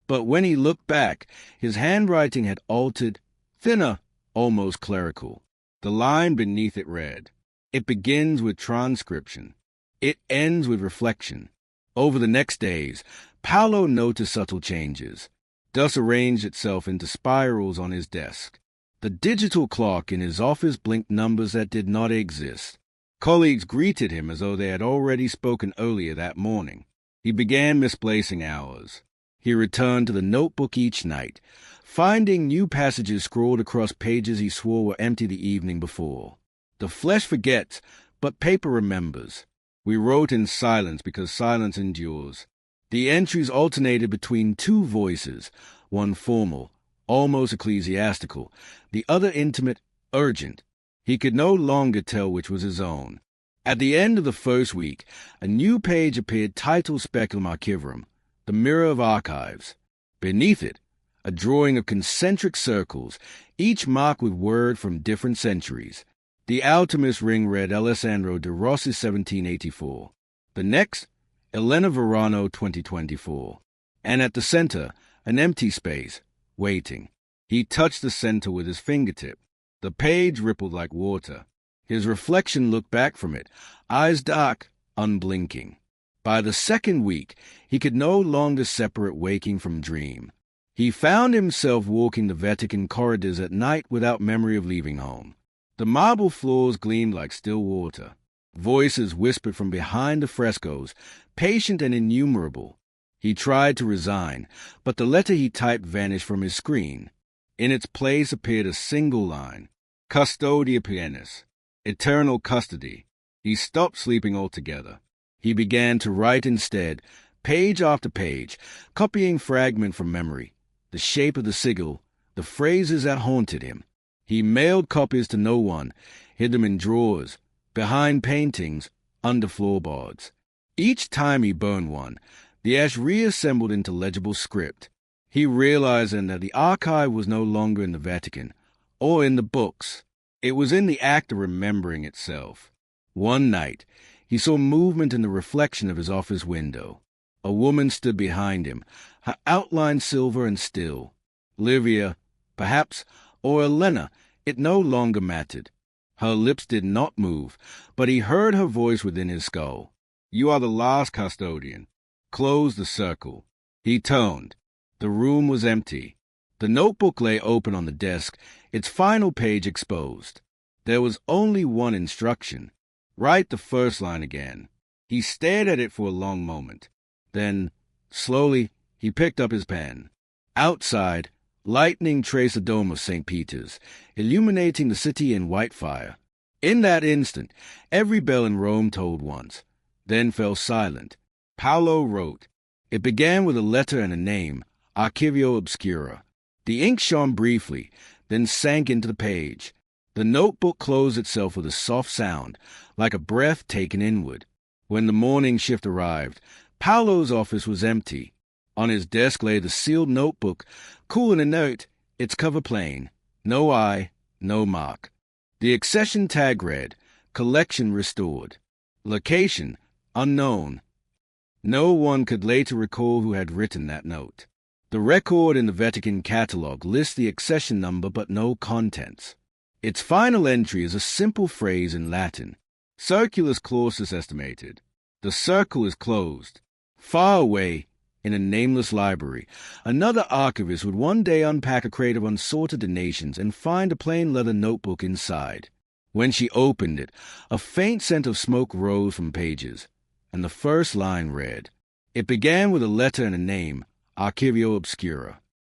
But when he looked back, his handwriting had altered, thinner, almost clerical. The line beneath it read, "It begins with transcription." It ends with reflection. Over the next days, Paolo noticed subtle changes. Dust arranged itself into spirals on his desk. The digital clock in his office blinked numbers that did not exist. Colleagues greeted him as though they had already spoken earlier that morning. He began misplacing hours. He returned to the notebook each night, finding new passages scrawled across pages he swore were empty the evening before. The flesh forgets, but paper remembers. We wrote in silence because silence endures. The entries alternated between two voices, one formal, almost ecclesiastical, the other intimate, urgent. He could no longer tell which was his own. At the end of the first week, a new page appeared titled Speculum Archivarum, the Mirror of Archives. Beneath it, a drawing of concentric circles, each marked with word from different centuries. The outermost ring read Alessandro de Rossi 1784. The next, Elena Verano 2024. And at the center, an empty space, waiting. He touched the center with his fingertip. The page rippled like water. His reflection looked back from it, eyes dark, unblinking. By the second week, he could no longer separate waking from dream. He found himself walking the Vatican corridors at night without memory of leaving home. The marble floors gleamed like still water. Voices whispered from behind the frescoes, patient and innumerable. He tried to resign, but the letter he typed vanished from his screen. In its place appeared a single line, Custodia Pienis, eternal custody. He stopped sleeping altogether. He began to write instead, page after page, copying fragment from memory, the shape of the sigil, the phrases that haunted him. He mailed copies to no one, hid them in drawers, behind paintings, under floorboards. Each time he burned one, the ash reassembled into legible script. He realized then that the archive was no longer in the Vatican, or in the books. It was in the act of remembering itself. One night, he saw movement in the reflection of his office window. A woman stood behind him, her outline silver and still. Livia, perhaps, or Elena, it no longer mattered. Her lips did not move, but he heard her voice within his skull. You are the last custodian. Close the circle. He toned. The room was empty. The notebook lay open on the desk, its final page exposed. There was only one instruction. Write the first line again. He stared at it for a long moment. Then, slowly, he picked up his pen. Outside, lightning traced the dome of St. Peter's, illuminating the city in white fire. In that instant, every bell in Rome tolled once, then fell silent. Paolo wrote. It began with a letter and a name, Archivio Obscura. The ink shone briefly, then sank into the page. The notebook closed itself with a soft sound, like a breath taken inward. When the morning shift arrived, Paolo's office was empty. On his desk lay the sealed notebook, cool and inert, its cover plain. No eye, no mark. The accession tag read, Collection restored. Location, unknown. No one could later recall who had written that note. The record in the Vatican catalog lists the accession number but no contents. Its final entry is a simple phrase in Latin. Circulus clausus estimated. The circle is closed. Far away, in a nameless library, another archivist would one day unpack a crate of unsorted donations and find a plain leather notebook inside. When she opened it, a faint scent of smoke rose from pages, and the first line read. It began with a letter and a name, Archivio Obscura.